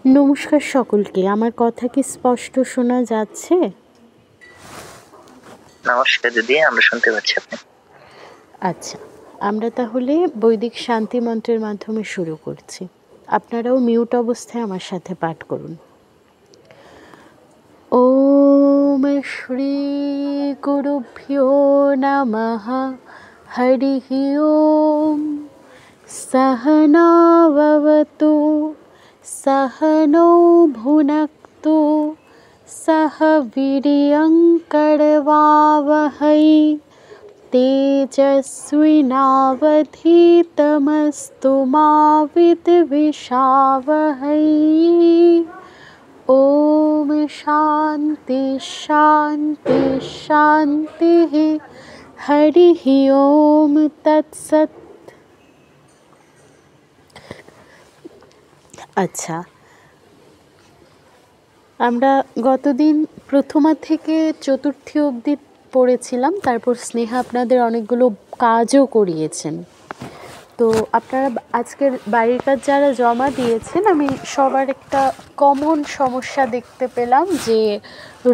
নমস্কার সকলকে। আমার কথা কি স্পষ্ট শোনা যাচ্ছে? নমস্কার দিদি, আমরা শুনতে পাচ্ছি আপনি। আচ্ছা, আমরা তাহলে বৈদিক শান্তি মন্ত্রের মাধ্যমে শুরু করছি। আপনারাও মিউট অবস্থায় আমার সাথে পাঠ করুন। ওম শ্রী গুরুভ্যো নমঃ। হরিঃ ওম। सहना भवतु सहनौ भुनक्तु सह वीर्यङ्करवावहै तेजस्विनावधीतमस्तु मा विद्विषावहै। ॐ शान्ति शान्ति शान्तिः। हरिः ओम तत्सत्। আচ্ছা, আমরা গতদিন প্রথমা থেকে চতুর্থী অবধি পড়েছিলাম, তারপর স্নেহা আপনাদের অনেকগুলো কাজও করিয়েছেন। তো আপনারা আজকের বাড়ির কাজ যারা জমা দিয়েছেন, আমি সবার একটা কমন সমস্যা দেখতে পেলাম যে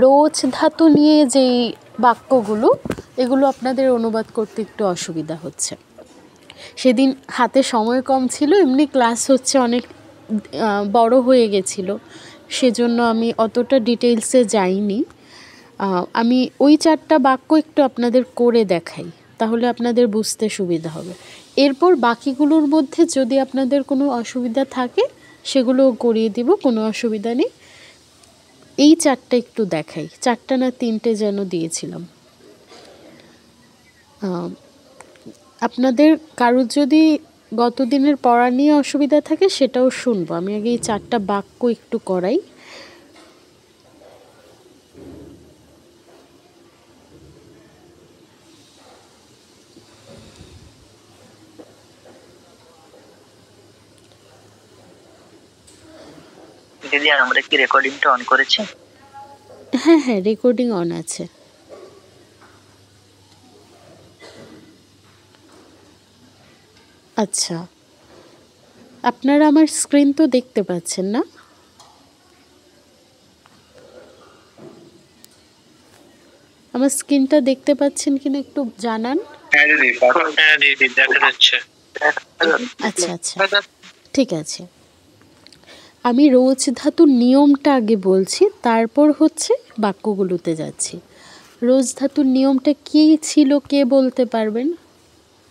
রোজ ধাতু নিয়ে যেই বাক্যগুলো, এগুলো আপনাদের অনুবাদ করতে একটু অসুবিধা হচ্ছে। সেদিন হাতে সময় কম ছিল, এমনি ক্লাস হচ্ছে অনেক বড় হয়ে গেছিলো, সেজন্য আমি অতটা ডিটেলসে যাইনি। আমি ওই 4টা বাক্য একটু আপনাদের করে দেখাই, তাহলে আপনাদের বুঝতে সুবিধা হবে। এরপর বাকিগুলোর মধ্যে যদি আপনাদের কোনো অসুবিধা থাকে সেগুলোও করিয়ে দিব, কোনো অসুবিধা নেই। এই 4টা একটু দেখাই, 4টা না 3টে যেন দিয়েছিলাম। আপনাদের কারোর যদি গতদিনের পড়া নিয়ে অসুবিধা থাকে সেটাও শুনবো। আমি আগে এই 4টা বাক্য একটু করাই। দিদি, আমরা কি রেকর্ডিংটা অন করেছি? হ্যাঁ হ্যাঁ, রেকর্ডিং অন আছে। আচ্ছা, আপনারা আমার স্ক্রিন তো দেখতে পাচ্ছেন না? আমার স্ক্রিনটা দেখতে পাচ্ছেন কিনা একটু জানান। হ্যাঁ দিদি, দেখা যাচ্ছে। আচ্ছা আচ্ছা, ঠিক আছে। আমি রোজ ধাতুর নিয়মটা আগে বলছি, তারপর হচ্ছে বাক্যগুলোতে যাচ্ছি। রোজ ধাতুর নিয়মটা কী ছিল, কে বলতে পারবেন?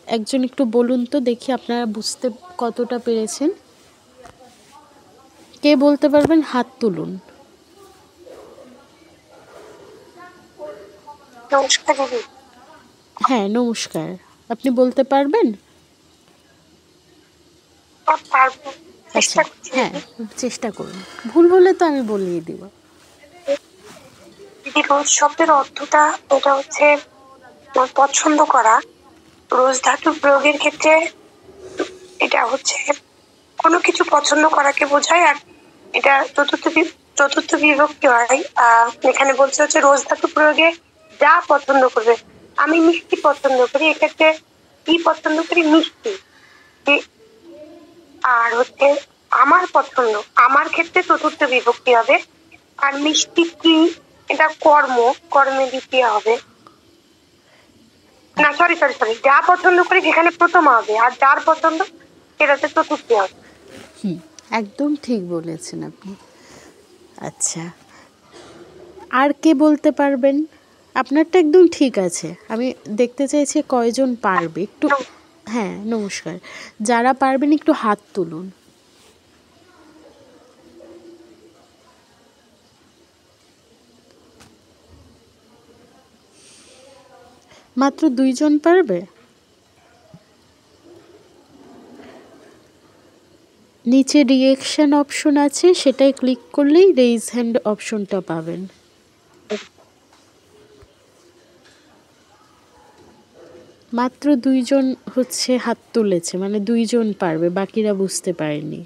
একজন একটু বলুন তো দেখি, আপনারা বুঝতে কতটা পেরেছেন। কে বলতে পারবেন? হাত তুলুন। নমস্কার দিদি। হ্যাঁ নমস্কার, আপনি বলতে পারবেন? আচ্ছা হ্যাঁ, চেষ্টা করুন, ভুল হলে তো আমি বলিয়ে দিব। দিদি, রোজ শব্দের অর্থটা এটা হচ্ছে পছন্দ করা। রোজ ধাতু প্রয়োগের ক্ষেত্রে এটা হচ্ছে কোনো কিছু পছন্দ করাকে বোঝায়, আর এটা চতুর্থ বিভক্তি হয়। এখানে বলছে হচ্ছে রোজ ধাতু প্রয়োগে যা পছন্দ করবে। আমি মিষ্টি পছন্দ করি, এক্ষেত্রে কি পছন্দ করি? মিষ্টি। আর হচ্ছে আমার পছন্দ, আমার ক্ষেত্রে চতুর্থ বিভক্তি হবে। আর মিষ্টি কি, এটা কর্মে দ্বিতীয় হবে। না সরি, যা পছন্দ করি সেখানে প্রথম হবে, আর যার পছন্দ সেটাতে চতুর্থ হবে। একদম ঠিক বলেছেন আপনি। আচ্ছা, আর কে বলতে পারবেন? আপনারটা একদম ঠিক আছে, আমি দেখতে চাইছি কয়জন পারবে একটু। হ্যাঁ নমস্কার, যারা পারবেন একটু হাত তুলুন। মাত্র 2জন পারবে? নিচে রিঅ্যাকশন অপশন আছে, সেটাই ক্লিক করলেই রেইজ হ্যান্ড অপশনটা পাবেন। মাত্র 2জন হচ্ছে হাত তুলেছে, মানে 2জন পারবে, বাকিরা বুঝতে পারেনি।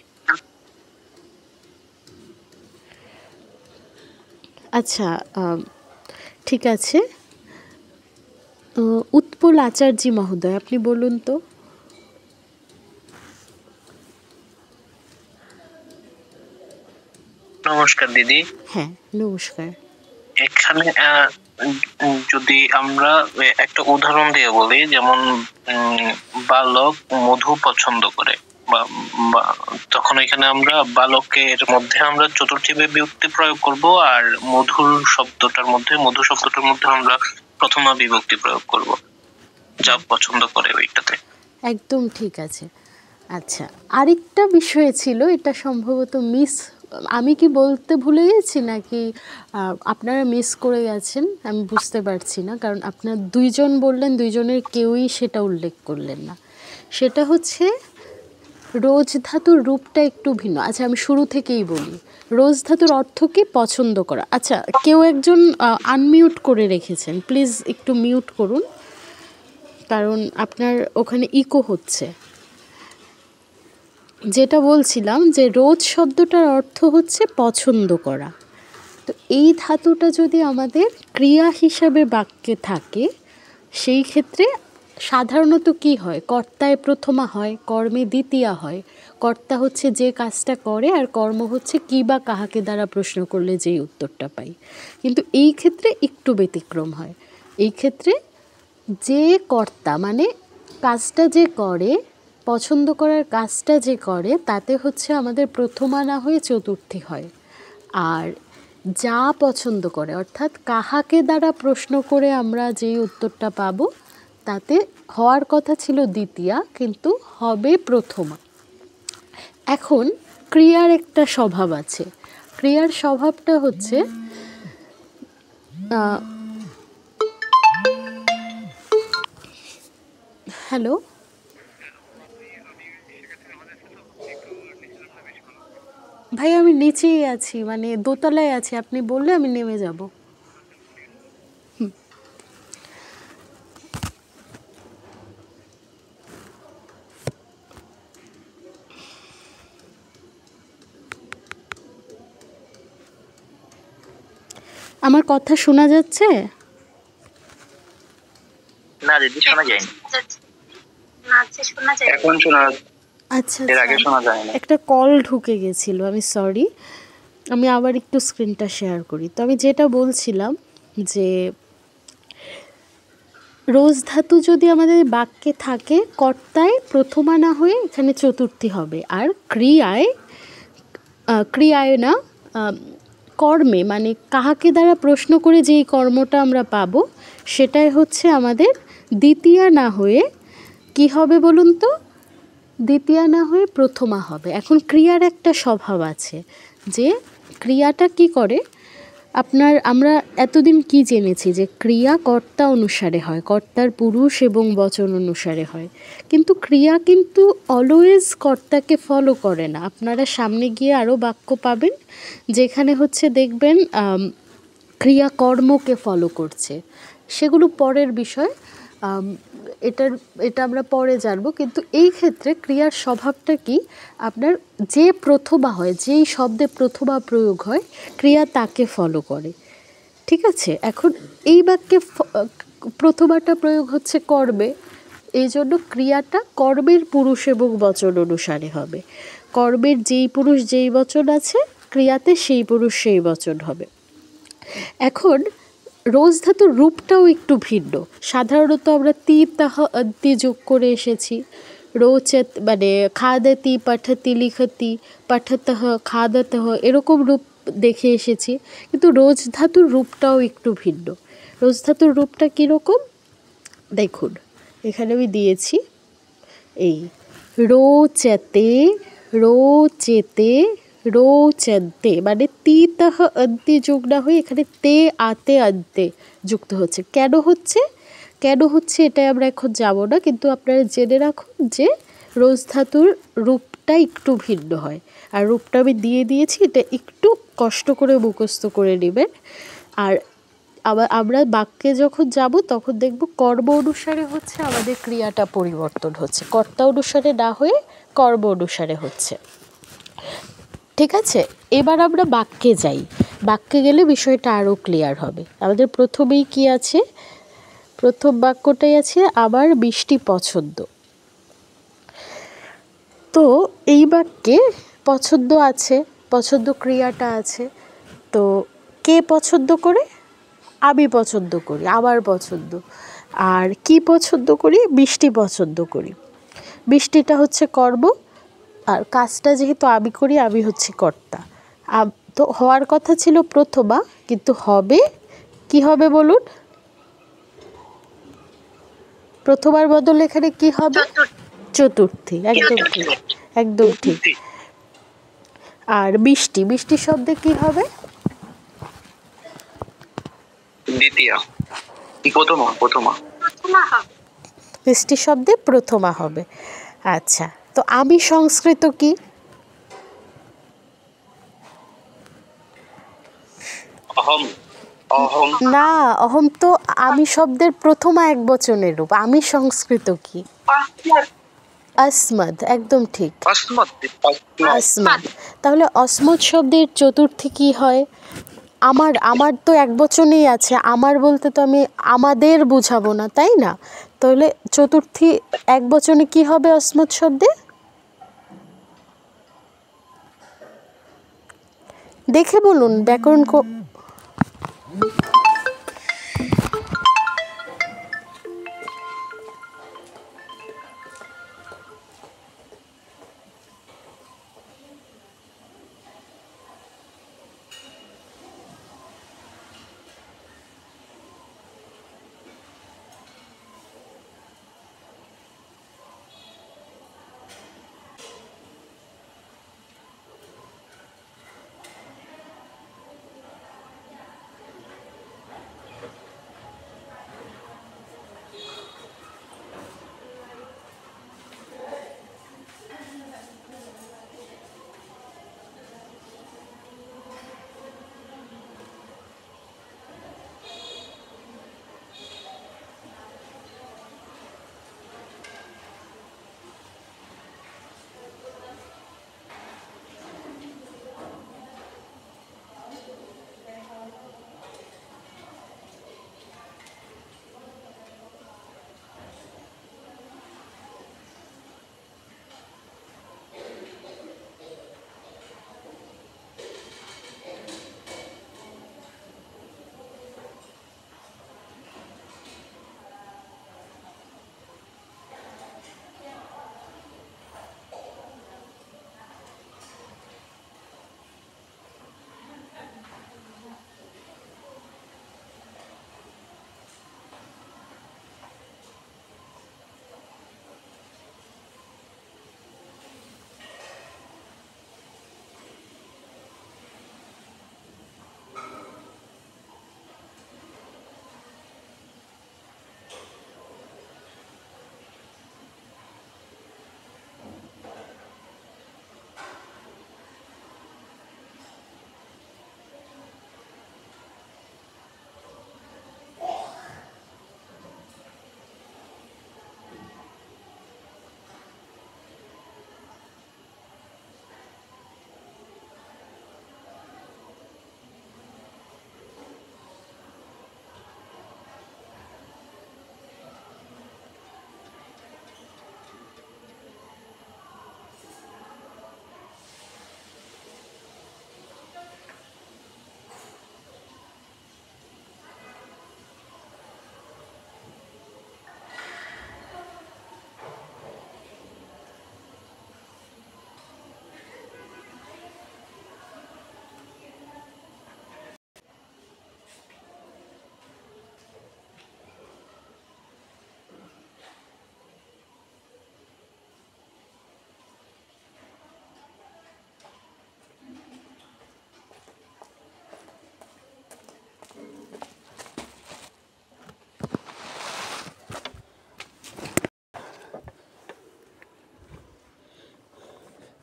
আচ্ছা ঠিক আছে, উৎপল আচার্য মহোদয়, আপনি বলুন তো। নমস্কার দিদি। হ্যাঁ, নমস্কার। এখানে যদি আমরা একটা উদাহরণ দিয়ে বলি, যেমন বালক মধু পছন্দ করে, তখন এখানে আমরা বালকের মধ্যে আমরা চতুর্থী বিভক্তি প্রয়োগ করব, আর মধু শব্দটার মধ্যে আমরা প্রথমা বিভক্তি প্রয়োগ করব, যা পছন্দ করে ওইটাতে। একদম ঠিক আছে। আচ্ছা, আরেকটা বিষয় ছিল, এটা সম্ভবত আমি কি বলতে ভুলে গেছি নাকি আপনারা মিস করে গেছেন, আমি বুঝতে পারছি না, কারণ আপনার দুইজন বললেন, দুইজনের কেউই সেটা উল্লেখ করলেন না। সেটা হচ্ছে রোজ ধাতুর রূপটা একটু ভিন্ন। আচ্ছা, আমি শুরু থেকেই বলি, রোজ ধাতুর অর্থ কি? পছন্দ করা। আচ্ছা, কেউ একজন আনমিউট করে রেখেছেন, প্লিজ একটু মিউট করুন, কারণ আপনার ওখানে ইকো হচ্ছে। যেটা বলছিলাম যে রোজ শব্দটার অর্থ হচ্ছে পছন্দ করা। তো এই ধাতুটা যদি আমাদের ক্রিয়া হিসাবে বাক্যে থাকে, সেই ক্ষেত্রে সাধারণত কি হয়? কর্তায় প্রথমা হয়, কর্মে দ্বিতীয়া হয়। কর্তা হচ্ছে যে কাজটা করে, আর কর্ম হচ্ছে কি বা কাহাকে দ্বারা প্রশ্ন করলে যেই উত্তরটা পাই। কিন্তু এই ক্ষেত্রে একটু ব্যতিক্রম হয়। এই ক্ষেত্রে যে কর্তা মানে কাজটা যে করে, পছন্দ করার কাজটা যে করে, তাতে হচ্ছে আমাদের প্রথমা না হয়ে চতুর্থী হয়। আর যা পছন্দ করে, অর্থাৎ কাহাকে দ্বারা প্রশ্ন করে আমরা যেই উত্তরটা পাবো, তাতে হওয়ার কথা ছিল দ্বিতীয়া, কিন্তু হবে প্রথমা। এখন ক্রিয়ার একটা স্বভাব আছে। ক্রিয়ার স্বভাবটা হচ্ছে হ্যালো, ভাই আমি নিচেই আছি, মানে দোতলায় আছি, আপনি বললে আমি নেমে যাব। আমার কথা শোনা যাচ্ছে? না দিদি, শোনা যায়নি। এখন শোনা যাচ্ছে। আচ্ছা, একটা কল ঢুকে গেছিল, আমি সরি। আমি আবার একটু স্ক্রিনটা শেয়ার করি। তো আমি যেটা বলছিলাম যে রোজ ধাতু যদি আমাদের বাক্যে থাকে, কর্তায় প্রথমা না হয়ে এখানে চতুর্থী হবে। আর ক্রিয়ায় না, কর্মে, মানে কাহাকে দ্বারা প্রশ্ন করে যেই কর্মটা আমরা পাবো, সেটাই হচ্ছে আমাদের দ্বিতীয়া না হয়ে কি হবে বলুন তো? দ্বিতীয়া না হয়ে প্রথমা হবে। এখন ক্রিয়ার একটা স্বভাব আছে, যে ক্রিয়াটা কি করে, আমরা এতদিন কি জেনেছি যে ক্রিয়া কর্তা অনুসারে হয়, কর্তার পুরুষ এবং বচন অনুসারে হয়। কিন্তু ক্রিয়া কিন্তু অলওয়েজ কর্তাকে ফলো করে না। আপনারা সামনে গিয়ে আরও বাক্য পাবেন যেখানে হচ্ছে দেখবেন ক্রিয়া কর্মকে ফলো করছে। সেগুলো পরের বিষয়, এটা আমরা পরে জানবো। কিন্তু এই ক্ষেত্রে ক্রিয়ার স্বভাবটা কি, আপনার যে প্রথমা হয়, যেই শব্দে প্রথমা প্রয়োগ হয়, ক্রিয়া তাকে ফলো করে। ঠিক আছে? এখন এই বাক্যে প্রথমাটা প্রয়োগ হচ্ছে কর্মে, এই জন্য ক্রিয়াটা কর্মের পুরুষ এবং বচন অনুসারে হবে। কর্মের যেই পুরুষ যেই বচন আছে, ক্রিয়াতে সেই পুরুষ সেই বচন হবে। এখন রোজ ধাতুর রূপটাও একটু ভিন্ন। সাধারণত আমরা তি যোগ করে এসেছি। রোচেত মানে খাদতি, পঠতি, লিখতি, পঠতঃ, খাদতঃ, এরকম রূপ দেখে এসেছি। কিন্তু রোজ ধাতুর রূপটাও একটু ভিন্ন। রোজ ধাতুর রূপটা কীরকম দেখুন, এখানে আমি দিয়েছি, এই রোচতে, রোচেতে, রোচন্তে, মানে তি তহ অন্তে যোগ না হয়ে এখানে তে আতে অন্তে যুক্ত হচ্ছে। কেন হচ্ছে এটাই আমরা এখন যাব না, কিন্তু আপনারা জেনে রাখুন যে রোজ ধাতুর রূপটা একটু ভিন্ন হয়। আর রূপটা আমি দিয়ে দিয়েছি, এটা একটু কষ্ট করে মুখস্থ করে নেবেন। আর আবার আমরা বাক্যে যখন যাব তখন দেখব কর্ম অনুসারে হচ্ছে আমাদের ক্রিয়াটা পরিবর্তন হচ্ছে, কর্তা অনুসারে না হয়ে কর্ম অনুসারে হচ্ছে। ঠিক আছে? এবার আমরা বাক্যে যাই। বাক্যে গেলে বিষয়টা আরও ক্লিয়ার হবে। আমাদের প্রথমেই কি আছে? প্রথম বাক্যটাই আছে আমার মিষ্টি পছন্দ। তো এই বাক্যে পছন্দ আছে, পছন্দ ক্রিয়াটা আছে। তো কে পছন্দ করে? আমি পছন্দ করি, আমার পছন্দ। আর কি পছন্দ করি? বৃষ্টি পছন্দ করি। বৃষ্টিটা হচ্ছে কর্ম, আর কাজটা যেহেতু আমি করি, আমি হচ্ছি কর্তা। তো হওয়ার কথা ছিল প্রথমা, কিন্তু হবে কি হবে বলুন? প্রথমার বদলে এখানে কি হবে? চতুর্থী। একদম ঠিক, একদম ঠিক। আর বৃষ্টি, বৃষ্টি শব্দে কি হবে? দ্বিতীয়া, প্রথমা, প্রথমা। বৃষ্টি শব্দে প্রথমা হবে। আচ্ছা, তো আমি সংস্কৃত কি? অহম, অহম। না, অহম তো আমি শব্দের প্রথমা এক বচনের রূপ। আমি সংস্কৃত কি? আসমাদ। একদম ঠিক, অসমত, আসমাদ। তাহলে অসমত শব্দের চতুর্থী কি হয়? আমার, আমার তো এক বচনেই আছে। আমার বলতে তো আমি আমাদের বুঝাবো না, তাই না? তাহলে চতুর্থী এক বচনে কি হবে অসমত শব্দে? দেখে বলুন ব্যাকরণ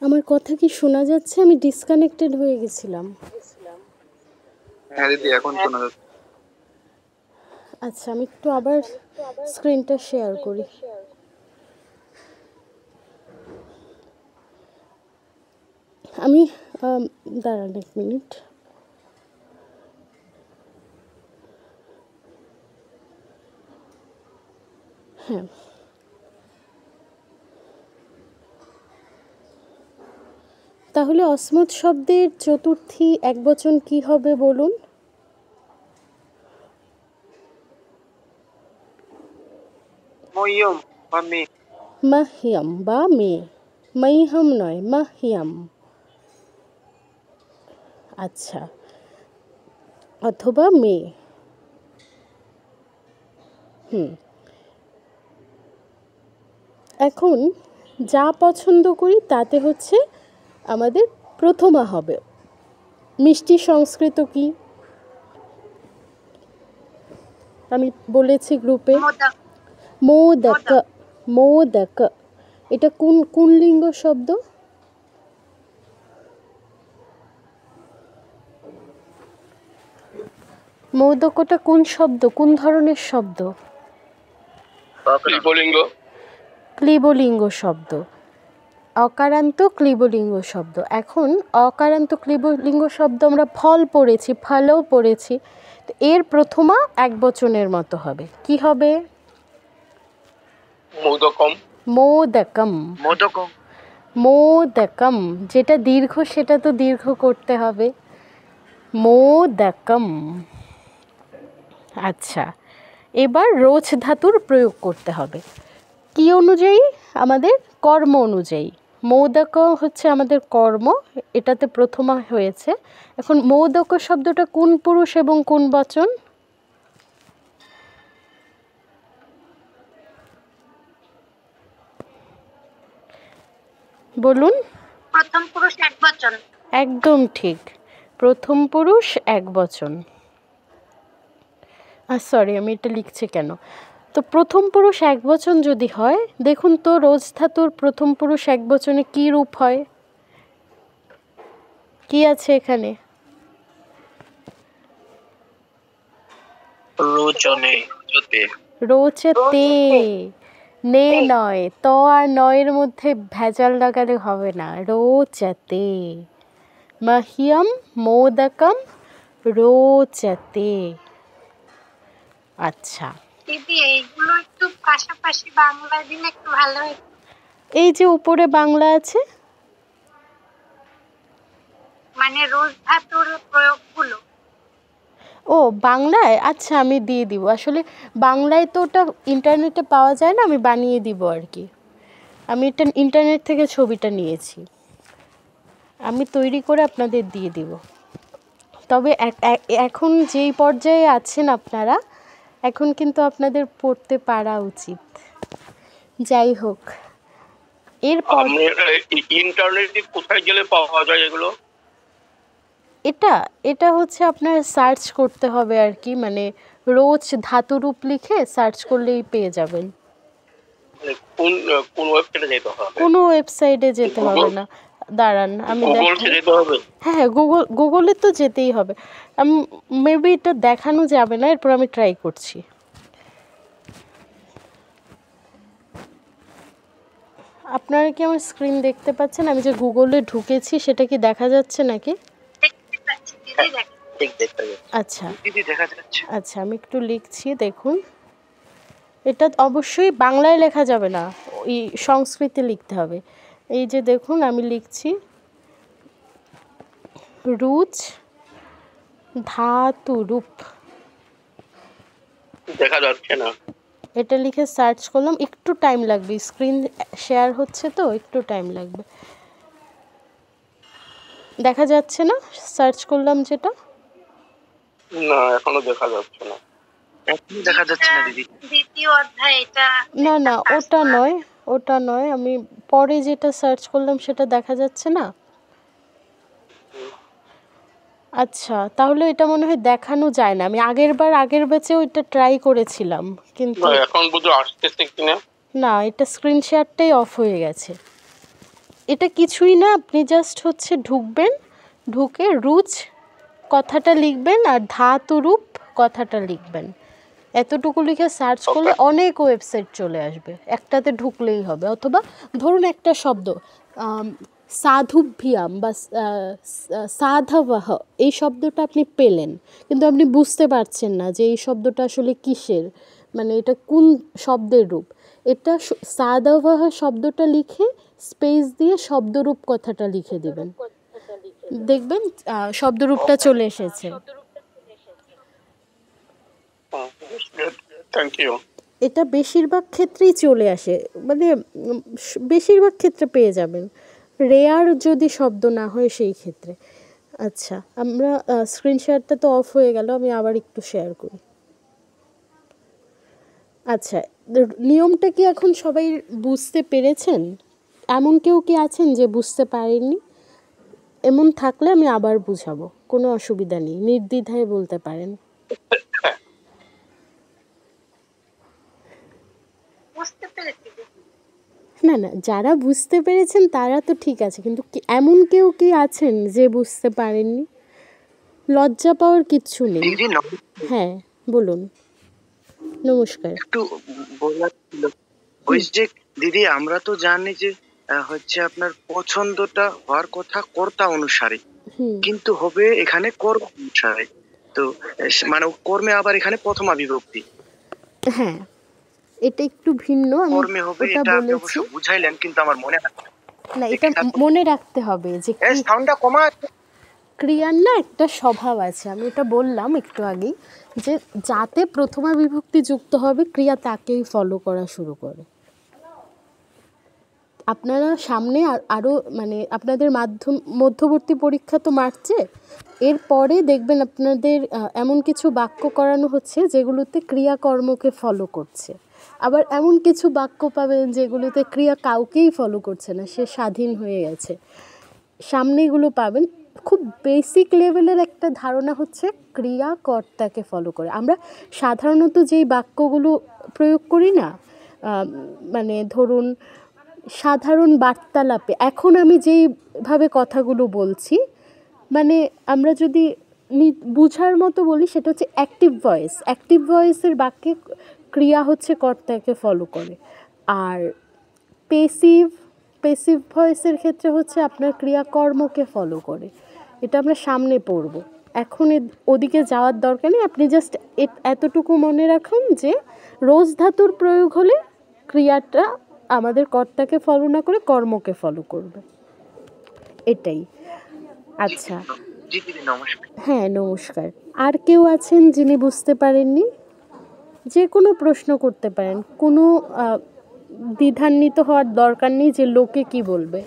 আমার কথা কি শোনা যাচ্ছে? আমি ডিসকানেক্টেড হয়ে গেছিলাম। হ্যাঁ দিদি, এখন শোনা যাচ্ছে। আচ্ছা, আমি একটু আবার স্ক্রিনটা শেয়ার করি। আমি দাঁড়ান এক মিনিট। হ্যাঁ, তাহলে অসমত শব্দের চতুর্থী একবচন কি হবে বলুন? মইয়ম বা মেয়ে। মাহিয়াম বা মেয়ে, মাইহাম নয়, মাহিয়াম। আচ্ছা, অথবা মেয়ে। এখন যা পছন্দ করি তাতে হচ্ছে আমাদের প্রথমা হবে। মিষ্টি সংস্কৃত কি? আমি বলেছি গ্রুপে মোদক। মোদক। মোদক এটা কোন কোন লিঙ্গ শব্দ? মোদকটা কোন শব্দ, কোন ধরনের শব্দ? ক্লিবলিঙ্গ। ক্লিবলিঙ্গ শব্দ, অকারান্ত ক্লিবলিঙ্গ শব্দ। এখন অকারান্ত ক্লিবলিঙ্গ শব্দ আমরা ফল পড়েছি, ফলও পড়েছি, তো এর প্রথমা একবচনের মতো হবে। কি হবে? মোদকম। মোদকম। মোদকম। মোদকম, যেটা দীর্ঘ সেটা তো দীর্ঘ করতে হবে। মোদকম। আচ্ছা, এবার রোচ ধাতুর প্রয়োগ করতে হবে। কি অনুযায়ী? আমাদের কর্ম অনুযায়ী। মোদক হচ্ছে আমাদের কর্ম, এটাতে প্রথমা হয়েছে। এখন মোদক শব্দটা কোন পুরুষ এবং কোন বচন? বলুন। প্রথম পুরুষ একবচন। একদম ঠিক, প্রথম পুরুষ একবচন। সরি, আমি এটা লিখছি কেন? তো প্রথম পুরুষ একবচন যদি হয়, দেখুন তো রোজ ধাতুর প্রথম পুরুষ একবচনে কি রূপ হয়? কি আছে এখানে? রোচনে। রোচতে। নে নয়, ত আর নয়ের মধ্যে ভেজাল লাগালে হবে না। রোচতে। মহ্যম মোদকম রোচতে। আচ্ছা, দিদি এইগুলো একটু পাশাপাশি বাংলা দিলে একটু ভালো হতো। এই যে উপরে বাংলা আছে, মানে রোজ ধাতুর প্রয়োগগুলো। ও বাংলায়? আচ্ছা, আমি দিয়ে দিব। আসলে বাংলায় তো ওটা ইন্টারনেটে পাওয়া যায় না, আমি বানিয়ে দিব আর কি। আমি এটা ইন্টারনেট থেকে ছবিটা নিয়েছি, আমি তৈরি করে আপনাদের দিয়ে দিব। তবে এখন যেই পর্যায়ে আছেন আপনারা, এখন কিন্তু আপনাদের পড়তে পারা উচিত। যাই হোক, এরপর ইন্টারনেটে কোথায় গেলে পাওয়া যায় এগুলো? এটা হচ্ছে আপনার সার্চ করতে হবে আর কি, মানে রোজ ধাতুরূপ লিখে সার্চ করলেই পেয়ে যাবেন। মানে কোন ওয়েবসাইটে যেতে হবে? কোনো ওয়েবসাইটে যেতে হবে না, দাঁড়ান আমি গুগলকে যেতে হবে? হ্যাঁ, গুগলে তো যেতেই হবে। মেবি এটা দেখানো যাবে না, এরপর আমি ট্রাই করছি। আপনারা কি আমার স্ক্রিন দেখতে পাচ্ছেন? আমি যে গুগলে ঢুকেছি সেটা কি দেখা যাচ্ছে নাকি? দেখতে পাচ্ছি দিদি, দেখ। ঠিক দেখা যাচ্ছে। আচ্ছা দিদি দেখা যাচ্ছে। আচ্ছা, আমি একটু লিখছি, দেখুন। এটা অবশ্যই বাংলায় লেখা যাবে না, ওই সংস্কৃতে লিখতে হবে। এই যে দেখুন, আমি লিখছি রুচ ধাতুরূপ। দেখা যাচ্ছে না। এটা লিখে সার্চ করলাম, একটু টাইম লাগবে, স্ক্রিন শেয়ার হচ্ছে তো একটু টাইম লাগবে। দেখা যাচ্ছে না সার্চ করলাম যেটা? না, এখনো দেখা যাচ্ছে না। এখনই দেখা যাচ্ছে না দিদি। দ্বিতীয় অধ্যায় এটা। না না, ওটা নয়, ওটা নয়, আমি পরে যেটা সার্চ করলাম সেটা দেখা যাচ্ছে না। আচ্ছা, তাহলে এটা মনে হয় দেখানো যায় না। আমি আগের ব্যাচে ওইটা ট্রাই করেছিলাম, কিন্তু না, এখন বুঝো আসতেছে কিনা। না, এটা স্ক্রিন শেয়ারটাই অফ হয়ে গেছে। এটা কিছুই না, আপনি জাস্ট হচ্ছে ঢুকবেন, ঢুকে রুচ কথাটা লিখবেন আর ধাতুরূপ কথাটা লিখবেন। এতটুকু লিখে সার্চ করলে অনেক ওয়েবসাইট চলে আসবে, একটাতে ঢুকলেই হবে। অথবা ধরুন একটা শব্দ সাধুভ্যাম বা সাধবহ, এই শব্দটা আপনি পেলেন, কিন্তু আপনি বুঝতে পারছেন না যে এই শব্দটা আসলে কিসের, মানে এটা কোন শব্দের রূপ। এটা সাধবহ শব্দটা লিখে স্পেস দিয়ে শব্দরূপ কথাটা লিখে দেবেন। দেখবেন শব্দরূপটা চলে এসেছে। Thank you. এটা বেশিরভাগ ক্ষেত্রেই চলে আসে, মানে বেশিরভাগ ক্ষেত্রে পেয়ে যাবেন, রেয়ার যদি শব্দ না হয় সেই ক্ষেত্রে। আচ্ছা, আমরা স্ক্রিন শেয়ারটা তো অফ হয়ে গেল, আমি আবার একটু শেয়ার করি। আচ্ছা, নিয়মটা কি এখন সবাই বুঝতে পেরেছেন? এমন কেউ কি আছেন যে বুঝতে পারেননি? এমন থাকলে আমি আবার বুঝাবো, কোনো অসুবিধা নেই, নির্দ্বিধায় বলতে পারেন। না না, যারা বুঝতে পেরেছেন তারা তো ঠিক আছে, কিন্তু এমন কেউ কি আছেন যে বুঝতে পারেননি? লজ্জা পাওয়ার কিচ্ছু নেই। হ্যাঁ বলুন। নমস্কার। একটু বলার ছিল, ওই যে দিদি আমরা তো জানি যে হচ্ছে আপনার পছন্দটা হওয়ার কথা কর্তা অনুসারে, কিন্তু হবে এখানে কর্ম অনুসারে। তো মানে কর্মে আবার এখানে প্রথমা বিভক্তি। হ্যাঁ, এটা একটু ভিন্ন, আমি কর্মে হবে, ওটা এটা আপনি বলেছি। অবশ্য বুঝাইলেন, কিন্তু আমার মনে হয় না, এটা মনে রাখতে হবে যে সাউন্ডটা কমা। ক্রিয়ার না একটা স্বভাব আছে, আমি এটা বললাম একটু আগেই, যে যাতে প্রথমা বিভক্তি যুক্ত হবে ক্রিয়া তাকেই ফলো করা শুরু করে। আপনারা সামনে আরও মানে আপনাদের মধ্যবর্তী পরীক্ষা তো মার্চে, এরপরে দেখবেন আপনাদের এমন কিছু বাক্য করানো হচ্ছে যেগুলোতে ক্রিয়াকর্মকে ফলো করছে, আবার এমন কিছু বাক্য পাবেন যেগুলোতে ক্রিয়া কাউকেই ফলো করছে না, সে স্বাধীন হয়ে গেছে। সামনে এগুলো পাবেন। খুব বেসিক লেভেলের একটা ধারণা হচ্ছে ক্রিয়া কর্তাকে ফলো করে। আমরা সাধারণত যেই বাক্যগুলো প্রয়োগ করি না, মানে ধরুন সাধারণ বার্তালাপে এখন আমি যেইভাবে কথাগুলো বলছি, মানে আমরা যদি বুঝার মতো বলি সেটা হচ্ছে অ্যাক্টিভ ভয়েস। অ্যাক্টিভ ভয়েসের বাক্যে ক্রিয়া হচ্ছে কর্তাকে ফলো করে, আর পেসিভ ভয়েসের ক্ষেত্রে হচ্ছে আপনার ক্রিয়াকর্মকে ফলো করে। এটা আমরা সামনে পড়ব, এখন ওদিকে যাওয়ার দরকার নেই। আপনি জাস্ট এতটুকু মনে রাখুন যে রোজ ধাতুর প্রয়োগ হলে ক্রিয়াটা আমাদের কর্তাকে ফলো না করে কর্মকে ফলো করবে, এটাই। আচ্ছা, হ্যাঁ নমস্কার। আর কেউ আছেন যিনি বুঝতে পারেননি? যে কোনো প্রশ্ন করতে পারেন, কোনো দ্বিধান্বিত হওয়ার দরকার নেই যে লোকে কি বলবে।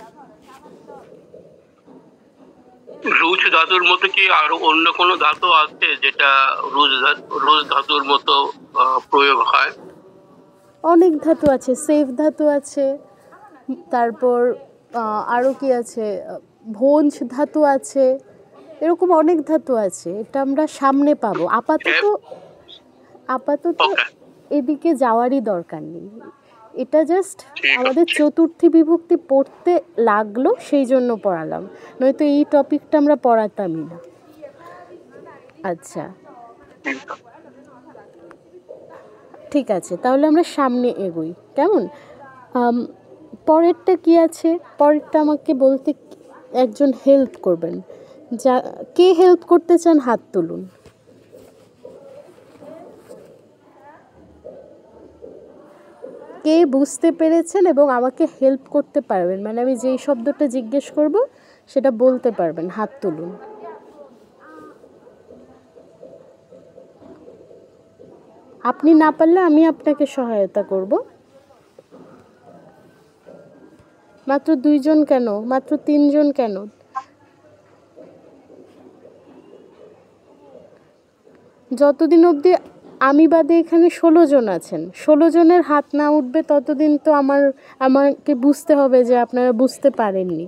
রুচ ধাতুর মতো কি আরো অন্য কোনো ধাতু আছে যেটা রুচ ধাতুর মতো প্রয়োগ হয়? অনেক ধাতু আছে, সেফ ধাতু আছে, তারপর আরও কি আছে, ভোঞ্জ ধাতু আছে, এরকম অনেক ধাতু আছে, এটা আমরা সামনে পাবো। আপাতত এদিকে যাওয়ারই দরকার নেই, এটা জাস্ট আমাদের চতুর্থী বিভক্তি পড়তে লাগলো সেই জন্য পড়ালাম, নয়তো এই টপিকটা আমরা পড়াতামই না। আচ্ছা ঠিক আছে, তাহলে আমরা সামনে এগোই কেমন? পরেরটা কি আছে? পরেরটা আমাকে বলতে একজন হেল্প করবেন, যা কে হেল্প করতে চান হাত তুলুন। কে বুঝতে পেরেছেন এবং আমাকে হেল্প করতে পারবেন, মানে আমি যেই শব্দটা জিজ্ঞেস করব সেটা বলতে পারবেন, হাত তুলুন। আপনি না পারলে আমি আপনাকে সহায়তা করব। মাত্র 2 জন কেন, মাত্র 3 জন কেন? যতদিন অবধি আমি বাদে এখানে 16 জন আছেন, 16 জনের হাত না উঠবে ততদিন তো আমাকে বুঝতে হবে যে আপনারা বুঝতে পারেননি।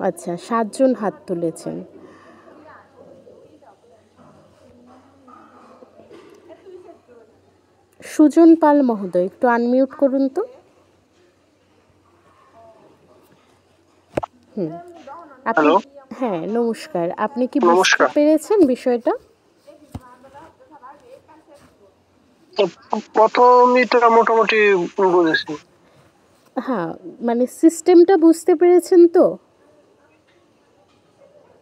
আচ্ছা, 7 জন হাত তুলেছেন। সুজন পাল মহোদয়, একটু আনমিউট করুন তো। আপনি, হ্যাঁ নমস্কার, আপনি কি বুঝতে পেরেছেন বিষয়টা? প্রথমটা মোটামুটি বুঝেছি। হ্যাঁ, মানে সিস্টেমটা বুঝতে পেরেছেন তো?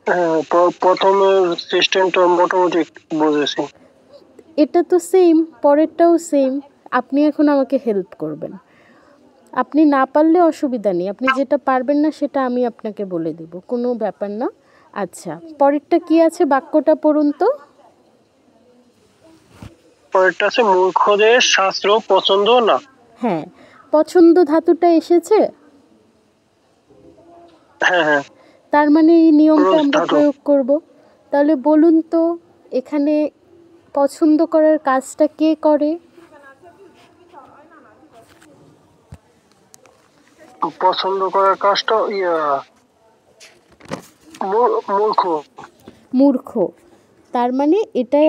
হ্যাঁ, প্রথমের সিস্টেমটা মোটামুটি বুঝেছি। এটা তো সেম, পরেরটাও সেম। আপনি এখন আমাকে হেল্প করবেন। আপনি না পারলে অসুবিধা নেই, আপনি যেটা পারবেন না সেটা আমি আপনাকে বলে দেব, কোনো ব্যাপার না। আচ্ছা, পরেরটা কি আছে বাক্যটা পড়ুন তো। পরেরটা আছে মূর্খদের শাস্ত্র পছন্দ না। হ্যাঁ, পছন্দ ধাতুটা এসেছে। হ্যাঁ হ্যাঁ, তার মানে এই নিয়মটা রোজ আমরা ধাতু। প্রয়োগ করব। তাহলে বলুন তো এখানে পছন্দ করার কাজটা কে করে? পছন্দ করার কাজটা মূর্খ। মূর্খ। তার মানে এটা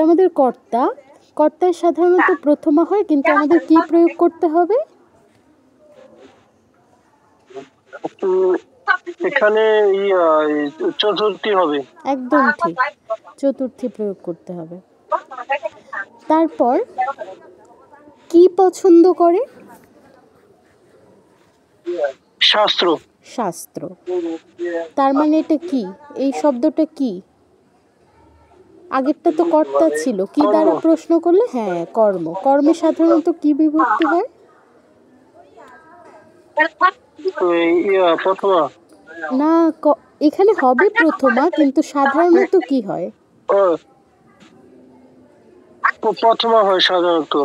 আমাদের কর্তা। কর্তায় সাধারণত প্রথমা হয়, কিন্তু আমাদের কি প্রয়োগ করতে হবে? এখানে চতুর্থী হবে। একদম ঠিক, চতুর্থী প্রয়োগ করতে হবে। তারপর কি পছন্দ করে? শাস্ত্র। শাস্ত্র। তার মানে এটা কি, এই শব্দটা কি? আগেরটা তো কর্তা ছিল, কি দ্বারা প্রশ্ন করলে? হ্যাঁ, কর্ম। কর্মে সাধারণত কি বিভক্তি হয়? প্রথমা। না, এখানে হবে প্রথমা, কিন্তু সাধারণত কি হয়? প্রথমা হয় সাধারণত।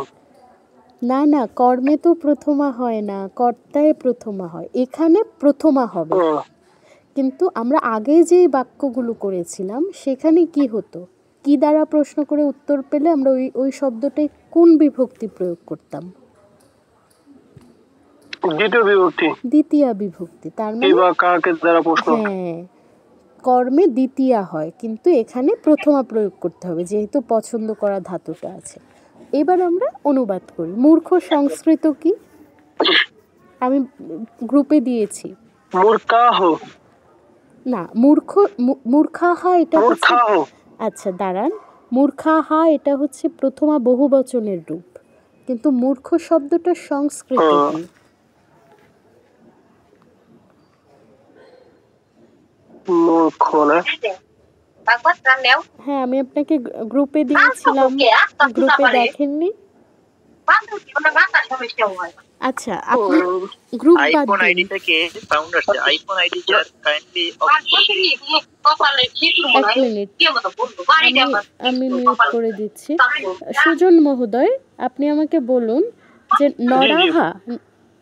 না না, কর্মে তো প্রথমা হয় না, কর্তায় প্রথমা হয়। এখানে প্রথমা হবে। কিন্তু আমরা আগে যে বাক্যগুলো করেছিলাম সেখানে কি হতো? কি দ্বারা প্রশ্ন করে উত্তর পেলে আমরা ওই শব্দটাই কোন বিভক্তি প্রয়োগ করতাম? দ্বিতীয় বিভক্তি। দ্বিতীয় বিভক্তি। তার মানে কাকের দ্বারা প্রশ্ন। হ্যাঁ, কর্মে দ্বিতীয়া হয়, কিন্তু এখানে প্রথমা প্রয়োগ করতে হবে যেহেতু পছন্দ করা ধাতুটা আছে। এবার আমরা অনুবাদ করি। মূর্খ সংস্কৃত কি? আমি গ্রুপে দিয়েছি। মূর্খাহ। না, মূর্খাহা এটা হচ্ছে, আচ্ছা দাঁড়ান, মূর্খাহা এটা হচ্ছে প্রথমা বহুবচনের রূপ, কিন্তু মূর্খ শব্দটা সংস্কৃত কি? হ্যাঁ, আমি আপনাকে গ্রুপে দিয়েছিলাম, গ্রুপে দেখেননি? আচ্ছা, আপনি গ্রুপ বাদ আইফোন দিন। আইডি থেকে সাউন্ড আসছে। আইফোন আইডি কাইন্ডলি এক মিনিট, আমি মিউট করে দিচ্ছি। সুজন মহোদয়, আপনি আমাকে বলুন যে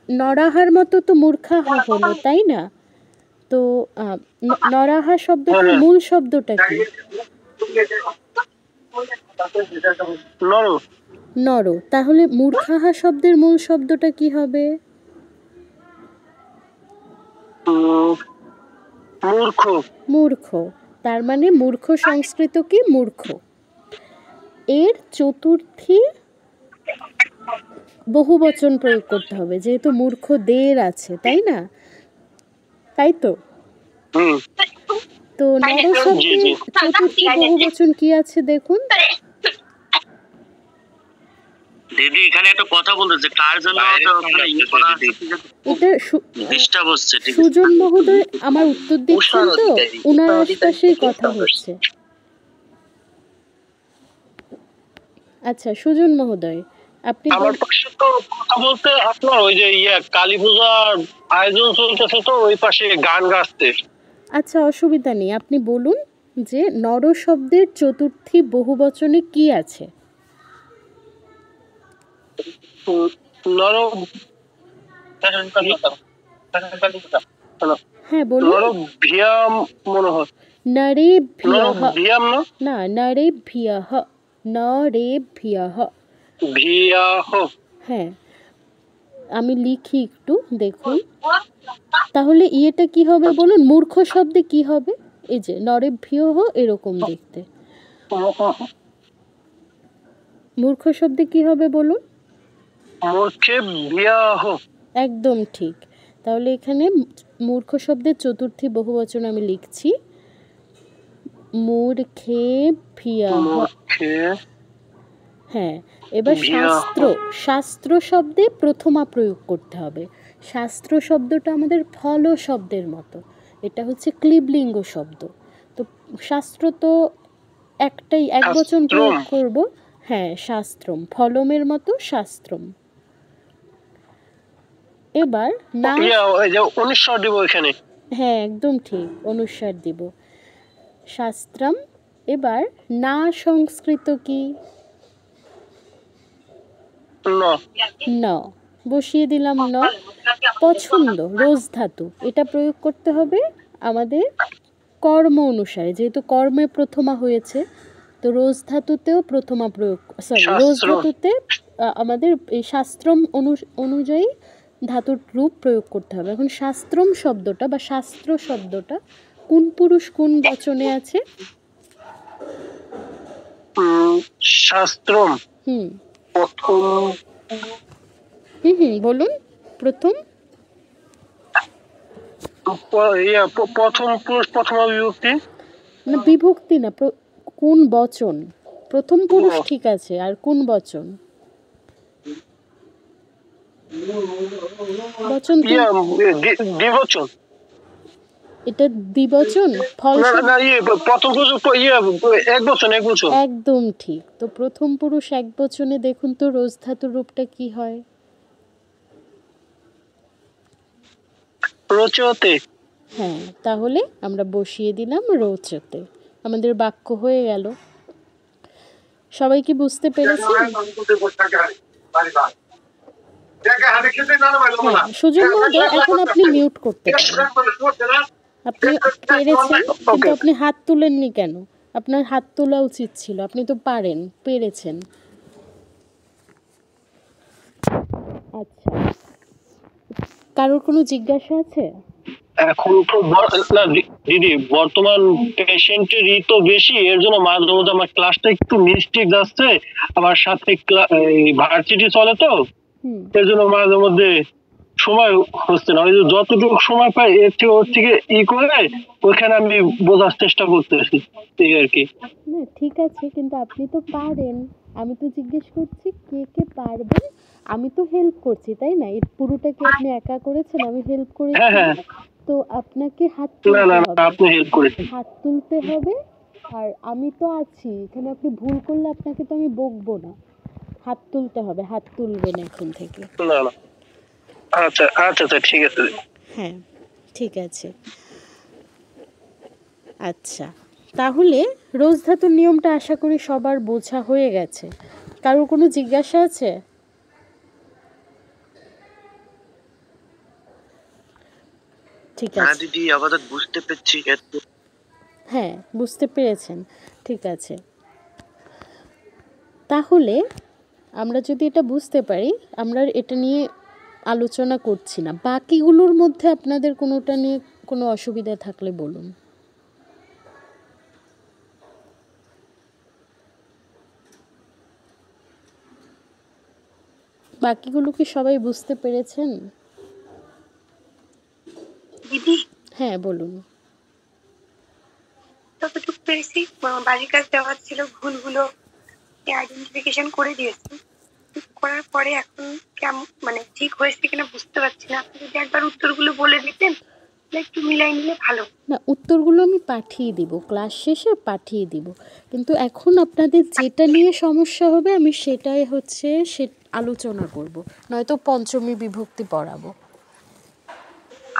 নরাহার মতো তো মূর্খাহা হলো, তাই না? তো নরাহা শব্দটার মূল শব্দটা কি? নর। তাহলে মূর্খাহা শব্দের মূল শব্দটা কি হবে? মূর্খ। মূর্খ। তার মানে মূর্খ সংস্কৃত কি? মূর্খ। এর চতুর্থী বহুবচন প্রয়োগ করতে হবে যেহেতু মূর্খদের আছে, তাই না? তাই তো? তো নর শব্দের চতুর্থী বহুবচন কি আছে দেখুন। দিদি এখানে একটা কথা বলতেছে, কার জন্য এটা ডিস্টার্ব হচ্ছে। সুজন মহোদয় আমার উত্তর দিচ্ছেন তো, ওনার আশপাশেই কথা হচ্ছে। আচ্ছা সুজন মহোদয়, আপনি আমার পাশে তো কথা বলতে আপনার ওই যে কালী পূজার আয়োজন চলতেছে, তো ওই পাশে গান গাচ্ছে। আচ্ছা, অসুবিধা নেই, আপনি বলুন যে নর শব্দের চতুর্থী বহুবচনে কি আছে? নর। হ্যাঁ বলুন। নরভিয়াম মনে হয়। নরেভ্যঃ। না, না, নরেভ্যঃ। নরেভ্যঃ। ভিয়াহ। হ্যাঁ, আমি লিখি একটু দেখুন। তাহলে ইয়েটা কি হবে বলুন? মূর্খ শব্দে কি হবে? এই যে নরেভ্যঃ, এরকম দেখতে। মূর্খ শব্দে কি হবে বলুন? মূর্খে ভিয়াহ। একদম ঠিক। তাহলে এখানে মূর্খ শব্দের চতুর্থী বহুবচন আমি লিখছি, মূর্খে ভিয়াহ। হ্যাঁ, এবার শাস্ত্র শব্দে প্রথমা প্রয়োগ করতে হবে। শাস্ত্র শব্দটা আমাদের ফল শব্দের মতো, এটা হচ্ছে ক্লিবলিঙ্গ শব্দ। তো শাস্ত্র তো একটাই, এক বচন প্রয়োগ করব। হ্যাঁ, শাস্ত্রম, ফলমের মতো শাস্ত্রম। এবার না, ওই যে 19 দিব এখানে। হ্যাঁ একদম ঠিক, অনুস্বার দিব, শাস্ত্রম। এবার না সংস্কৃত কি? না, ন, বসিয়ে দিলাম ন। পছন্দ, রোজ ধাতু, এটা প্রয়োগ করতে হবে আমাদের কর্ম অনুসারে, যেহেতু কর্মে প্রথমা হয়েছে, তো রোজ ধাতুতেও প্রথমা প্রয়োগ, সরি রোজ শাস্ত্র। ধাতুতে আমাদের এই শাস্ত্রম অনুযায়ী ধাতুর রূপ প্রয়োগ করতে হবে। এখন শাস্ত্রম শব্দটা বা শাস্ত্র শব্দটা কোন পুরুষ কোন বচনে আছে? শাস্ত্রম হুম প্রথম বলুন। প্রথম প্রথম পুরুষ প্রথমা বিভক্তি। না, বিভক্তি না, কোন বচন? প্রথম পুরুষ ঠিক আছে, আর কোন বচন? বচন তো দ্বিবচন। এটা দ্বিবচন, ফল প্রথম পুরুষ একবচন। একদম ঠিক। তো প্রথম পুরুষ এক বচনে দেখুন তো রোজ ধাতুর রূপটা কি হয়? রোচতে। হ্যাঁ, তাহলে আমরা বসিয়ে দিলাম রোচতে, আমাদের বাক্য হয়ে গেল। সবাই কি বুঝতে পেরেছেন? হ্যাঁ, সুজন মহোদয়, এখন আপনি মিউট করতে পারেন। আপনি পেরেছেন, কিন্তু আপনি হাত তুলেননি কেন? আপনার হাত তোলা উচিত ছিল, আপনি তো পেরেছেন। আচ্ছা, কারোর কোনো জিজ্ঞাসা আছে? এখন তো না দিদি, বর্তমান পেশেন্টেরই তো বেশি, এর জন্য মাঝে মধ্যে আমার ক্লাসটা একটু মিস্টেক যাচ্ছে। আমার সাথে ভার্সিটি চলে তো, এর জন্য মাঝে মধ্যে সময় হচ্ছে না। ওই যে যতটুকু সময় পাই এর থেকে ওর থেকে করে ওইখানে আমি বোঝার চেষ্টা করতেছি এই আর কি। না ঠিক আছে, কিন্তু আপনি তো পারেন। আমি তো জিজ্ঞেস করছি কে কে পারবেন। আমি তো হেল্প করছি, তাই না? এই পুরোটা কি আপনি একা করেছেন? আমি হেল্প করেছি। হ্যাঁ, তো আপনাকে হাত তুলতে হবে। আপনি হেল্প করেছেন। হাত তুলতে হবে, আর আমি তো আছি এখানে। আপনি ভুল করলে আপনাকে তো আমি বকবো না। হাত তুলতে হবে, হাত তুলবেন এখন থেকে। না আচ্ছা আচ্ছা ঠিক আছে। হ্যাঁ ঠিক আছে। আচ্ছা, তাহলে রোজ ধাতুর নিয়মটা আশা করি সবার বোঝা হয়ে গেছে। কারোর কোনো জিজ্ঞাসা আছে? ঠিক আছে দিদি, আপাতত বুঝতে পেরেছি। হ্যাঁ, বুঝতে পেরেছেন, ঠিক আছে। তাহলে আমরা যদি এটা বুঝতে পারি, আমরা এটা নিয়ে আলোচনা করছি না। বাকিগুলোর মধ্যে আপনাদের কোনোটা নিয়ে কোনো অসুবিধা থাকলে বলুন। বাকিগুলো কি সবাই বুঝতে পেরেছেন? দিদি, হ্যাঁ বলুন। যতটুকু পেরেছি, বাড়ির কাজ দেওয়ার ছিল, ভুলগুলো আইডেন্টিফিকেশন করে দিয়েছি। করার পরে এখন কেমন মানে ঠিক হয়েছে কিনা বুঝতে পারছি না। আপনি যদি একবার উত্তরগুলো বলে দিতেন একটু মিলাই নিলে ভালো। না, উত্তরগুলো আমি পাঠিয়ে দিব, ক্লাস শেষে পাঠিয়ে দিব। কিন্তু এখন আপনাদের যেটা নিয়ে সমস্যা হবে আমি সেটাই সে আলোচনা করব, নয়তো পঞ্চমী বিভক্তি পড়াবো।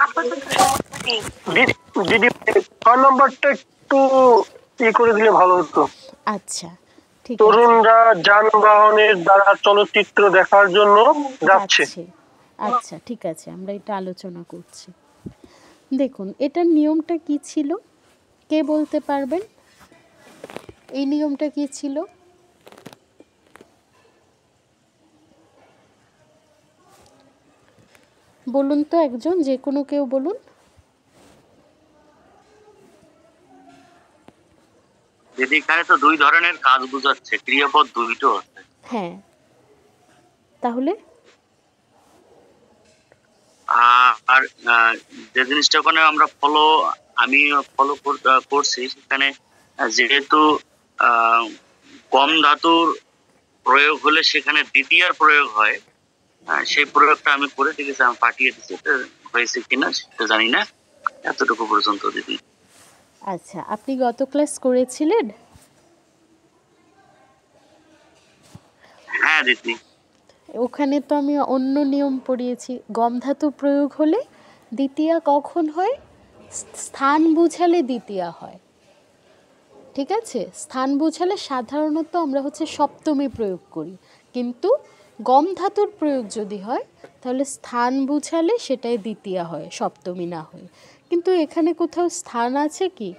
আপাতত সমস্যা নেই দিদি, 6 নম্বরটা একটু করে দিলে ভালো হতো। আচ্ছা ঠিক আছে। তরুণরা যানবাহনের দ্বারা চলচ্চিত্র দেখার জন্য যাচ্ছে। আচ্ছা ঠিক আছে, আমরা এটা আলোচনা করছি। দেখুন, এটার নিয়মটা কি ছিল, কে বলতে পারবেন? এই নিয়মটা কি ছিল? বলুন তো, একজন, যে কোনো কেউ বলুন। দিদি, এখানে তো দুই ধরনের কাজ বোঝাচ্ছে, ক্রিয়াপদ দুইটো আছে। হ্যাঁ, তাহলে আর যে জিনিসটা ওখানে আমরা আমি ফলো করছি, সেখানে যেহেতু কম ধাতুর প্রয়োগ হলে সেখানে দ্বিতীয়ার প্রয়োগ হয়, সেই প্রয়োগটা আমি করে দেখেছি, আমি পাঠিয়ে দিচ্ছি। হয়েছে কিনা সেটা জানি না, এতটুকু পর্যন্ত দিদি। আচ্ছা, আপনি গত ক্লাস করেছিলেন? দিতি। ওখানে তো আমি অন্য নিয়ম পড়িয়েছি। গম ধাতু প্রয়োগ হলে দ্বিতীয়া কখন হয়? স্থান বুঝালে দ্বিতীয়া হয়, ঠিক আছে? স্থান বুঝালে সাধারণত আমরা হচ্ছে সপ্তমী প্রয়োগ করি, কিন্তু গম ধাতুর প্রয়োগ যদি হয় তাহলে স্থান বুঝালে সেটাই দ্বিতীয়া হয়, সপ্তমী না হয়। কিন্তু এখানে কোথাও স্থান আছে কি?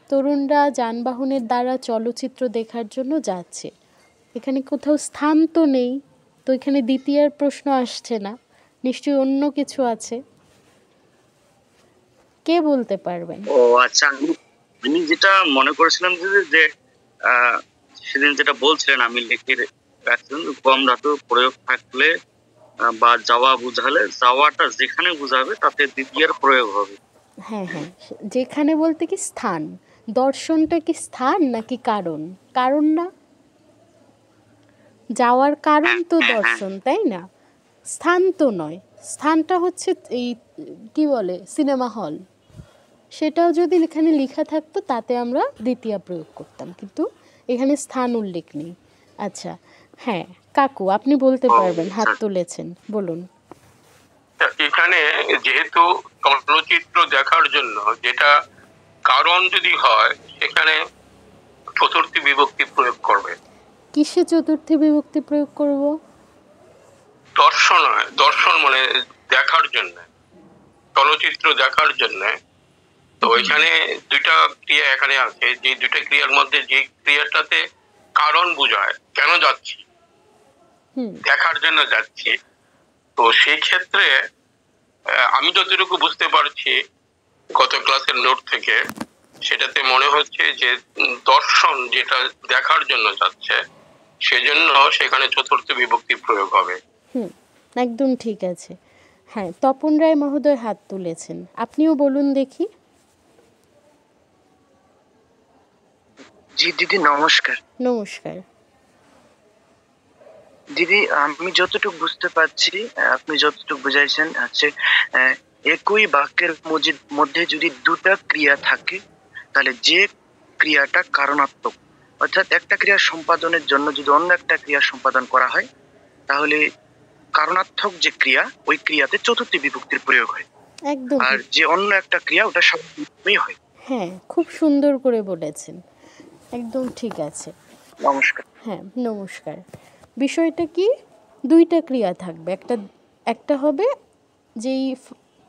তরুণরা যানবাহনের দ্বারা চলচ্চিত্র দেখার জন্য যাচ্ছে, এখানে কোথাও স্থান তো নেই, তো এখানে দ্বিতীয়ার প্রশ্ন আসছে না, নিশ্চয়ই অন্য কিছু আছে। কে বলতে পারবেন? ও আচ্ছা, আমি যেটা মনে করেছিলাম যে সেদিন যেটা বলছিলেন আমি লিখে রাখছিলাম, গম ধাতু প্রয়োগ থাকলে বা যাওয়া বুঝালে যাওয়াটা যেখানে বুঝাবে তাতে দ্বিতীয়ার প্রয়োগ হবে। হ্যাঁ হ্যাঁ, যেখানে বলতে কি স্থান, দর্শনটা কি স্থান নাকি কারণ? কারণ না, যাওয়ার কারণ হ্যাঁ তো হ্যাঁ হ্যাঁ, দর্শন, তাই না? স্থান তো নয়, স্থানটা হচ্ছে এই কি বলে সিনেমা হল, সেটাও যদি এখানে লেখা থাকতো তাতে আমরা দ্বিতীয়া প্রয়োগ করতাম, কিন্তু এখানে স্থান উল্লেখ নেই। আচ্ছা হ্যাঁ, কাকু আপনি বলতে পারবেন, হাত তুলেছেন, বলুন। এখানে যেহেতু চলচ্চিত্র দেখার জন্য যেটা কারণ যদি হয়, সেখানে চতুর্থী বিভক্তি প্রয়োগ করবে। কিসে চতুর্থী বিভক্তি প্রয়োগ করব? দর্শন হয়, দর্শন মানে দেখার জন্য, চলচ্চিত্র দেখার জন্য। তো এখানে দুইটা ক্রিয়া এখানে আছে, যে দুইটা ক্রিয়ার মধ্যে যে ক্রিয়াটাতে কারণ বোঝায়, কেন যাচ্ছি, দেখার জন্য যাচ্ছি, তো সেই ক্ষেত্রে আমি যতটুকু বুঝতে পারছি গত ক্লাসের নোট থেকে, সেটাতে মনে হচ্ছে যে দর্শন যেটা দেখার জন্য যাচ্ছে, সেজন্য সেখানে চতুর্থ বিভক্তি প্রয়োগ হবে। একদম ঠিক আছে। হ্যাঁ, তপন রায় মহোদয় হাত তুলেছেন, আপনিও বলুন দেখি। জি দিদি নমস্কার। নমস্কার। দিদি আমি যতটুকু বুঝতে পারছি, আপনি যতটুকু বুঝাইছেন হচ্ছে একই বাক্যের মধ্যে যদি দুটা ক্রিয়া থাকে তাহলে যে ক্রিয়াটা কারণাত্মক, অর্থাৎ একটা ক্রিয়া সম্পাদনের জন্য যদি অন্য একটা ক্রিয়া সম্পাদন করা হয় তাহলে কারণাত্মক যে ক্রিয়া ওই ক্রিয়াতে চতুর্থী বিভক্তির প্রয়োগ হয়, একদম। আর যে অন্য একটা ক্রিয়া ওটা সপ্তমী হয়। হ্যাঁ, খুব সুন্দর করে বলেছেন, একদম ঠিক আছে। নমস্কার। হ্যাঁ নমস্কার। বিষয়টা কি, দুইটা ক্রিয়া থাকবে, একটা হবে যেই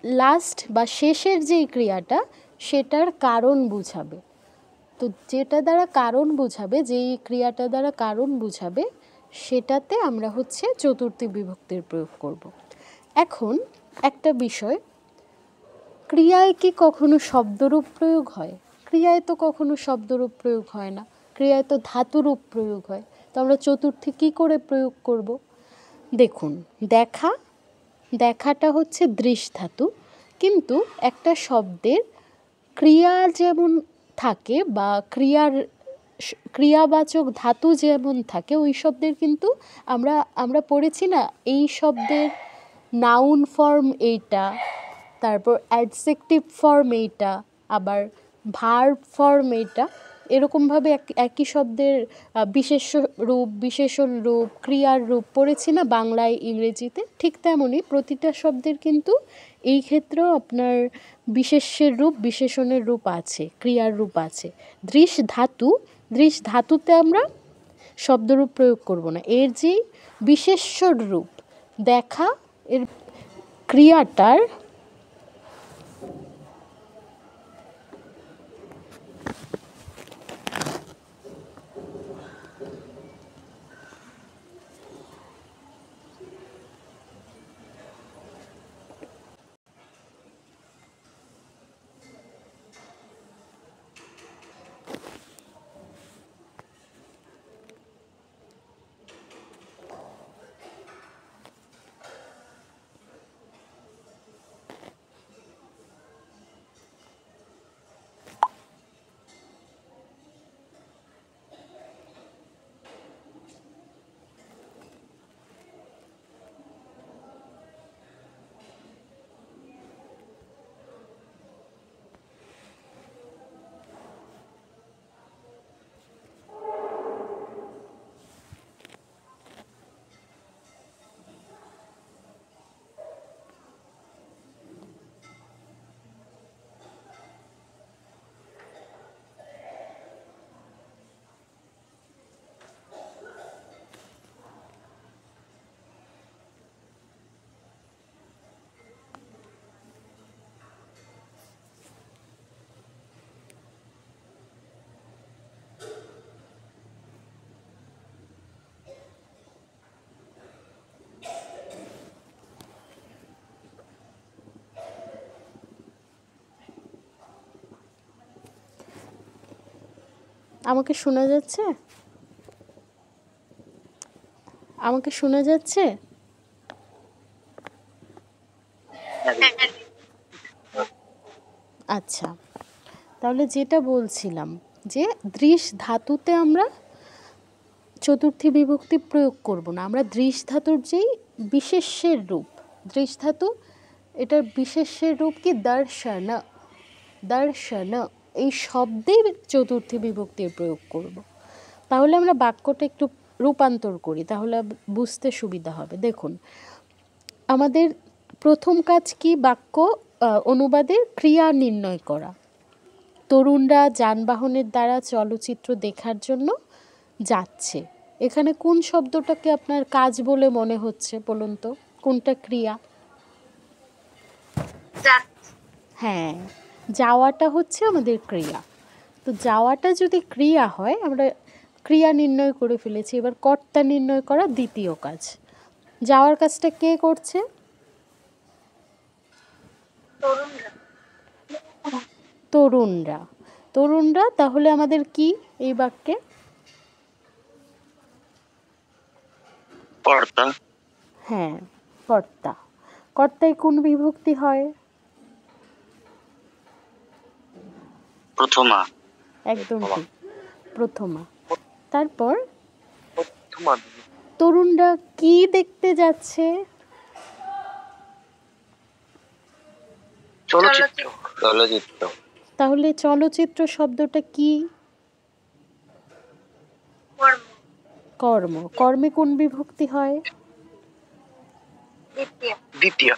লাস্ট বা শেষের যেই ক্রিয়াটা সেটার কারণ বুঝাবে, তো যেটা দ্বারা কারণ বুঝাবে, যেই ক্রিয়াটা দ্বারা কারণ বুঝাবে সেটাতে আমরা হচ্ছে চতুর্থী বিভক্তির প্রয়োগ করব। এখন একটা বিষয়, ক্রিয়ায় কি কখনো শব্দরূপ প্রয়োগ হয়? ক্রিয়ায় তো কখনো শব্দরূপ প্রয়োগ হয় না, ক্রিয়ায় তো ধাতুরূপ প্রয়োগ হয়, তো আমরা চতুর্থী কী করে প্রয়োগ করব? দেখুন, দেখাটা হচ্ছে দৃশ ধাতু, কিন্তু একটা শব্দের ক্রিয়া যেমন থাকে বা ক্রিয়াবাচক ধাতু যেমন থাকে, ওই শব্দের কিন্তু আমরা পড়েছি না, এই শব্দের নাউন ফর্ম এইটা, তারপর অ্যাডজেক্টিভ ফর্ম এইটা, আবার ভার্ব ফর্ম এইটা, এরকমভাবে একই শব্দের বিশেষ্য রূপ, বিশেষণ রূপ, ক্রিয়ার রূপ পড়েছি না বাংলায় ইংরেজিতে, ঠিক তেমনই প্রতিটা শব্দের কিন্তু এই ক্ষেত্রেও আপনার বিশেষ্যের রূপ, বিশেষণের রূপ আছে, ক্রিয়ার রূপ আছে। দৃশ ধাতুতে আমরা শব্দরূপ প্রয়োগ করব না, এর যে বিশেষ্যর রূপ দেখা, এর ক্রিয়াটার আমাকে শোনা যাচ্ছে? আমাকে শোনা যাচ্ছে? আচ্ছা, তাহলে যেটা বলছিলাম যে দৃশ ধাতুতে আমরা চতুর্থী বিভক্তি প্রয়োগ করব না। আমরা দৃশ ধাতুর যেই বিশেষ্যের রূপ, দৃশ ধাতু এটার বিশেষ্যের রূপ কি দর্শন, দর্শন, এই শব্দেই চতুর্থী বিভক্তির প্রয়োগ করব। তাহলে আমরা বাক্যটা একটু রূপান্তর করি, তাহলে বুঝতে সুবিধা হবে। দেখুন, আমাদের প্রথম কাজ কি? বাক্য অনুবাদের ক্রিয়া নির্ণয় করা। তরুণরা যানবাহনের দ্বারা চলচ্চিত্র দেখার জন্য যাচ্ছে। এখানে কোন শব্দটাকে আপনার কাজ বলে মনে হচ্ছে বলুন তো? কোনটা ক্রিয়া? হ্যাঁ, যাওয়াটা হচ্ছে আমাদের ক্রিয়া। তো যাওয়াটা যদি ক্রিয়া হয়, আমরা ক্রিয়া নির্ণয় করে ফেলেছি। এবার কর্তা নির্ণয় করা দ্বিতীয় কাজ। যাওয়ার কাজটা কে করছে? তরুণরা। তরুণরা, তাহলে আমাদের কি এই বাক্যে? কর্তা। হ্যাঁ, কর্তা। কর্তায় কোন বিভক্তি হয়? প্রথমা। একদম ঠিক, প্রথমা। তারপর তরুণরা কি দেখতে যাচ্ছে? চলচ্চিত্র। চলচ্চিত্র। তাহলে চলচ্চিত্র শব্দটা কি? কর্ম। কর্মে কোন বিভক্তি হয়? দ্বিতীয়।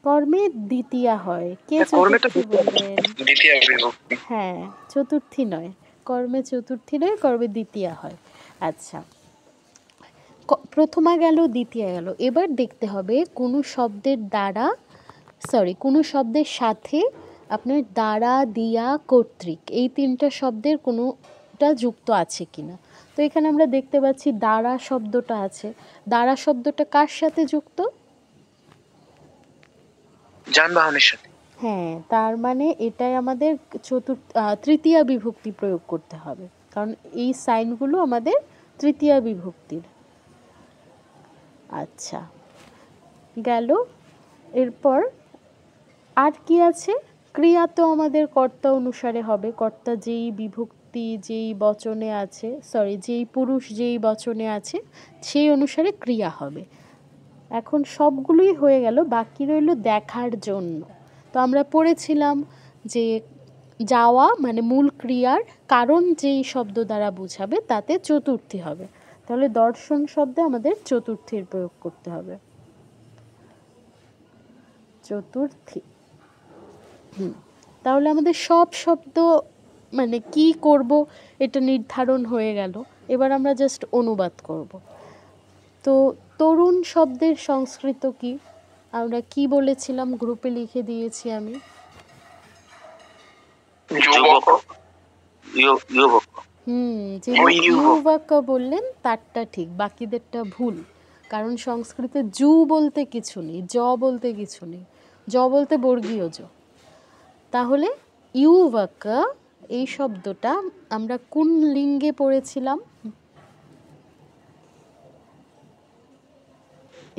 কর্মে দ্বিতীয়া হয়। কে কর্মেটা চতুর্থী বললেন? দ্বিতীয় বিভক্তি। হ্যাঁ, চতুর্থী নয়, কর্মে চতুর্থী নয়, কর্মে দ্বিতীয়া হয়। আচ্ছা, প্রথমা গেল, দ্বিতীয়া গেল। এবার দেখতে হবে কোনো শব্দের দ্বারা, কোনো শব্দের সাথে আপনার দ্বারা, দিয়া, কর্তৃক, এই তিনটা শব্দের কোনোটা যুক্ত আছে কিনা। তো এখানে আমরা দেখতে পাচ্ছি দ্বারা শব্দটা আছে। দ্বারা শব্দটা কার সাথে যুক্ত? যানবাহনের সাথে। হ্যাঁ, তার মানে এটাই আমাদের তৃতীয়া বিভক্তি প্রয়োগ করতে হবে, কারণ এই সাইনগুলো আমাদের তৃতীয়া বিভক্তির। আচ্ছা, গেল। এরপর আর কি আছে? ক্রিয়া তো আমাদের কর্তা অনুসারে হবে। কর্তা যেই বিভক্তি যেই বচনে আছে, যেই পুরুষ যেই বচনে আছে, সেই অনুসারে ক্রিয়া হবে। এখন সবগুলোই হয়ে গেল, বাকি রইল দেখার জন্য। তো আমরা পড়েছিলাম যে যাওয়া মানে মূল ক্রিয়ার কারণ যেই শব্দ দ্বারা বোঝাবে তাতে চতুর্থী হবে। তাহলে দর্শন শব্দে আমাদের চতুর্থীর প্রয়োগ করতে হবে। চতুর্থী। তাহলে আমাদের সব শব্দ মানে কি করব এটা নির্ধারণ হয়ে গেল। এবার আমরা জাস্ট অনুবাদ করব। তো তরুণ শব্দের সংস্কৃত কি? আমরা কি বলেছিলাম? গ্রুপে লিখে দিয়েছি আমি। যে ইউবক বললেন তারটা ঠিক, বাকিদেরটা ভুল। কারণ সংস্কৃতে জু বলতে কিছু নেই, জ বলতে কিছু নেই, জ বলতে বর্গীয় জ। তাহলে ইউবক এই শব্দটা আমরা কোন লিঙ্গে পড়েছিলাম?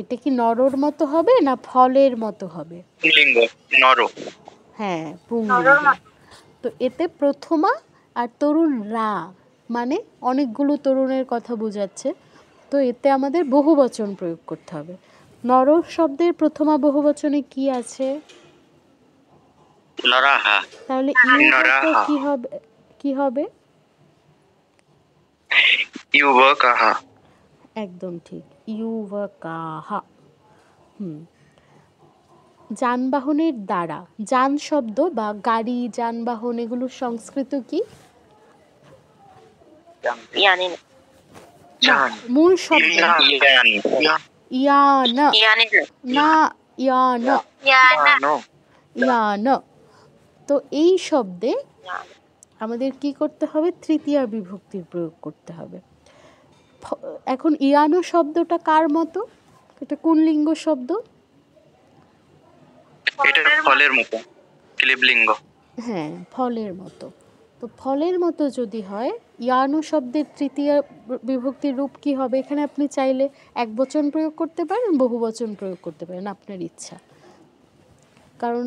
এটা কি নরর মতো হবে না ফলের মতো হবে? পুল্লিঙ্গ, নর। হ্যাঁ, পুংলিঙ্গ। তো এতে প্রথমা আর তরুণ রা মানে অনেকগুলো তরুণের কথা বোঝাচ্ছে। তো এতে আমাদের বহুবচন প্রয়োগ করতে হবে। নর শব্দের প্রথমা বহুবচনে কি আছে? নরাহা। তাহলে কি হবে? কি হবে? ইউবকাহা। একদম ঠিক, ইউবকাহা। যানবাহনের দ্বারা, যান শব্দ বা গাড়ি, যানবাহন, এগুলোর সংস্কৃত কি? মূল শব্দ ইয়ান, না ইয়ান। তো এই শব্দে আমাদের কি করতে হবে? তৃতীয়া বিভক্তির প্রয়োগ করতে হবে। এখন ইয়ানো শব্দটা কার মতো? এটা কোন লিঙ্গ শব্দ? এটা ফলের মতো, ক্লিবলিঙ্গ। হ্যাঁ, ফলের মতো। তো ফলের মতো যদি হয়, ইয়ানো শব্দের তৃতীয় বিভক্তির রূপ কি হবে? এখানে আপনি চাইলে একবচন প্রয়োগ করতে পারেন, বহুবচন প্রয়োগ করতে পারেন, আপনার ইচ্ছা। কারণ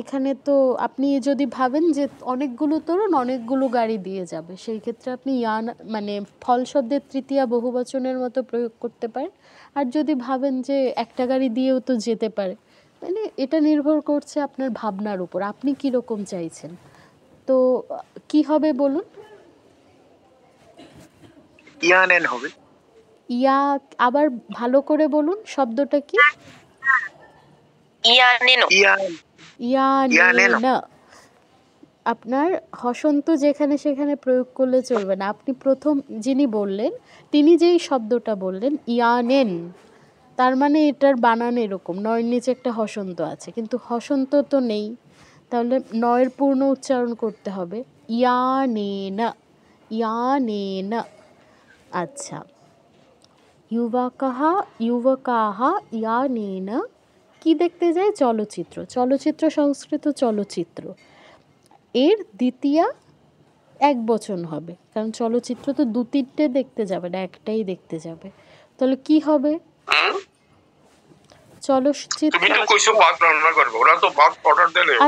এখানে তো আপনি যদি ভাবেন যে অনেকগুলো তরুণ অনেকগুলো গাড়ি দিয়ে যাবে, সেই ক্ষেত্রে আপনি ইয়ান মানে ফল শব্দের তৃতীয়া বহুবচনের মতো প্রয়োগ করতে পারেন। আর যদি ভাবেন যে একটা গাড়ি দিয়েও তো যেতে পারে, মানে এটা নির্ভর করছে আপনার ভাবনার উপর, আপনি কীরকম চাইছেন। তো কি হবে বলুন? ইয়ানেন হবে। ইয়া আবার ভালো করে বলুন, শব্দটা কি? ইয়ানেনা। আপনার হসন্ত যেখানে সেখানে প্রয়োগ করলে চলবে না। আপনি প্রথম যিনি বললেন তিনি যেই শব্দটা বললেন ইয়ানেন, তার মানে এটার বানান এরকম, নয়ের নিচে একটা হসন্ত আছে, কিন্তু হসন্ত তো নেই, তাহলে নয়ের পূর্ণ উচ্চারণ করতে হবে ইয়ানেনা, ইয়ানেনা। আচ্ছা, ইউবাকাহা ইউবকাহা ইয়ানেনা কি দেখতে যায়? চলচ্চিত্র। চলচ্চিত্র সংস্কৃত চলচ্চিত্র, এর দ্বিতীয়া এক বচন হবে, কারণ চলচ্চিত্র তো দু তিনটে দেখতে যাবে না, একটাই দেখতে যাবে। তাহলে কি হবে? চলচ্চিত্র।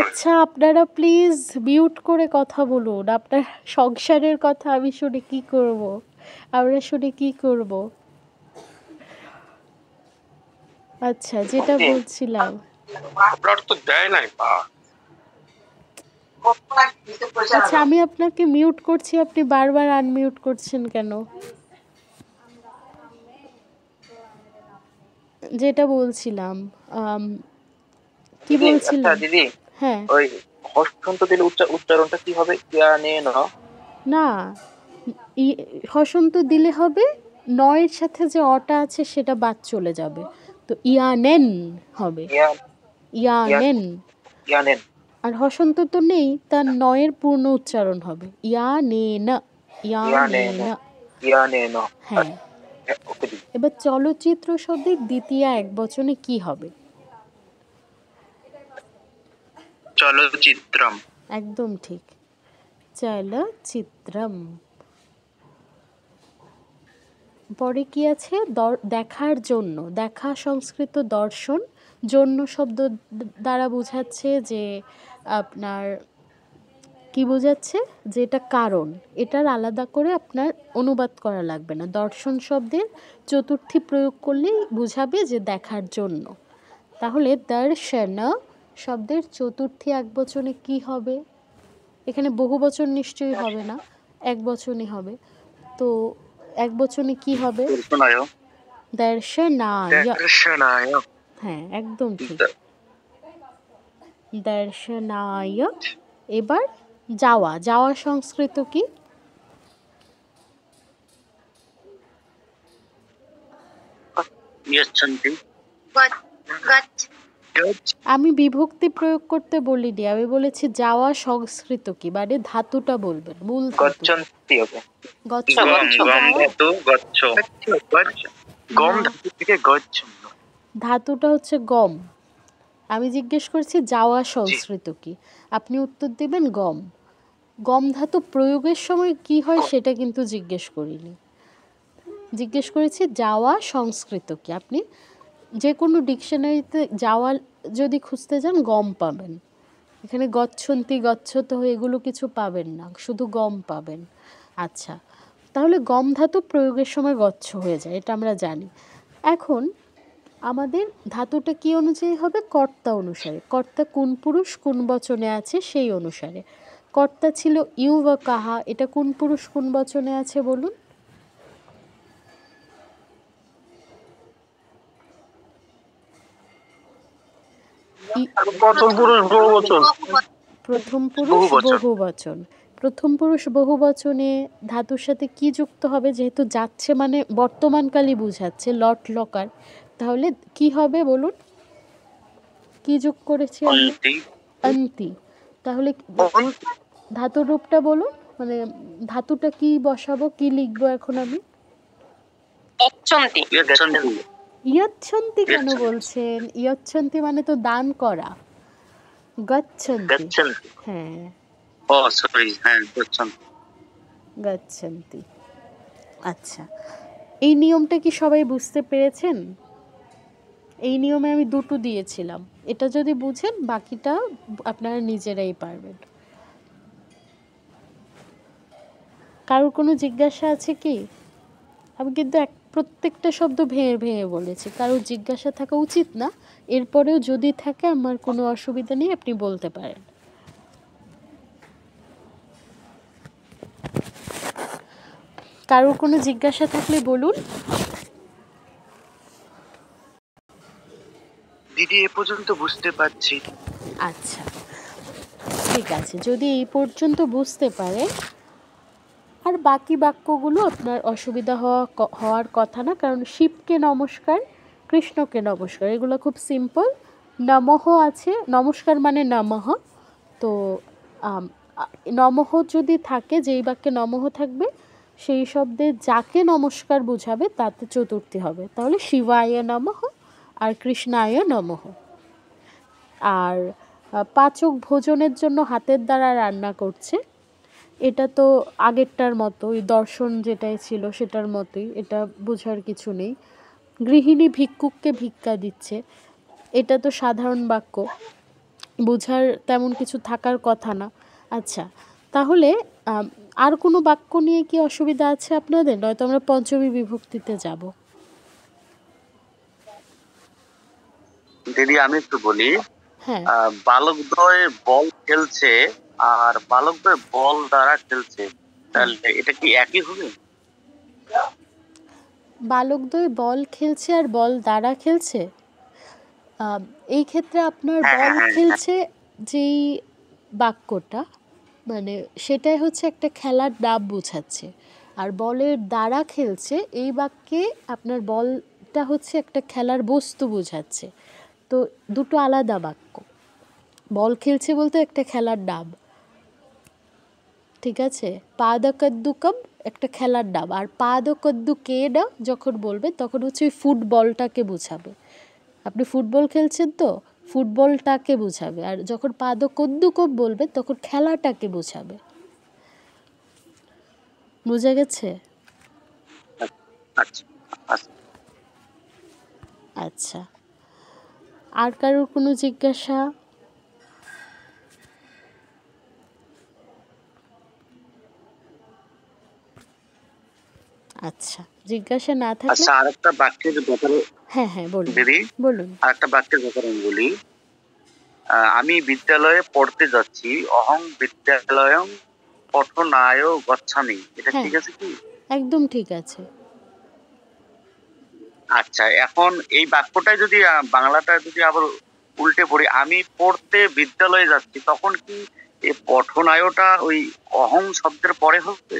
আচ্ছা, আপনারা প্লিজ মিউট করে কথা বলুন, আপনার সংসারের কথা আমি শুনে কি করব, আমরা শুনে কি করব। আচ্ছা, যেটা বলছিলাম, আচ্ছা আমি আপনাকে মিউট করছি, আপনি বারবার আনমিউট করছেন কেন? যেটা বলছিলাম, কি বলছিলাম? দিদি, হ্যাঁ, ওই হসন্ত দিলে উচ্চারণটা কি হবে? না, হসন্ত দিলে হবে নয়ের সাথে যে অটা আছে সেটা বাদ চলে যাবে, তো ইয়ানেন হবে, ইয়ানেন। আর হসন্ত তো নেই, তার নয়ের পূর্ণ উচ্চারণ হবে ইয়ানেনা, ইয়ানেনা। হ্যাঁ, এবার চলচ্চিত্র শব্দের দ্বিতীয় এক বচনে কি হবে? চলচ্চিত্রম। একদম ঠিক, চলচ্চিত্রম। পরে কি আছে? দেখার জন্য। দেখা সংস্কৃত দর্শন, জন্য শব্দ দ্বারা বোঝাচ্ছে যে আপনার কি বোঝাচ্ছে, যে এটা কারণ, এটার আলাদা করে আপনার অনুবাদ করা লাগবে না। দর্শন শব্দের চতুর্থী প্রয়োগ করলেই বোঝাবে যে দেখার জন্য। তাহলে দর্শন শব্দের চতুর্থী এক বচনে কি হবে? এখানে বহু বচন নিশ্চয়ই হবে না, এক বচনই হবে। তো এক বচনে কি হবে? দর্শনায়। হ্যাঁ, একদম ঠিক, দর্শনায়। এবার যাওয়া। যাওয়া সংস্কৃত কি? আমি বিভক্তি প্রয়োগ করতে বলিনি, আমি বলেছি যাওয়া সংস্কৃত কি, মানে ধাতুটা বলবেন, মূল ধাতুটা হচ্ছে গম। আমি জিজ্ঞেস করছি যাওয়া সংস্কৃত কি, আপনি উত্তর দেবেন গম। গম ধাতু প্রয়োগের সময় কি হয় সেটা কিন্তু জিজ্ঞেস করিনি, জিজ্ঞেস করেছি যাওয়া সংস্কৃত কি। আপনি যে কোনো ডিকশনারিতে যাওয়া যদি খুঁজতে যান গম পাবেন, এখানে গচ্ছন্তি গচ্ছত এগুলো কিছু পাবেন না, শুধু গম পাবেন। আচ্ছা, তাহলে গম ধাতু প্রয়োগের সময় গচ্ছ হয়ে যায়, এটা আমরা জানি। এখন আমাদের ধাতুটা কি অনুযায়ী হবে? কর্তা অনুসারে। কর্তা কোন পুরুষ কোন বচনে আছে সেই অনুসারে। কর্তা ছিল ইউবকাহা, এটা কোন পুরুষ কোন বচনে আছে বলুন? প্রথম পুরুষ বহুবচন। প্রথম পুরুষ বহুবচন। প্রথম পুরুষ বহুবচনে ধাতুর সাথে কি যুক্ত হবে? যেহেতু যাচ্ছে মানে বর্তমানকালই বুঝাচ্ছে, লট লকার, তাহলে কি হবে বলুন? কি যোগ করেছি? অন্তি। তাহলে ধাতুর রূপটা বলুন, মানে ধাতুটা কি বসাবো, কি লিখবো এখন আমি? ইয়চ্ছন্তি কেন বলছেন? ইয়চ্ছন্তি মানে তো দান করা। গচ্ছন্তি। হ্যাঁ, ও সরি, হ্যাঁ বুঝছেন। গচ্ছন্তি। আচ্ছা, এই নিয়মটা কি সবাই বুঝতে পেরেছেন? এই নিয়মে আমি দুটো দিয়েছিলাম, এটা যদি বুঝেন বাকিটা আপনারা নিজেরাই পারবেন। কারোর কোনো জিজ্ঞাসা আছে কি? আমি কিন্তু প্রত্যেকটা শব্দ ভেঙে ভেঙে বলেছি, কারোর জিজ্ঞাসা থাকা উচিত না। এরপরেও যদি থাকে আমার কোনো অসুবিধা নেই, আপনি বলতে পারেন। কারোর কোনো জিজ্ঞাসা থাকলে বলুন। দিদি এ পর্যন্ত বুঝতে পারছি। আচ্ছা ঠিক আছে, যদি এই পর্যন্ত বুঝতে পারে আর বাকি বাক্যগুলো আপনার অসুবিধা হওয়ার কথা না, কারণ শিবকে নমস্কার, কৃষ্ণকে নমস্কার, এগুলো খুব সিম্পল। নমঃ আছে, নমস্কার মানে নমঃ, তো নমঃ যদি থাকে, যেই বাক্যে নমঃ থাকবে সেই শব্দে যাকে নমস্কার বুঝাবে তাতে চতুর্থী হবে, তাহলে শিবায় নমঃ আর কৃষ্ণায় নমঃ। আর পাচক ভোজনের জন্য হাতের দ্বারা রান্না করছে, এটা তো আগেরটার মতোই, দর্শন যেটাই ছিল সেটার মতোই, এটা বোঝার কিছু নেই। গৃহিণী ভিক্ষুককে ভিক্ষা দিচ্ছে, এটা তো সাধারণ বাক্য, বোঝার তেমন কিছু থাকার কথা না। আচ্ছা, তাহলে আর কোনো বাক্য নিয়ে কি অসুবিধা আছে আপনাদের? নয়তো আমরা পঞ্চমী বিভক্তিতে যাব। দিদি আমি একটু বলি, হ্যাঁ, বালকদ্বয় বল খেলছে আর বালকদ্বয় বল দ্বারা খেলছে, তাহলে এটা কি একই হবে? বালকদ্বয় বল খেলছে আর বল দ্বারা খেলছে, এই ক্ষেত্রে আপনার বল খেলছে যেই বাক্যটা, মানে সেটাই হচ্ছে একটা খেলার ডাব বোঝাচ্ছে, আর বলের দ্বারা খেলছে এই বাক্যে আপনার বলটা হচ্ছে একটা খেলার বস্তু বোঝাচ্ছে। তো দুটো আলাদা বাক্য। বল খেলছে বলতে একটা খেলার ডাব, ঠিক আছে? পাদকদ্দুকম একটা খেলার ডাব, আর পাদকদ্দু কেডা যখন বলবে তখন হচ্ছে ওই ফুটবলটাকে বোঝাবে। আপনি ফুটবল খেলছেন তো, ফুটবলটাকে বোঝাবে, আর যখন পাদকদ্দুকম বলবে তখন খেলাটাকে বোঝাবে। বোঝা গেছে? আচ্ছা, আর কারোর কোনো জিজ্ঞাসা? আচ্ছা, জিজ্ঞাসা না থাকলে আচ্ছা, আরেকটা বাক্যের ব্যাপারে, হ্যাঁ হ্যাঁ বলুন দিদি বলুন। আরেকটা বাক্যের ব্যাপারে আমি বলি, আমি বিদ্যালয়ে পড়তে যাচ্ছি, অহং বিদ্যালয়ং পঠনায় গচ্ছামি, এটা হ্যাঁ, ঠিক আছে কি? একদম ঠিক আছে। আচ্ছা, এখন এই বাক্যটাই যদি বাংলাটা যদি আবার উল্টে পড়ি, আমি পড়তে বিদ্যালয়ে যাচ্ছি, তখন কি এই পঠনায়টা ওই অহং শব্দের পরে হবে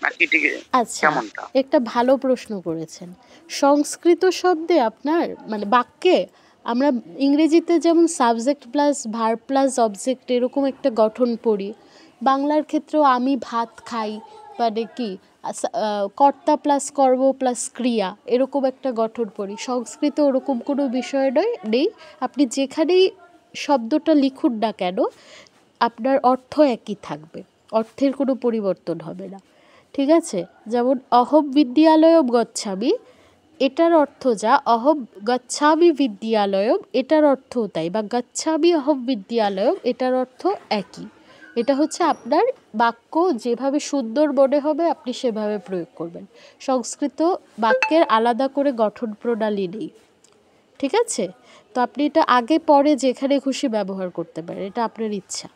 নাকি ঠিক আচ্ছা, কেমনটা? একটা ভালো প্রশ্ন করেছেন। সংস্কৃত শব্দে আপনার মানে বাক্যে আমরা ইংরেজিতে যেমন subject plus verb plus object এরকম একটা গঠন পড়ি, বাংলার ক্ষেত্রেও আমি ভাত খাই মানে কি কর্তা প্লাস কর্ম প্লাস ক্রিয়া এরকম একটা গঠন পড়ি। সংস্কৃতে ওরকম কোনো বিষয় নেই। আপনি যেখানেই শব্দটা লিখুন না কেন আপনার অর্থ একই থাকবে, অর্থের কোনো পরিবর্তন হবে না, ঠিক আছে? যেমন অহম বিদ্যালয়ম গচ্ছামি, এটার অর্থ যা অহম গচ্ছামি বিদ্যালয়ম এটার অর্থও তাই, বা গচ্ছামি অহম বিদ্যালয়ম এটার অর্থ একই। এটা হচ্ছে আপনার বাক্য যেভাবে সুন্দর মনে হবে আপনি সেভাবে প্রয়োগ করবেন। সংস্কৃত বাক্যের আলাদা করে গঠন প্রণালী নেই, ঠিক আছে? তো আপনি এটা আগে পরে যেখানে খুশি ব্যবহার করতে পারেন, এটা আপনার ইচ্ছা।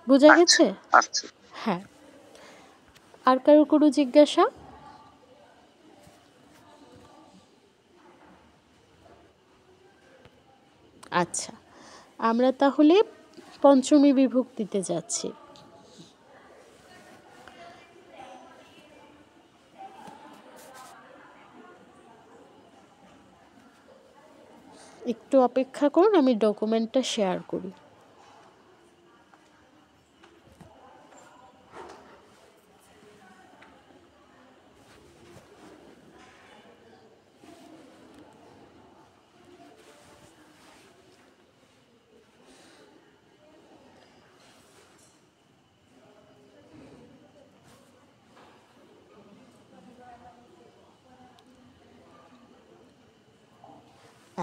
বোঝা গেছে? আচ্ছা, হ্যাঁ, আর কারোর কোনো জিজ্ঞাসা? আচ্ছা, আমরা তাহলে পঞ্চমী বিভক্তিতে যাচ্ছি। একটু অপেক্ষা করুন, আমি ডকুমেন্টটা শেয়ার করি।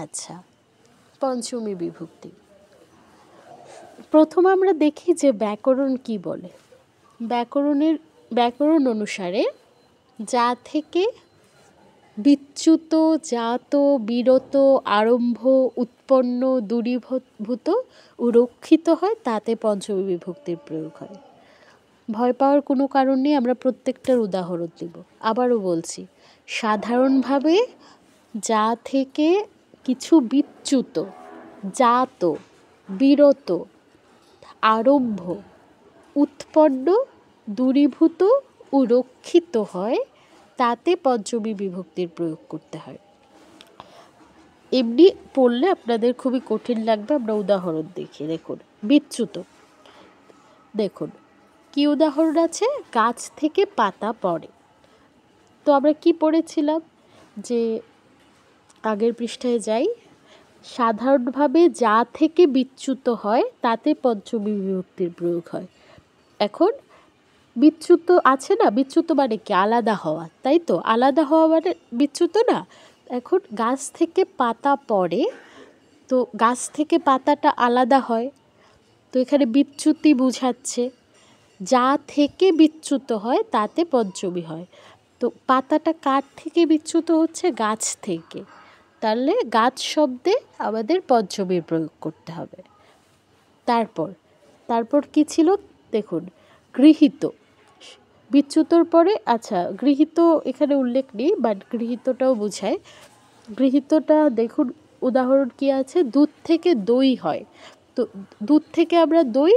আচ্ছা, পঞ্চমী বিভক্তি। প্রথম আমরা দেখি যে ব্যাকরণ কি বলে। ব্যাকরণ অনুসারে যা থেকে বিচ্যুত, জাত, বিরত, আরম্ভ, উৎপন্ন, দূরীভূত ও রক্ষিত হয় তাতে পঞ্চমী বিভক্তির প্রয়োগ হয়। ভয় পাওয়ার কোনো কারণ নেই, আমরা প্রত্যেকটার উদাহরণ দেব। আবারও বলছি, সাধারণভাবে যা থেকে কিছু বিচ্যুত, জাত, বিরত, আরম্ভ, উৎপন্ন, দূরীভূত ও রক্ষিত হয় তাতে পঞ্চমী বিভক্তির প্রয়োগ করতে হয়। এমনি পড়লে আপনাদের খুবই কঠিন লাগবে, আমরা উদাহরণ দেখি। দেখুন, বিচ্যুত, দেখুন কি উদাহরণ আছে, গাছ থেকে পাতা পড়ে। তো আমরা কি পড়েছিলাম যে, আগের পৃষ্ঠায় যাই, সাধারণভাবে যা থেকে বিচ্যুত হয় তাতে পঞ্চমী বিভক্তির প্রয়োগ হয়। এখন বিচ্যুত আছে না, বিচ্যুত মানে কি, আলাদা হওয়া, তাই তো? আলাদা হওয়া মানে বিচ্যুত না। এখন গাছ থেকে পাতা পড়ে, তো গাছ থেকে পাতাটা আলাদা হয়, তো এখানে বিচ্যুতি বুঝাচ্ছে। যা থেকে বিচ্যুত হয় তাতে পঞ্চমী হয়। তো পাতাটা কার থেকে বিচ্যুত হচ্ছে? গাছ থেকে। তাহলে গাছ শব্দে আমাদের পঞ্চমীর প্রয়োগ করতে হবে। তারপর কি ছিল দেখুন, গৃহীত। বিচ্যুতর পরে, আচ্ছা গৃহীত এখানে উল্লেখ নেই, বাট গৃহীতটাও বোঝায়। গৃহীতটা দেখুন উদাহরণ কি আছে, দুধ থেকে দই হয়। তো দুধ থেকে আমরা দই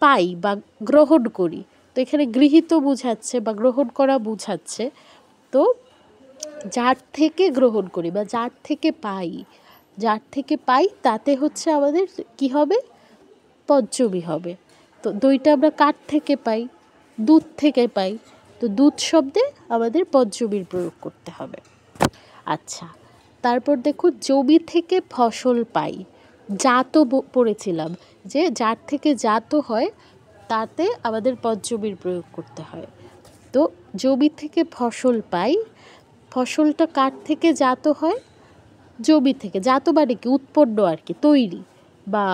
পাই বা গ্রহণ করি, তো এখানে গৃহীত বুঝাচ্ছে বা গ্রহণ করা বুঝাচ্ছে। তো যার থেকে গ্রহণ করি বা যার থেকে পাই তাতে হচ্ছে আমাদের কি হবে? পঞ্চমী হবে। তো দইটা আমরা কার থেকে পাই? দুধ থেকে পাই, তো দুধ শব্দে আমাদের পঞ্চমীর প্রয়োগ করতে হবে। আচ্ছা, তারপর দেখুন, জমি থেকে ফসল পাই। জাত পড়েছিলাম যে যার থেকে জাত হয় তাতে আমাদের পঞ্চমীর প্রয়োগ করতে হয়। তো জমি থেকে ফসল পাই, ফসলটা কার থেকে জাত হয়? জমি থেকে। জাত মানে কি? উৎপন্ন আর কি, তৈরি বা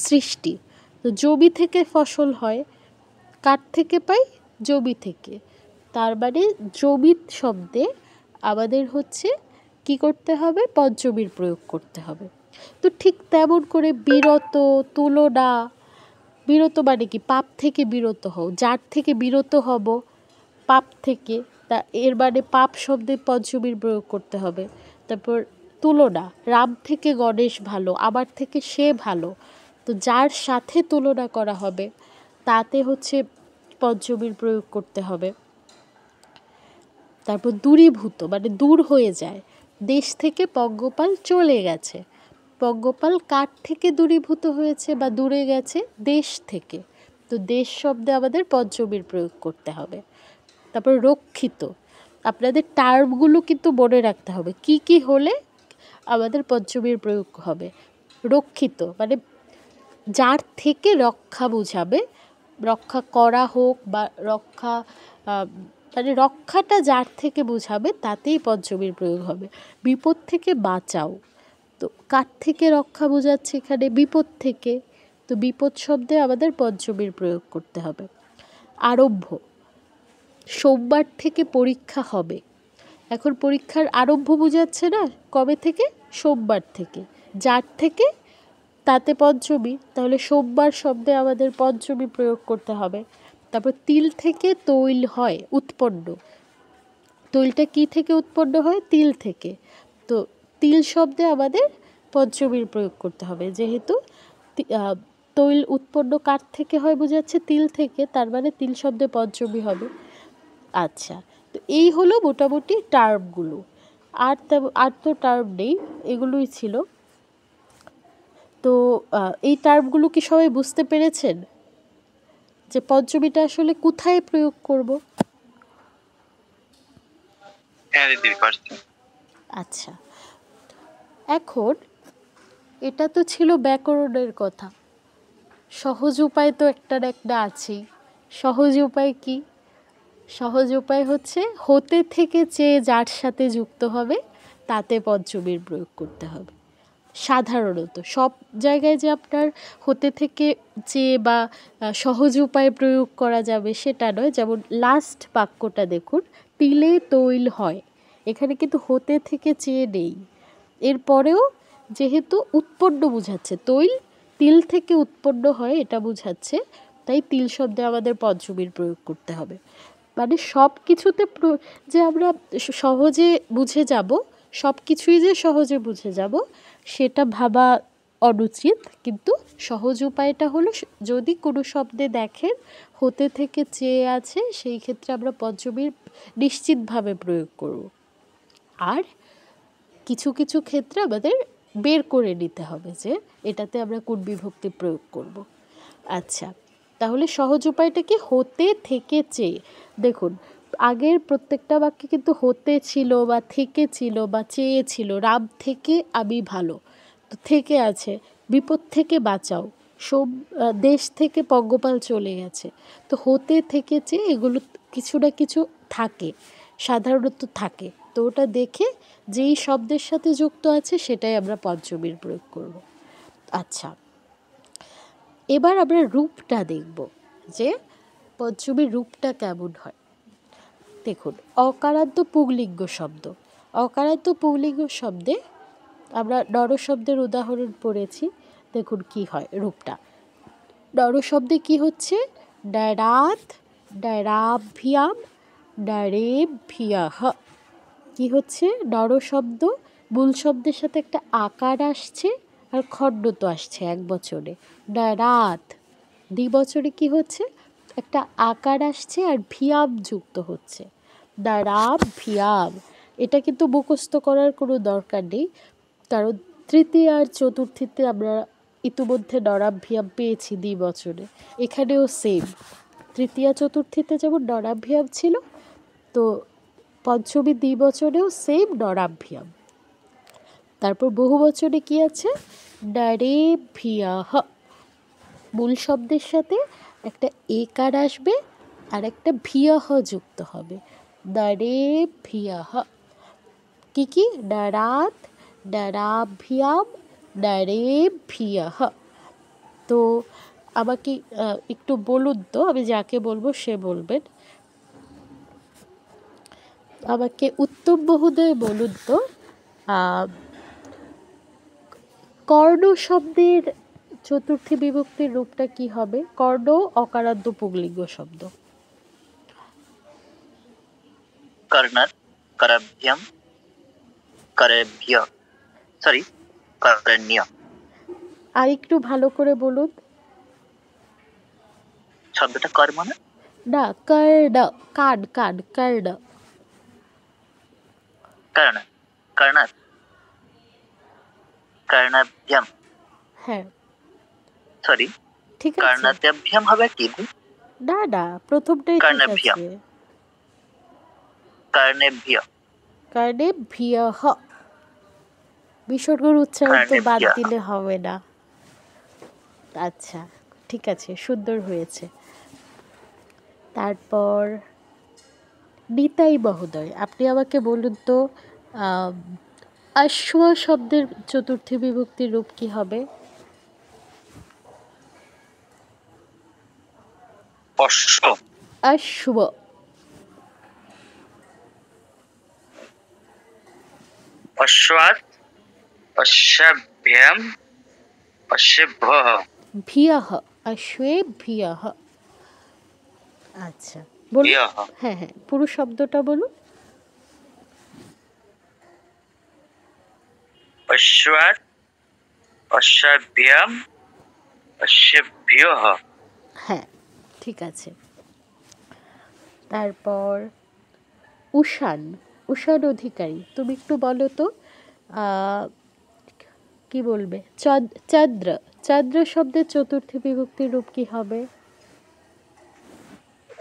সৃষ্টি। তো জমি থেকে ফসল হয়, কার থেকে পাই? জমি থেকে। তার মানে জমি শব্দে আমাদের হচ্ছে কি করতে হবে? পঞ্চমীর প্রয়োগ করতে হবে। তো ঠিক তেমন করে বিরত, তুলনা। বিরত মানে কি? পাপ থেকে বিরত হও। যার থেকে বিরত হব? পাপ থেকে। তা এর মানে পাপ শব্দে পঞ্চমীর প্রয়োগ করতে হবে। তারপর তুলনা, রাম থেকে গণেশ ভালো, আমার থেকে সে ভালো। তো যার সাথে তুলনা করা হবে তাতে হচ্ছে পঞ্চমীর প্রয়োগ করতে হবে। তারপর দূরীভূত মানে দূর হয়ে যায়। দেশ থেকে পঙ্গপাল চলে গেছে। পঙ্গপাল কার থেকে দূরীভূত হয়েছে বা দূরে গেছে? দেশ থেকে। তো দেশ শব্দে আমাদের পঞ্চমীর প্রয়োগ করতে হবে। তারপর রক্ষিত, আপনাদের টার্মগুলো কিন্তু মনে রাখতে হবে, কি কি হলে আমাদের পঞ্চমীর প্রয়োগ হবে। রক্ষিত মানে যার থেকে রক্ষা বুঝাবে, রক্ষা করা হোক বা রক্ষা, মানে রক্ষাটা যার থেকে বুঝাবে তাতেই পঞ্চমীর প্রয়োগ হবে। বিপদ থেকে বাঁচাও, তো কার থেকে রক্ষা বোঝাচ্ছে এখানে? বিপদ থেকে। তো বিপদ শব্দে আমাদের পঞ্চমীর প্রয়োগ করতে হবে। আরম্ভ, সোমবার থেকে পরীক্ষা হবে। এখন পরীক্ষার আরম্ভ বোঝাচ্ছে না, কবে থেকে? সোমবার থেকে। যার থেকে তাতে পঞ্চমী, তাহলে সোমবার শব্দে আমাদের পঞ্চমী প্রয়োগ করতে হবে। তারপর তিল থেকে তৈল হয়, উৎপন্ন। তৈলটা কি থেকে উৎপন্ন হয়? তিল থেকে। তো তিল শব্দে আমাদের পঞ্চমীর প্রয়োগ করতে হবে, যেহেতু তৈল উৎপন্ন কার থেকে হয় বোঝাচ্ছে? তিল থেকে, তার মানে তিল শব্দে পঞ্চমী হবে। আচ্ছা, তো এই হলো মোটামুটি টার্মগুলো। আর তো টার্ম নেই, এগুলোই ছিল। তো এই টার্মগুলো কি সবাই বুঝতে পেরেছেন যে পঞ্চমীটা আসলে কোথায় প্রয়োগ করব? হ্যাঁ দিদি, পারছি। আচ্ছা, এখন এটা তো ছিল ব্যাকরণের কথা। সহজ উপায় তো একটা আছেই। সহজ উপায় কি? সহজ উপায় হচ্ছে হতে থেকে চেয়ে যার সাথে যুক্ত হবে তাতে পঞ্চমীর প্রয়োগ করতে হবে। সাধারণত সব জায়গায় যে আপনার হতে থেকে চেয়ে বা সহজ উপায়ে প্রয়োগ করা যাবে সেটা নয়। যেমন লাস্ট বাক্যটা দেখুন, তিলে তৈল হয়, এখানে কিন্তু হতে থেকে চেয়ে নেই। এরপরেও যেহেতু উৎপন্ন বোঝাচ্ছে, তৈল তিল থেকে উৎপন্ন হয় এটা বোঝাচ্ছে, তাই তিল শব্দে আমাদের পঞ্চমীর প্রয়োগ করতে হবে। মানে সব কিছুতে যে আমরা সহজে বুঝে যাব, সব কিছুই যে সহজে বুঝে যাব সেটা ভাবা অনুচিত। কিন্তু সহজ উপায়টা হলো যদি কোনো শব্দে দেখেন হতে থেকে চেয়ে আছে, সেই ক্ষেত্রে আমরা পঞ্চমীর নিশ্চিতভাবে প্রয়োগ করব। আর কিছু কিছু ক্ষেত্রে আমাদের বের করে নিতে হবে যে এটাতে আমরা কোন বিভক্তি প্রয়োগ করব। আচ্ছা, তাহলে সহজ উপায়টা কি? হতে থেকে চেয়ে। দেখুন আগের প্রত্যেকটা বাক্যে কিন্তু হতে ছিল বা থেকে ছিল বা চেয়ে ছিল। রাম থেকে আমি ভালো, তো থেকে আছে, বিপদ থেকে বাঁচাও, দেশ থেকে পঙ্গপাল চলে গেছে। তো হতে থেকে চেয়ে এগুলো কিছু না কিছু থাকে, সাধারণত থাকে। তো ওটা দেখে যেই শব্দের সাথে যুক্ত আছে সেটাই আমরা পঞ্চমীর প্রয়োগ করব। আচ্ছা, এবার আমরা রূপটা দেখব যে পঞ্চমীর রূপটা কেমন হয়। দেখুন অকারান্ত পুংলিঙ্গ শব্দ, অকারান্ত পুংলিঙ্গ শব্দে আমরা নর শব্দের উদাহরণ পড়েছি। দেখুন কি হয় রূপটা। নর শব্দে কি হচ্ছে? ডারাত, ডারাভ্যাম, ডারেভ্যাহ। কি হচ্ছে? নর শব্দ মূল শব্দের সাথে একটা আকার আসছে আর খণ্ড তো আসছে এক বচনে। ডারাত দ্বিবচনে কি হচ্ছে? একটা আকার আসছে আর ভিয়াম যুক্ত হচ্ছে, ডারাভ্যাম। এটা কিন্তু মুখস্থ করার কোনো দরকার নেই, কারণ তৃতীয় আর চতুর্থীতে আমরা ইতিমধ্যে ডরাভ্যাম পেয়েছি দ্বিবচনে। এখানেও সেম, তৃতীয়া চতুর্থীতে যেমন ডরাভ্যাম ছিল, তো পঞ্চমী দ্বিবচনেও সেম ডরাভ্যাম। তারপর বহুবচনে কি আছে? ডারেভ্যাহ। মূল শব্দের সাথে একটা একার আসবে আর একটা ভিয়াহ যুক্ত হবে, ডারেভ্যাহ। কি কি? ডারাত, ডারাভ্যাম, ডারেভ্যাহ। তো আমাকে একটু বলুন তো, আমি যাকে বলবো সে বলবেন। আমাকে উত্তম মহোদয় বলুন তো, কর্ণ শব্দের চতুর্থী বিভক্তির রূপটা কি হবে? কর্ণ অকারান্ত পুংলিঙ্গ শব্দ। Corner, করভ্যম, করভ্য, sorry করণ্য। আর একটু ভালো করে বলুন। শব্দটা কর্ম না? না, কর্ণ, কান কান, কর্ণ। কর্ণ, কর্ণার, কর্ণাভ্যাম, হ্যাঁ সরি ঠিক আছে। কর্ণাভ্যাম হবে কি? না না, প্রথমটাই ঠিক কর্ণভ্যাম, আছে। কর্ণেভ্য, কর্ণেভ্যাহ। বিসর্গর উচ্চারণ তো বাদ কর্ণেভ্যাহ। দিলে হবে না। আচ্ছা ঠিক আছে, সুন্দর হয়েছে। তারপর নিতাই মহোদয়, আপনি আমাকে বলুন তো অশ্ব শব্দের চতুর্থী বিভক্তির রূপ কি হবে? অশ্ব, অশ্ব। অশ্বাৎ, অশ্বাভ্যাম, অশ্বেভ্যः, ভিয়াহ, অশ্বে ভিয়াহ। আচ্ছা বলুন। ভিয়াহ। হ্যাঁ হ্যাঁ, পুরো শব্দটা বলুন। অশ্বাৎ, অশ্বাভ্যাম, অশ্বেভ্যः। হ্যাঁ ঠিক আছে। তারপর উষান, উষান অধিকারী, তুমি একটু বলো তো কি বলবে? চন্দ্র, চন্দ্র শব্দের চতুর্থী বিভক্তির রূপ কি হবে?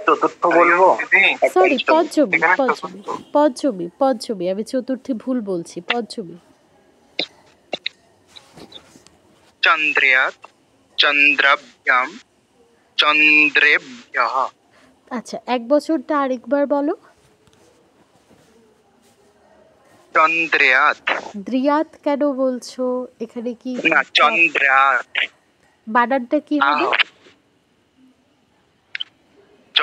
চতুর্থ বলবো? সরি, পঞ্চমী, পঞ্চমী, পঞ্চমী, পঞ্চমী। আমি চতুর্থী ভুল বলছি, পঞ্চমী। চন্দ্রিয়াত, চন্দ্রাভ্যাম, চন্দ্রেভ্যः। আচ্ছা, 1 বছরটা আরেকবার বলো। চন্দ্রাত। দ্রিয়াত কেন বলছো? এখানে কি না, চন্দ্রাত। বানানটা কি হবে? চ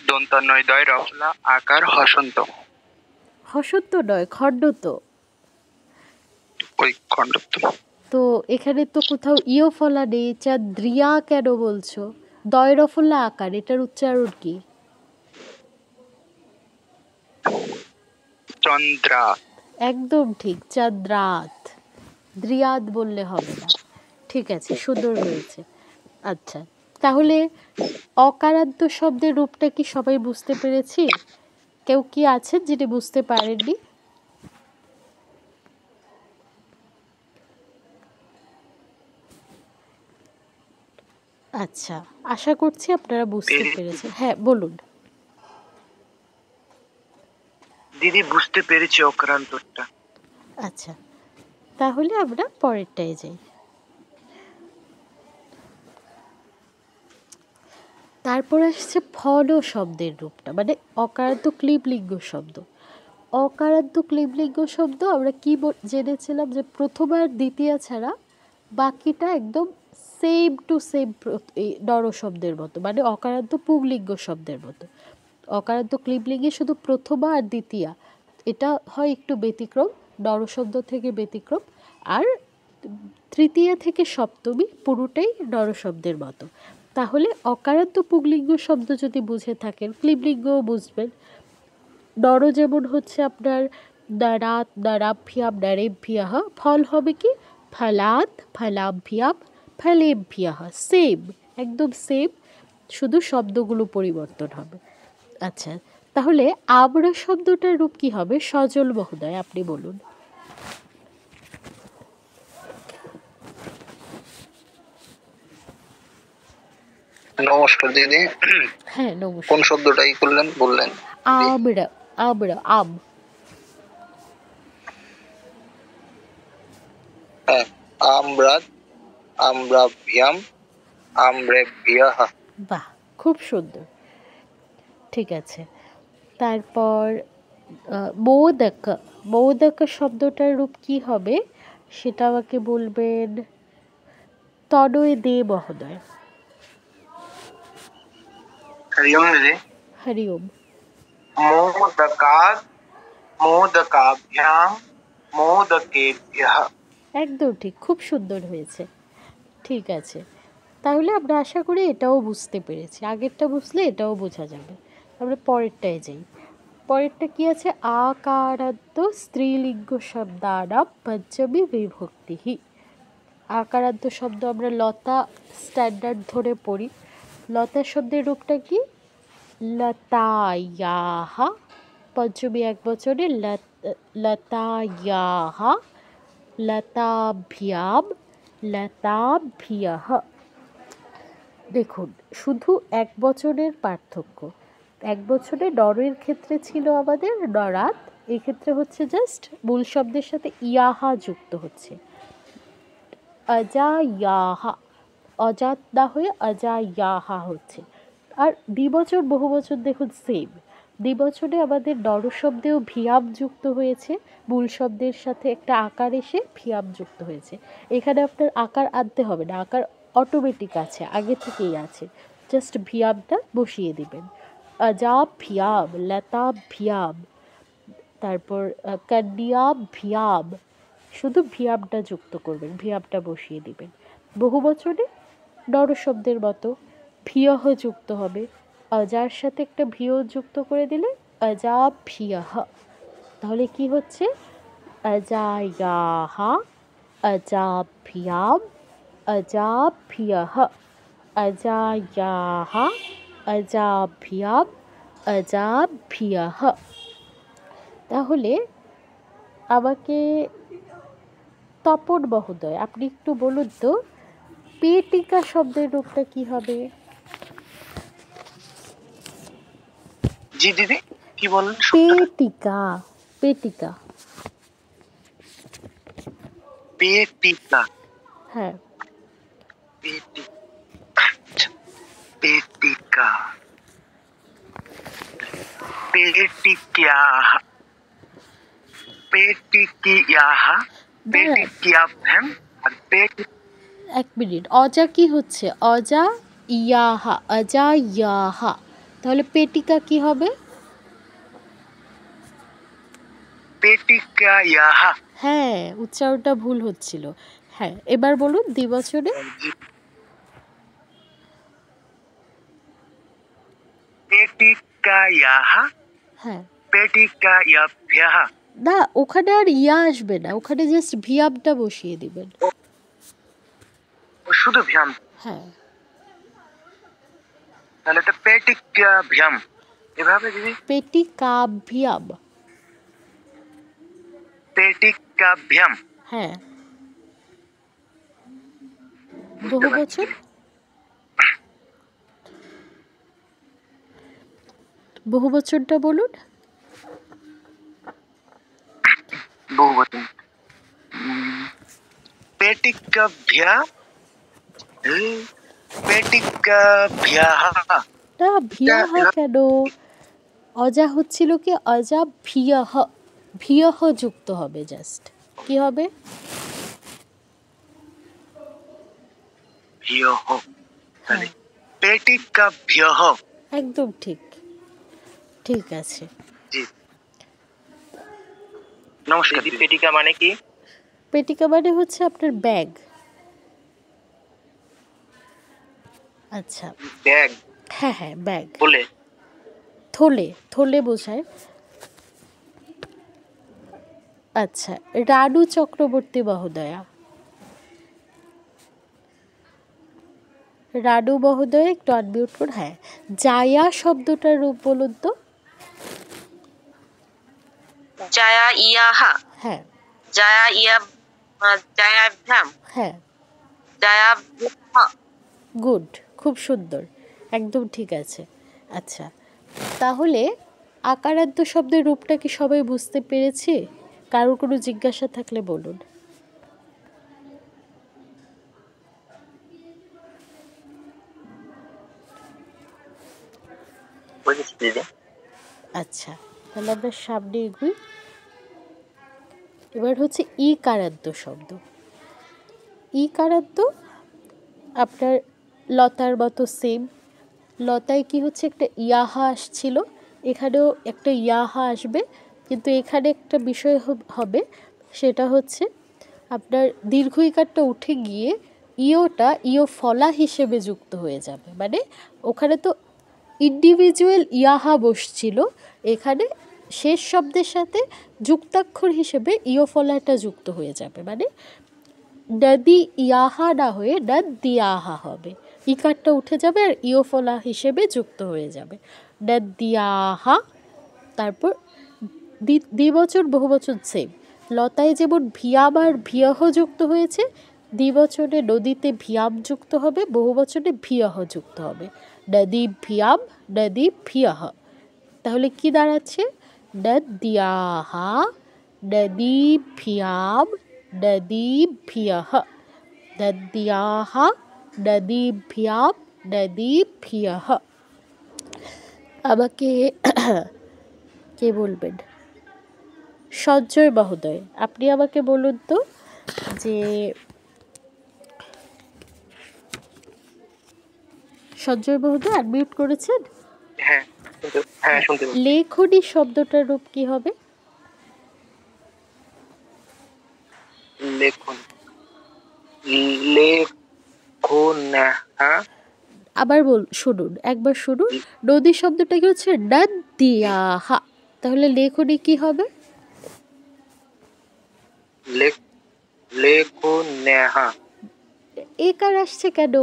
দন্ত নয় দয় রফলা আকার হসন্ত। হসন্ত নয়, খণ্ড তো। ওই খণ্ডত্ব। তো এখানে তো কোথাও ইও ফলা নেই, দ্রিয়া কেন বলছো? দয় রফলা আকার, এটার উচ্চারণ কি? চন্দ্রাত। একদম ঠিক, চাঁদ্রাত। দ্রিয়াদ বললে হবে না। ঠিক আছে, সুন্দর হয়েছে। আচ্ছা, তাহলে অকারান্ত শব্দের রূপটা কি সবাই বুঝতে পেরেছি? কেউ কি আছেন যিনি বুঝতে পারেননি? আচ্ছা, আশা করছি আপনারা বুঝতে পেরেছেন। হ্যাঁ, বলুন। দিদি বুঝতে পেরেছি অক্রান্তটা। আচ্ছা, তাহলে আমরা পরেরটায় যাই। তারপর আসছে ফল শব্দের রূপটা, মানে অকারান্ত ক্লিবলিঙ্গ শব্দ। অকারান্ত ক্লিবলিঙ্গ শব্দ আমরা কি জেনেছিলাম যে প্রথম আর দ্বিতীয় ছাড়া বাকিটা একদম সেম টু সেম নর শব্দের মতো, মানে অকারান্ত পুংলিঙ্গ শব্দের মতো। অকারান্ত ক্লিবলিঙ্গে শুধু প্রথমা আর দ্বিতীয়া এটা হয় একটু ব্যতিক্রম, নর শব্দ থেকে ব্যতিক্রম, আর তৃতীয়া থেকে সপ্তমী পুরোটাই নর শব্দের মতো। তাহলে অকারান্ত পুংলিঙ্গ শব্দ যদি বুঝে থাকেন, ক্লিবলিঙ্গও বুঝবেন। নর যেমন হচ্ছে আপনার নরাত, নরাভ্যাম, নরেভ্যঃ। ফল হবে কি ফলাত, ফলাভ্যাম, ফলেভ্যঃ। সেম, একদম সেম, শুধু শব্দগুলো পরিবর্তন হবে। আচ্ছা, তাহলে আমরা শব্দটার রূপ কি হবে? সজল মহোদয়, আপনি বলুন। নমস্কার দিদি। হ্যাঁ, নমস্কার। কোন শব্দটাই করলেন বললেন? আমরা, আমরা, আম। হ্যাঁ, আমরাত, আমরাভ্যাম, আমরেভ্যঃ। বাহ, খুব সুন্দর। ঠিক আছে, তারপর মোদক। মোদক শব্দটার রূপ কি হবে সেটা আমাকে বলবেন তনয় দে মহোদয়। হরি ওম দিদি। হরি ওম। মোদকাৎ, মোদকাভ্যাম, মোদকেভ্যঃ। একদম ঠিক, খুব সুন্দর হয়েছে। ঠিক আছে, তাহলে আমরা আশা করি এটাও বুঝতে পেরেছি। আগেরটা বুঝলে এটাও বোঝা যাবে। আমরা পরেরটায় যাই। পরেরটা কি আছে? আকারান্ত স্ত্রীলিঙ্গ শব্দানাম পঞ্চমী বিভক্তি। আকারান্ত শব্দ আমরা লতা স্ট্যান্ডার্ড ধরে পড়ি। লতা শব্দের রূপটা কি? লতায়াহ। পঞ্চমী এক বছরে লতায়াহ, লতাভ্যাম, লতাভ্যঃ। দেখুন, শুধু এক বছরের পার্থক্য। এক বছরে নরের ক্ষেত্রে ছিল আমাদের নরাত, এক্ষেত্রে হচ্ছে জাস্ট মূল শব্দের সাথে ইয়াহা যুক্ত হচ্ছে। অজায়াহা, অজাত না হয়ে অজায়াহা হচ্ছে। আর দ্বিবচন বহু বছর দেখুন সেম। দ্বিবচনে আমাদের নর শব্দেও ভিয়াম যুক্ত হয়েছে, মূল শব্দের সাথে একটা আকার এসে ভিয়াম যুক্ত হয়েছে। এখানে আপনার আকার আনতে হবে না, আকার অটোমেটিক আছে, আগে থেকেই আছে, জাস্ট ভিয়ামটা বসিয়ে দিবেন। অজাভ্যাম, লতাভ্যাম, তারপর কন্যাভ্যাম, শুধু ভিয়ামটা যুক্ত করবেন, ভিয়ামটা বসিয়ে দিবেন। বহু বচনে নর শব্দের মতো ভিয়হ যুক্ত হবে, অজার সাথে একটা ভিয় যুক্ত করে দিলে অজাভ্যঃ। তাহলে কি হচ্ছে? অজায়াহা, অজাভ্যাম, অজাভ্যঃ, অজায়াহা, অজাভ্যাম, অজাভ্যঃ। তাহলে আমাকে তপন মহোদয় আপনি একটু বলুন তো, পেটিকা শব্দের রূপটা কি হবে? জি দিদি, কি বলেন? পেটিকা, পেটিকা। পেটিকা। হ্যাঁ, পেটিকা। पेटिक्याः पेटिकियाः पेटिक्याभ्याम আর পেটি এক মিনিট, অজা কি হচ্ছে? অজা ইয়াহা, অজা ইয়াহা, তাহলে পেটিকা কি হবে? पेटिक्यायाः হ্যাঁ, উচ্চারণটা ভুল হচ্ছিল। হ্যাঁ, এবার বলুন দ্বিবচনে। पेटिकायाः হ্যাঁ, पेटिकायाभ्यः না ওখানে আর ইয়া আসবে না, ওখানে জাস্ট ভিয়াবটা বসিয়ে দিবেন। শুধু ভ্যাম, হ্যাঁ, তাহলে এটা পেটিক্যাভ্যাম এভাবে দিদি। পেটিকাভ্যাম। পেটিকাভ্যাম, হ্যাঁ, বহুবচন। বহুবচনটা বলুন। বহুবচন পেটিকাভ্যা পেটিকাভ্যাः না ভিয়াহ কেন? অজা হচ্ছিল কি অজা ভিয়াহ, ভিয়াহ যুক্ত হবে, জাস্ট কি হবে? ভ্যः, তাহলে পেটিকাভ্যः। একদম ঠিক, ঠিক আছে। জি নমস্কার দিদি দিদি। পেটিকা মানে কি? পেটিকা মানে হচ্ছে আপনার ব্যাগ। আচ্ছা, ব্যাগ হ্যাঁ হ্যাঁ ব্যাগ, বলে থলে, থলে বোঝায়। আচ্ছা, রানু চক্রবর্তী মহোদয়া, রানু মহোদয় একটু আনমিউট করুন। হ্যাঁ, জায়া শব্দটার রূপ বলুন তো। জায়া ইয়াহা, হ্যাঁ জায়া ইয়া, জায়াভ্যাম, হ্যাঁ, জায়াভ্যাম। গুড, খুব সুন্দর, একদম ঠিক আছে। আচ্ছা, তাহলে আকারান্ত শব্দের রূপটা কি সবাই বুঝতে পেরেছি? কারোর কোনো জিজ্ঞাসা থাকলে বলুন। বুঝেছি দিদি। আচ্ছা, তাহলে আমরা সামনে এগুই। এবার হচ্ছে ই কারান্ত শব্দ। ই কারান্ত আপনার লতার মতো সেম। লতায় কি হচ্ছে একটা ইয়াহা আসছিল, এখানেও একটা ইয়াহা আসবে, কিন্তু এখানে একটা বিষয় হবে, সেটা হচ্ছে আপনার দীর্ঘ ইকারটা উঠে গিয়ে ইওটা ইও ফলা হিসেবে যুক্ত হয়ে যাবে। মানে ওখানে তো ইন্ডিভিজুয়াল ইয়াহা বসছিল, এখানে শেষ শব্দের সাথে যুক্তাক্ষর হিসেবে ইও ফলাটা যুক্ত হয়ে যাবে। মানে নদী ইয়াহা না হয়ে নদিয়াহা হবে, ইকারটা উঠে যাবে আর ইও ফলা হিসেবে যুক্ত হয়ে যাবে, নদিয়াহা। তারপর দ্বিবচন বহুবচন সেম। লতায় যেমন ভিয়াম আর ভিয়াহ যুক্ত হয়েছে, দ্বিবচনে নদীতে ভিয়াম যুক্ত হবে, বহুবচনে ভিয়াহ যুক্ত হবে, নদী ভিয়াম নদী ভিয়াহ। তাহলে কি দাঁড়াচ্ছে? নদিয়াহা নদী ভিয়াম নদী ভিয়াহ, নদিয়াহা নদী ভিয়াম নদী ভিয়াহ। আমাকে কে বলবেন? সঞ্জয় মহোদয়, আপনি আমাকে বলুন তো যে সঞ্জয় মহোদয় আনমিউট করেছেন? হ্যাঁ হ্যাঁ শুনতে পাচ্ছি। লেখনী শব্দটার রূপ কি হবে? লেখন লেখনা। আবার শুনুন, একবার শুনুন। নদী শব্দটা কি হচ্ছে নদিয়াহা, তাহলে লেখনী কি হবে? লেখনেহা। একার আসছে কেন?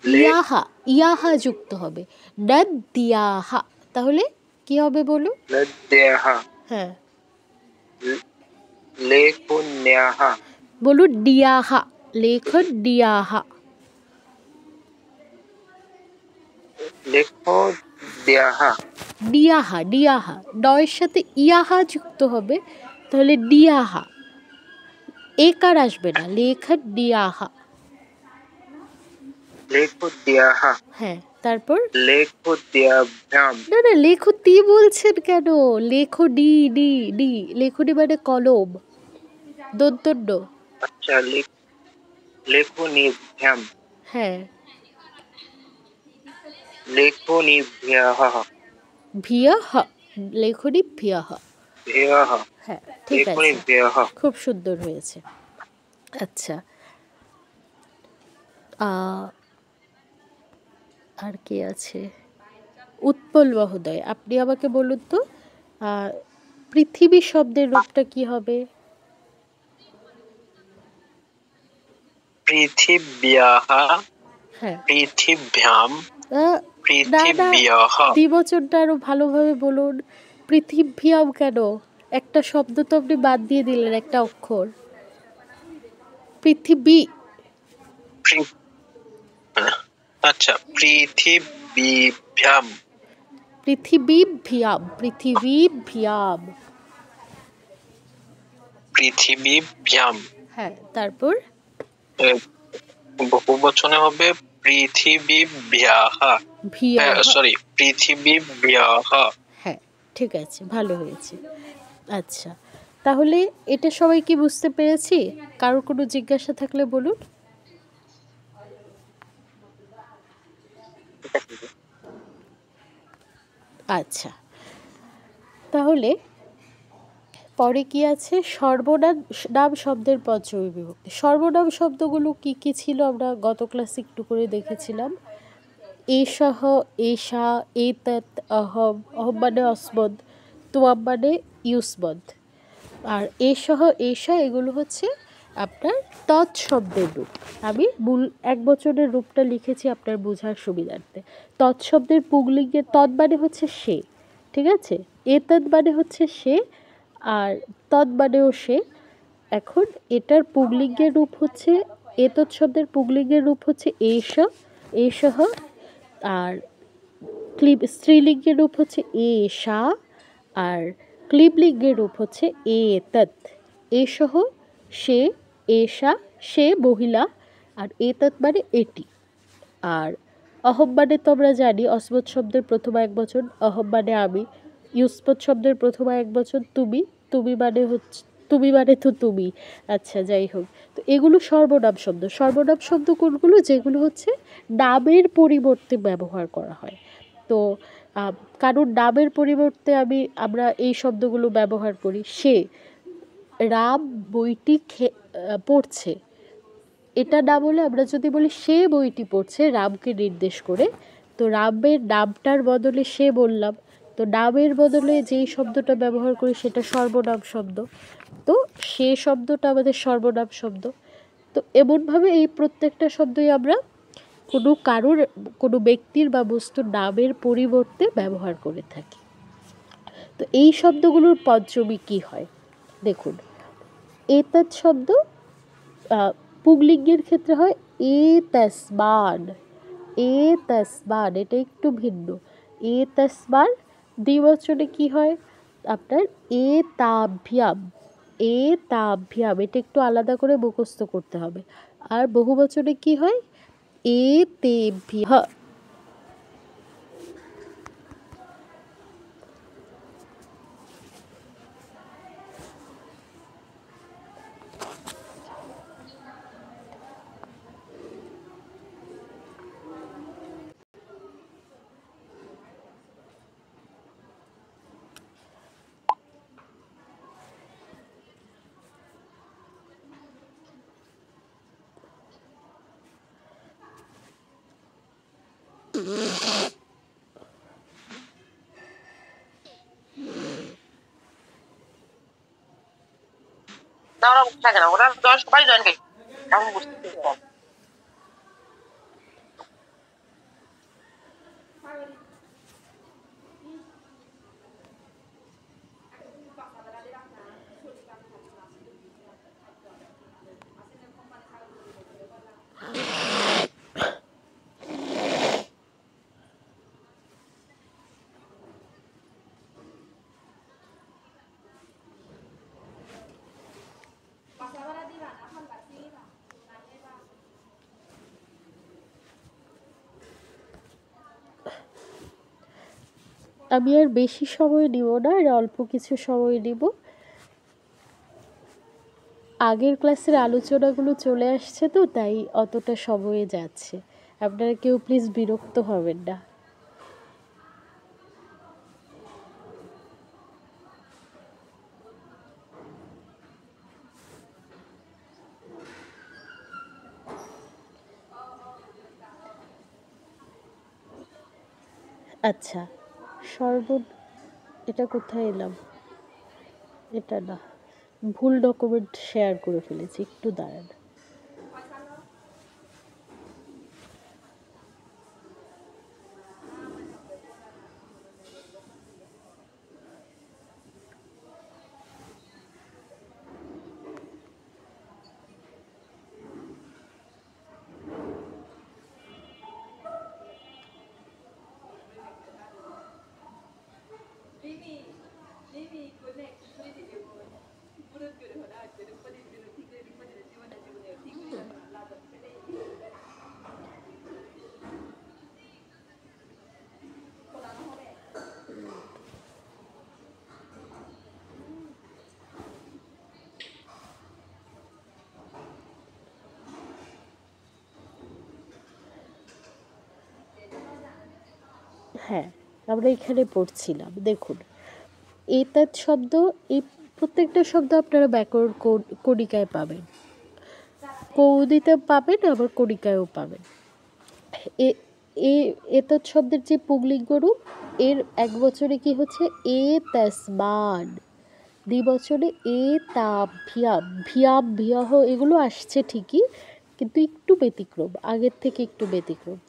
ইয়াহা, ইয়াহা যুক্ত হবে, নদিয়াহা। তাহলে কি হবে বলুন? নদেহা। হ্যাঁ লেখনেহা। বলুন ডিয়াহা, লেখন ডিয়াহা। লেখো দেহা। ডিয়াহা, ডিয়াহা, ডয়ের সাথে ইয়াহা যুক্ত হবে, তাহলে ডিয়াহা। একার আসবে না, লেখন ডিয়াহা। লেখো দেহা। হ্যাঁ, তারপর লেখোদ্যাভ্যাম। না না, লেখো তি বলছেন কেন? লেখো ডি ডি ডি, লেখনি মানে কলম, দন্তন্য। আচ্ছা, লেখনিভ্যাম। হ্যাঁ, লেখনিভ্যাহ। ভিয়া হ, লেখনি ভিয়া হ। ভ্যাহ। হ্যাঁ, ঠিক আছে, লেখনিভ্যাহ। খুব সুন্দর হয়েছে। আচ্ছা, আর কে আছে? উৎপল মহোদয়, আপনি আমাকে বলুন তো, পৃথিবী শব্দের রূপটা কি হবে? পৃথিব্যাহ, হ্যাঁ, পৃথিভ্যাম, না না, পৃথিব্যাহ। দ্বিবচনটা আরো ভালোভাবে বলুন। পৃথিব্যাম কেন? একটা শব্দ তো আপনি বাদ দিয়ে দিলেন, একটা অক্ষর। পৃথিবী। আচ্ছা, পৃথিবীভ্যাম। পৃথিবীভ্যাম, পৃথিবীভ্যাম। পৃথিবীভ্যাম। হ্যাঁ, তারপর বহুবচনে হবে পৃথিবীভ্যাহ। ভিয়া। সরি, পৃথিবীভ্যাহ। হ্যাঁ, ঠিক আছে, ভালো হয়েছে। আচ্ছা, তাহলে এটা সবাই কি বুঝতে পেরেছি? কারোর কোনো জিজ্ঞাসা থাকলে বলুন। আচ্ছা, তাহলে পরে কি আছে? সর্বনাম নাম শব্দের পঞ্চমী বিভক্তি। সর্বনাম শব্দগুলো কি কি ছিল আমরা গত ক্লাসে একটু করে দেখেছিলাম। এষহ, এষা, এতৎ, অহম, অহম মানে অসমদ, তুয়াম মানে ইউসমদ। আর এষহ, এষা এগুলো হচ্ছে আপনার তৎশব্দের রূপ। আমি মূল এক বচনের রূপটা লিখেছি আপনার বোঝার সুবিধার্থে। তৎশব্দের পুংলিঙ্গের তৎ মানে হচ্ছে সে, ঠিক আছে? এতৎ মানে হচ্ছে সে, আর তৎ মানেও সে। এখন এটার পুংলিঙ্গের রূপ হচ্ছে, এতৎ শব্দের পুংলিঙ্গের রূপ হচ্ছে এষ, এষহ। আর স্ত্রীলিঙ্গের রূপ হচ্ছে এষা, আর ক্লিবলিঙ্গের রূপ হচ্ছে এতৎ। এসহ, সে, এষা, সে মহিলা, আর এতৎ মানে এটি। আর অহম মানে তো আমরা জানি অসমত শব্দের প্রথম এক বচন, অহম মানে আমি। ইউসমত শব্দের প্রথম এক বচন তুমি, তুমি মানে হচ্ছে, তুমি মানে তো তুমি। আচ্ছা, যাই হোক, তো এগুলো সর্বনাম শব্দ। সর্বনাম শব্দ কোনগুলো? যেগুলো হচ্ছে নামের পরিবর্তে ব্যবহার করা হয়। তো কারণ নামের পরিবর্তে আমরা এই শব্দগুলো ব্যবহার করি। সে রাম বইটি পড়ছে, এটা না বলে আমরা যদি বলি সে বইটি পড়ছে রামকে নির্দেশ করে, তো রামের নামটার বদলে সে বললাম, তো নামের বদলে যেই শব্দটা ব্যবহার করি সেটা সর্বনাম শব্দ। তো সে শব্দটা আমাদের সর্বনাম শব্দ। তো এমনভাবে এই প্রত্যেকটা শব্দই আমরা কোনো ব্যক্তির বা বস্তুর নামের পরিবর্তে ব্যবহার করে থাকি। তো এই শব্দগুলোর পঞ্চমী কি হয় দেখুন। এতৎ শব্দ পুংলিঙ্গের ক্ষেত্রে হয় এ তসমান, এ তসমান, এটা একটু ভিন্ন। এ তসমান। দ্বিবচনে কি হয় আপনার? এ তাভ্যাম, এ তাভ্যাম, এটা একটু আলাদা করে মুখস্থ করতে হবে। আর বহুবচনে কি হয়? এ তেভ্যঃ। ওরা থাকে না, ওরা সবাই জয়েন করে। আমি বুঝতে পারছি। আমি আর বেশি সময় নিব না, আর অল্প কিছু সময় নিব। আগের ক্লাসের আলোচনাগুলো চলে আসছে তো, তাই অতটা সময়ে যাচ্ছে। আপনারা কেউ প্লিজ বিরক্ত হবেন না। আচ্ছা, এটা কোথায় এলাম? এটা না, ভুল ডকুমেন্ট শেয়ার করে ফেলেছি, একটু দাঁড়ান। হ্যাঁ, আমরা এখানে পড়ছিলাম। দেখুন, এতাত শব্দ, এই প্রত্যেকটা শব্দ আপনারা ব্যাকরণ কণিকায় পাবেন, কৌদিতে পাবেন, আবার কণিকায়ও পাবেন। এতৎ শব্দের যে পুংলিঙ্গ রূপ, এর এক বছরে কি হচ্ছে এ তাসমান, দ্বিবচনে এ তাভ্যাম, ভিয়াম ভিয়াহ এগুলো আসছে ঠিকই, কিন্তু একটু ব্যতিক্রম, আগের থেকে একটু ব্যতিক্রম।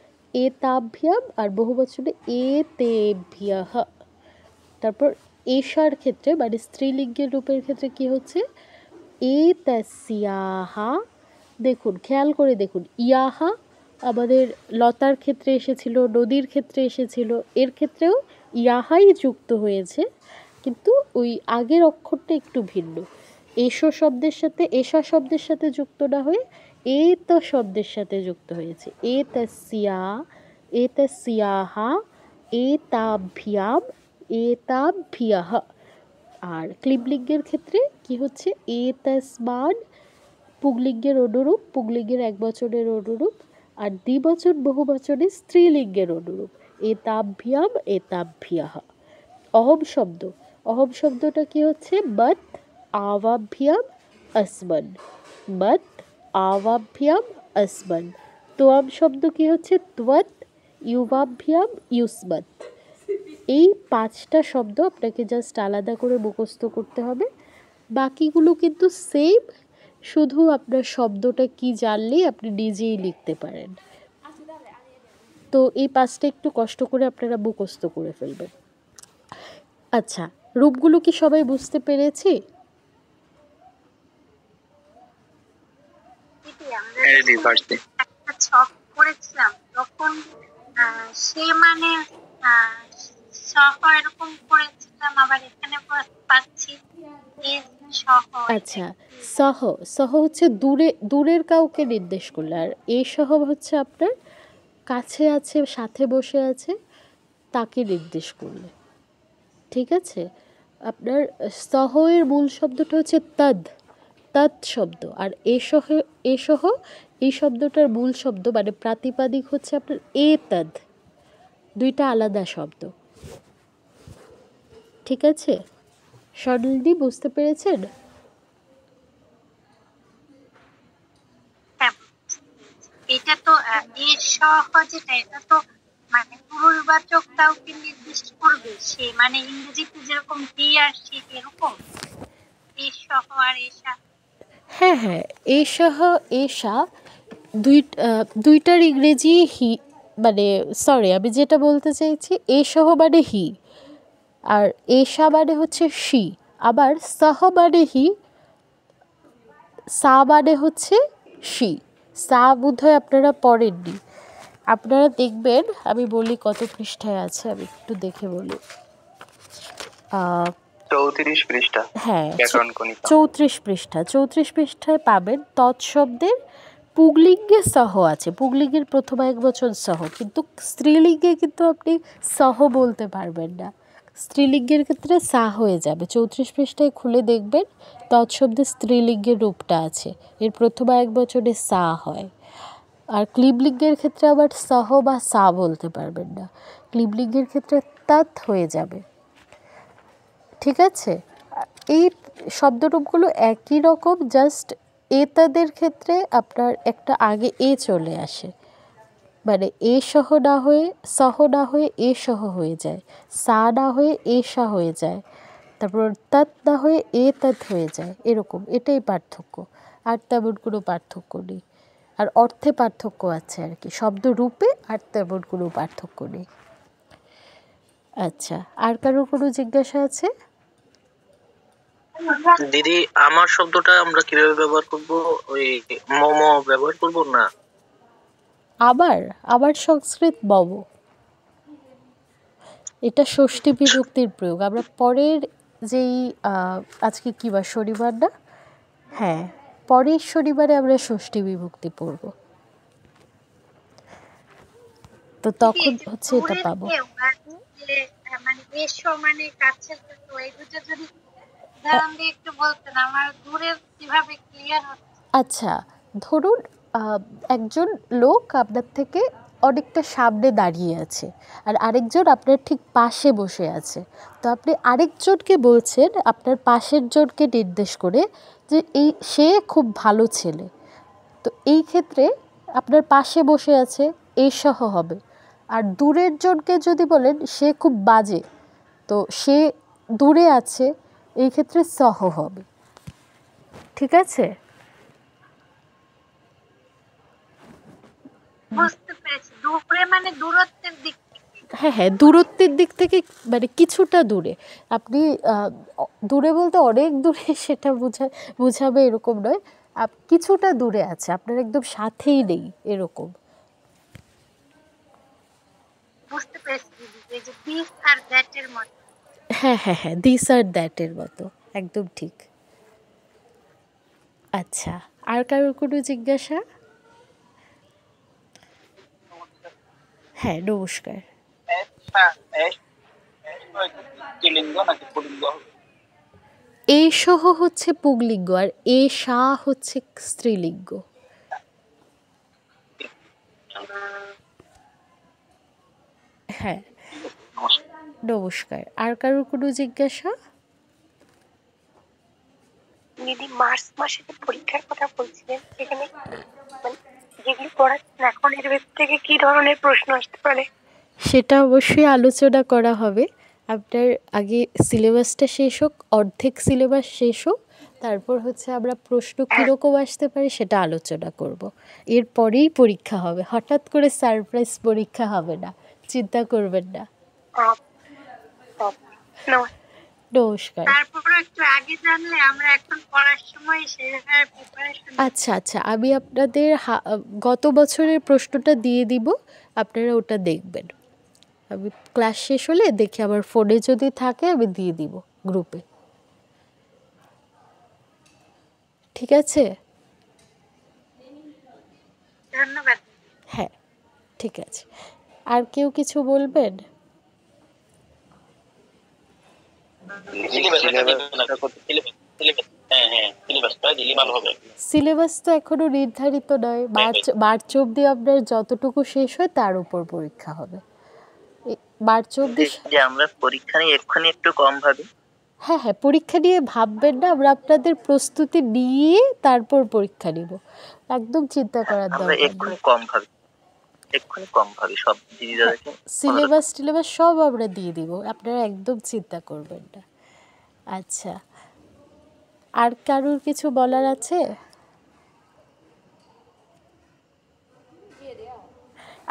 এ তাভ্যাম, আর বহুবচনে এ তেভ্যাহ। তারপর এশার ক্ষেত্রে মানে স্ত্রীলিঙ্গের রূপের ক্ষেত্রে কি হচ্ছে এ তাস্যাহা। দেখুন, খেয়াল করে দেখুন, ইয়াহা আমাদের লতার ক্ষেত্রে এসেছিল, নদীর ক্ষেত্রে এসেছিল, এর ক্ষেত্রেও ইয়াহাই যুক্ত হয়েছে, কিন্তু ওই আগের অক্ষরটা একটু ভিন্ন। এসো শব্দের সাথে, এশা শব্দের সাথে যুক্ত না হয়ে এ তো শব্দের সাথে যুক্ত হয়েছে। এ তাস্যা, এ তাস্যাহা, এ তাভ্যাম, এ তাভ্যাহ। আর ক্লিবলিঙ্গের ক্ষেত্রে কি হচ্ছে এ তাসমান, পুংলিঙ্গের অনুরূপ, পুংলিঙ্গের এক বচনের অনুরূপ, আর দ্বিবচন বহুবচনে স্ত্রীলিঙ্গের অনুরূপ, এ তাভ্যাম, এ তাভ্যাহ। অহম শব্দ, অহম শব্দটা কি হচ্ছে মত আওয়াভ্যাম আসমান, মত আওয়াভ্যাম আসমান। তোয়াম শব্দ কি হচ্ছে ত্বত ইউবাভ্যাম ইউসমত। এই 5টা শব্দ আপনাকে জাস্ট আলাদা করে মুখস্থ করতে হবে, বাকিগুলো কিন্তু সেম, শুধু আপনার শব্দটা কি জানলেই আপনি নিজেই লিখতে পারেন। তো এই 5টা একটু কষ্ট করে আপনারা মুখস্থ করে ফেলবেন। আচ্ছা, রূপগুলো কি সবাই বুঝতে পেরেছি? একটা ছক করেছিলাম তখন সে মানে সহ এরকম করেছিলাম, আবার এখানে পাচ্ছি আচ্ছা, সহ, সহ হচ্ছে দূরের কাউকে নির্দেশ করলে, আর এ সহ হচ্ছে আপনার কাছে আছে, সাথে বসে আছে, তাকে নির্দেশ করলে। ঠিক আছে, আপনার সহ এর মূল শব্দটা হচ্ছে তদ, তৎ শব্দ, আর এসহ, এসহ এই শব্দটার মূল শব্দ মানে প্রাতিপাদিক হচ্ছে আপনার এ তদ। দুইটা আলাদা শব্দ। ঠিক আছে, স্বর্ণালী বুঝতে পেরেছেন? এটা তো এর সহ যেটা, এটা তো মানে পুরুষবাচক কাউকে নির্দেশ করবে, সে মানে ইংরেজিতে যেরকম হি আর সে, এরকম এর সহ আর এসা। হ্যাঁ হ্যাঁ, এসহ এসা দুইটার ইংরেজি হি, মানে সরি আমি যেটা বলতে চাইছি এসহ মানে হি, আর এসা মানে হচ্ছে শি, আবার সহ মানে হি, সা মানে হচ্ছে শি। সা বোধহয় আপনারা পড়েননি, আপনারা দেখবেন, আমি বলি কত পৃষ্ঠায় আছে, আমি একটু দেখে বলি। 34 পৃষ্ঠা। হ্যাঁ, 34 পৃষ্ঠা, 34 পৃষ্ঠায় পাবেন তৎশব্দের পুংলিঙ্গে সহ আছে, পুংলিঙ্গের প্রথম এক বচন সহ, কিন্তু স্ত্রীলিঙ্গে কিন্তু আপনি সহ বলতে পারবেন না, স্ত্রীলিঙ্গের ক্ষেত্রে সা হয়ে যাবে। 34 পৃষ্ঠায় খুলে দেখবেন তৎশব্দে স্ত্রীলিঙ্গের রূপটা আছে, এর প্রথম এক বচনে সা হয়। আর ক্লিবলিঙ্গের ক্ষেত্রে আবার সহ বা সা বলতে পারবেন না, ক্লিবলিঙ্গের ক্ষেত্রে তৎ হয়ে যাবে। ঠিক আছে, এই শব্দরূপগুলো একই রকম, জাস্ট এতাদের ক্ষেত্রে আপনার একটা আগে এ চলে আসে, মানে এ সহ না হয়ে সহ না হয়ে এ সহ হয়ে যায়, সা না হয়ে এ সা হয়ে যায়, তারপর তৎ না হয়ে এ তৎ হয়ে যায়, এরকম। এটাই পার্থক্য, আর তেমন কোনো পার্থক্য নেই। আর অর্থে পার্থক্য আছে আর কি, শব্দ রূপে আর তেমন কোনো পার্থক্য নেই। আচ্ছা, আর কারোর কোনো জিজ্ঞাসা আছে? দিদি আমার শব্দটা আমরা কিভাবে ব্যবহার করব? ওই মোমো ব্যবহার করব না? আবার আবার সংস্কৃত বব, এটা ষষ্ঠী বিভক্তির প্রয়োগ। আমরা পরের যেই আজকে কী বার, শনিবার না? হ্যাঁ, পরের শনিবারে আমরা ষষ্ঠী বিভক্তি পড়ব, তো তখন হচ্ছে এটা পাবো। মানে এসো মানে কাছের তো এই দুটো যদি উদাহরণ দিয়ে একটু বলতেন, আমার দূরের কিভাবে ক্লিয়ার হচ্ছে। আচ্ছা, ধরুন একজন লোক আপনার থেকে অনেকটা সামনে দাঁড়িয়ে আছে, আর আরেকজন আপনার ঠিক পাশে বসে আছে। তো আপনি আরেকজনকে বলছেন আপনার পাশের জনকে নির্দেশ করে যে সে খুব ভালো ছেলে। তো এই ক্ষেত্রে আপনার পাশে বসে আছে এই সহ হবে। আর দূরের জনকে যদি বলেন সে খুব বাজে, তো সে দূরে আছে, এই ক্ষেত্রে সহ হবে। ঠিক আছে? বুঝতে পেরেছি, দূরে মানে দূরত্বের দিক। হ্যাঁ হ্যাঁ, দূরত্বের দিক থেকে, মানে কিছুটা দূরে। আপনি দূরে বলতে অনেক দূরে সেটা বোঝাবে এরকম নয়, কিছুটা দূরে আছে, আপনার একদম সাথেই নেই এরকম। বুঝতে পেরেছি দিদি, এই যে দিস আর দ্যাট এর মতো। হ্যাঁ হ্যাঁ হ্যাঁ, দিস আর দ্যাট এর মতো, একদম ঠিক। আচ্ছা, আর কারোর কোনো জিজ্ঞাসা? হ্যাঁ, নমস্কার। এ সহ হচ্ছে পুংলিঙ্গ, আর এ সা হচ্ছে স্ত্রীলিঙ্গ। হ্যাঁ, নমস্কার। আর কারোর কোনো জিজ্ঞাসা? দিদি মার্চ মাসে যে পরীক্ষার কথা বলছিলেন, সেখানে মানে যেগুলি পড়াচ্ছেন এখন, এর ভেতর থেকে কি ধরনের প্রশ্ন আসতে পারে? সেটা অবশ্যই আলোচনা করা হবে। আপনার আগে সিলেবাসটা শেষ হোক, অর্ধেক সিলেবাস শেষ হোক, তারপর হচ্ছে আমরা প্রশ্ন কীরকম আসতে পারে সেটা আলোচনা করব। এরপরেই পরীক্ষা হবে, হঠাৎ করে সারপ্রাইজ পরীক্ষা হবে না, চিন্তা করবেন না। নমস্কার। তারপরে একটু আগে জানলে আমরা এখন পড়ার সময় সেভাবে প্রিপারেশন। আচ্ছা আচ্ছা, আমি আপনাদের গত বছরের প্রশ্নটা দিয়ে দিব, আপনারা ওটা দেখবেন। আমি ক্লাস শেষ হলে দেখি আমার ফোনে যদি থাকে আমি দিয়ে দিব গ্রুপে। ঠিক আছে? ধন্যবাদ। হ্যাঁ, ঠিক আছে। আর কেউ কিছু বলবেন? সিলেবাস তো এখনো নির্ধারিত নয়, মার্চ অবধি আপনার যতটুকু শেষ হয় তার উপর পরীক্ষা হবে। মার্চ অবধি আমরা পরীক্ষা নিয়ে এক্ষুনি একটু কম ভাবি। হ্যাঁ হ্যাঁ, পরীক্ষা নিয়ে ভাববেন না, আমরা আপনাদের প্রস্তুতি নিয়ে তারপর পরীক্ষা নিব, একদম চিন্তা করার দরকার নেই। এক্ষুনি কম ভাবি সব দিদিদেরকে। সিলেবাস সব আমরা দিয়ে দিব, আপনারা একদম চিন্তা করবেন না। আচ্ছা, আর কারোর কিছু বলার আছে?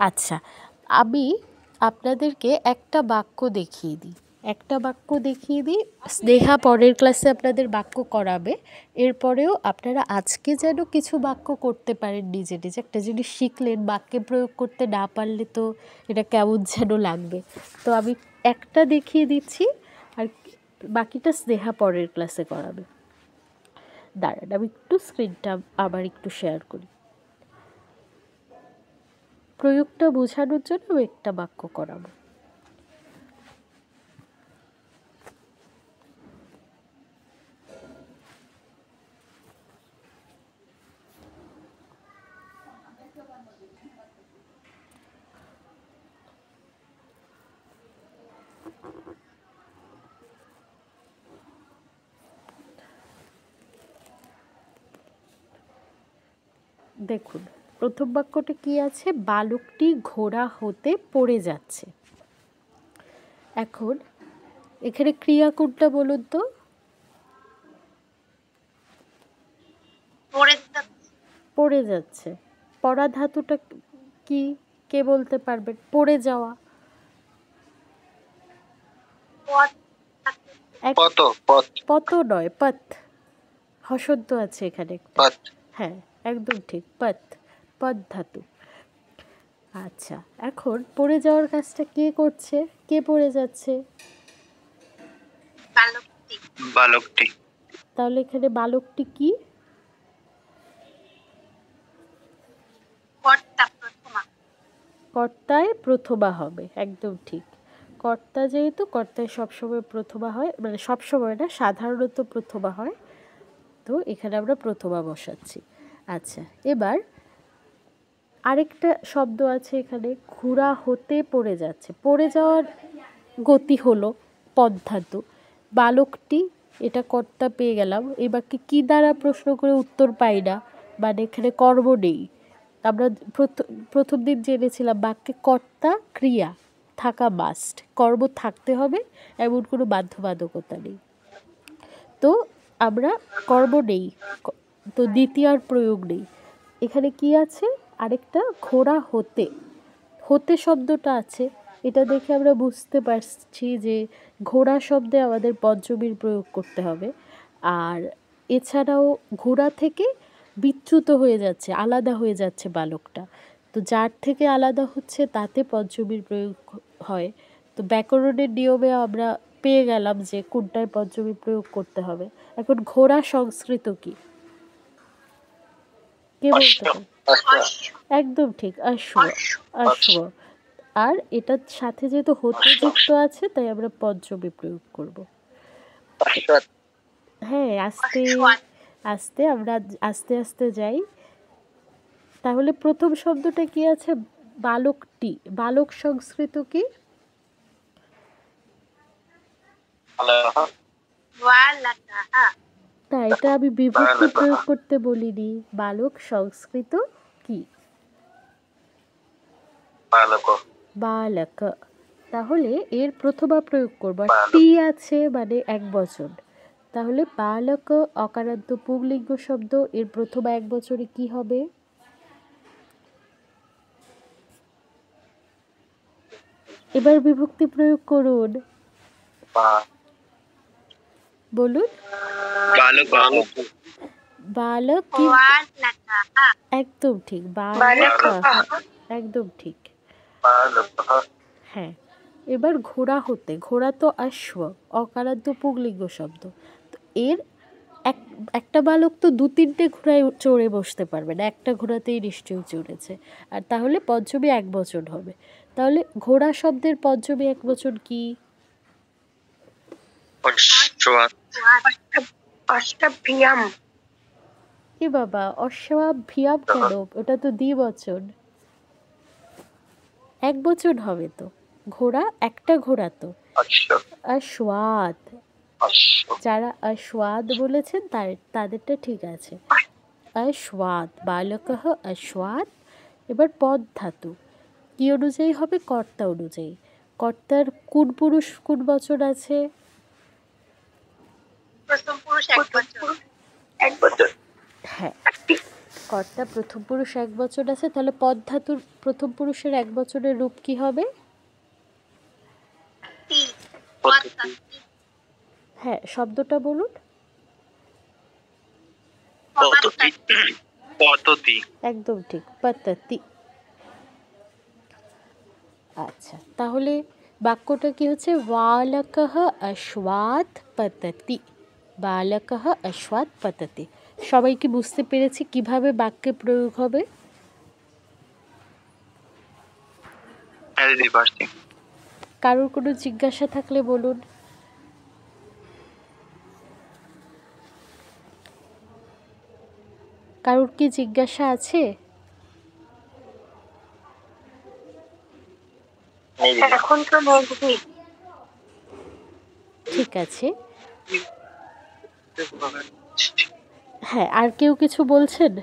আচ্ছা, আমি আপনাদেরকে একটা বাক্য দেখিয়ে দিই। স্নেহা পরের ক্লাসে আপনাদের বাক্য করাবে। এরপরেও আপনারা আজকে যেন কিছু বাক্য করতে পারেন নিজে নিজে। একটা জিনিস শিখলেন, বাক্যে প্রয়োগ করতে না পারলে তো এটা কেমন যেন লাগবে। তো আমি একটা দেখিয়ে দিচ্ছি, আর বাকিটা স্নেহা পরের ক্লাসে করাবে। দাঁড়ান, আমি একটু স্ক্রিনটা আবার একটু শেয়ার করি। প্রয়োগটা বোঝানোর জন্য আমি একটা বাক্য করাবো। দেখুন প্রথম বাক্যটা কি আছে, বালকটি ঘোড়া হতে পড়ে যাচ্ছে। এখন এখানে ক্রিয়া কোনটা বলুন তো? পড়ে যাচ্ছে। পড়া ধাতুটা কি, কে বলতে পারবেন? পড়ে যাওয়া। পত নয়, পথ। হসন্ত আছে এখানে। হ্যাঁ একদম ঠিক, পথ, পথ ধাতু। আচ্ছা, এখন পড়ে যাওয়ার কাজটা কে করছে? কে পড়ে যাচ্ছে? বালকটি। তাহলে এখানে বালকটি কি? কর্তায় প্রথমা হবে, একদম ঠিক। কর্তা যেহেতু, কর্তায় সবসময় প্রথমা হয়, মানে সবসময় না, সাধারণত প্রথমা হয়, তো এখানে আমরা প্রথমা বসাচ্ছি। আচ্ছা, এবার আরেকটা শব্দ আছে এখানে, ঘোড়া হতে পড়ে যাচ্ছে। পড়ে যাওয়ার গতি হলো পদ ধাতু। বালকটি, এটা কর্তা পেয়ে গেলাম। এবার কি দ্বারা প্রশ্ন করে উত্তর পাই না, মানে এখানে কর্ম নেই। আমরা প্রথম দিন জেনেছিলাম বাক্যে কর্তা ক্রিয়া থাকা মাস্ট, কর্ম থাকতে হবে, এমন কোনো বাধ্যবাধকতা নেই। তো আমরা কর্ম নেই, তো দ্বিতীয় আর প্রয়োগ নেই। এখানে কি আছে, আরেকটা ঘোড়া হতে, হতে শব্দটা আছে। এটা দেখে আমরা বুঝতে পারছি যে ঘোড়া শব্দে আমাদের পঞ্চমীর প্রয়োগ করতে হবে। আর এছাড়াও ঘোড়া থেকে বিচ্যুত হয়ে যাচ্ছে, আলাদা হয়ে যাচ্ছে বালকটা, তো যার থেকে আলাদা হচ্ছে তাতে পঞ্চমীর প্রয়োগ হয়। তো ব্যাকরণের নিয়মে আমরা পেয়ে গেলাম যে কোনটায় পঞ্চমী প্রয়োগ করতে হবে। এখন ঘোড়া সংস্কৃত কি, কে বলতে পারে? একদম ঠিক, অশ্ব। অশ্ব। আর এটার সাথে যেহেতু হতে যুক্ত আছে, তাই আমরা পঞ্চমী প্রয়োগ করব। হ্যাঁ, আস্তে আস্তে আমরা আস্তে আস্তে যাই। তাহলে প্রথম শব্দটা কি আছে, বালকটি। বালক সংস্কৃত কি? তা এটা আমি বিভক্তি প্রয়োগ করতে বলিনি। বালক সংস্কৃত কি? বালক। তাহলে এর প্রথমা প্রয়োগ করব। টি আছে মানে এক বচন, তাহলে বালক অকারান্ত পুংলিঙ্গ শব্দ, এর প্রথমা এক বছরে কি হবে? এবার বিভক্তি প্রয়োগ করুন, বলুন। বালক কি? একদম ঠিক, বালক, একদম ঠিক। হ্যাঁ, এবার ঘোড়া হতে, ঘোড়া তো অশ্ব, অকারান্ত পুংলিঙ্গ শব্দ, তো এর একটা বালক তো দু তিনটে ঘোড়ায় চড়ে বসতে পারবে না, একটা ঘোড়াতেই নিশ্চয়ই চড়েছে। আর তাহলে পঞ্চমী এক বচন হবে। তাহলে ঘোড়া শব্দের পঞ্চমী এক বচন কি? এ বাবা, অশ্বাভ্যাম কেন? ওটা তো দ্বিবচন, এক বচন হবে তো। ঘোড়া একটা ঘোড়া তো, অশ্বাদ। যারা অশ্বাদ বলেছেন তাদেরটা ঠিক আছে, অশ্বাদ, বালকঃ অশ্বাদ। এবার পদ ধাতু কি অনুযায়ী হবে? কর্তা অনুযায়ী। কর্তার কোন পুরুষ কোন বচন আছে? হ্যাঁ, কর্তা প্রথম পুরুষ এক বচন আছে, তাহলে পদ ধাতুর প্রথম পুরুষের এক বচনের রূপ কি হবে? হ্যাঁ, শব্দটা বলুন। একদম ঠিক, পততি। আচ্ছা, তাহলে বাক্যটা কি হচ্ছে? বালকঃ অশ্বাৎ পততি, বালকঃ অশ্বাৎ পততি। সবাই কি বুঝতে পেরেছি কিভাবে বাক্যে প্রয়োগ হবে? কারোর কোনো জিজ্ঞাসা থাকলে বলুন। কারোর কি জিজ্ঞাসা আছে? এখন তো নেই। ঠিক আছে। হ্যাঁ, আর কেউ কিছু বলছেন?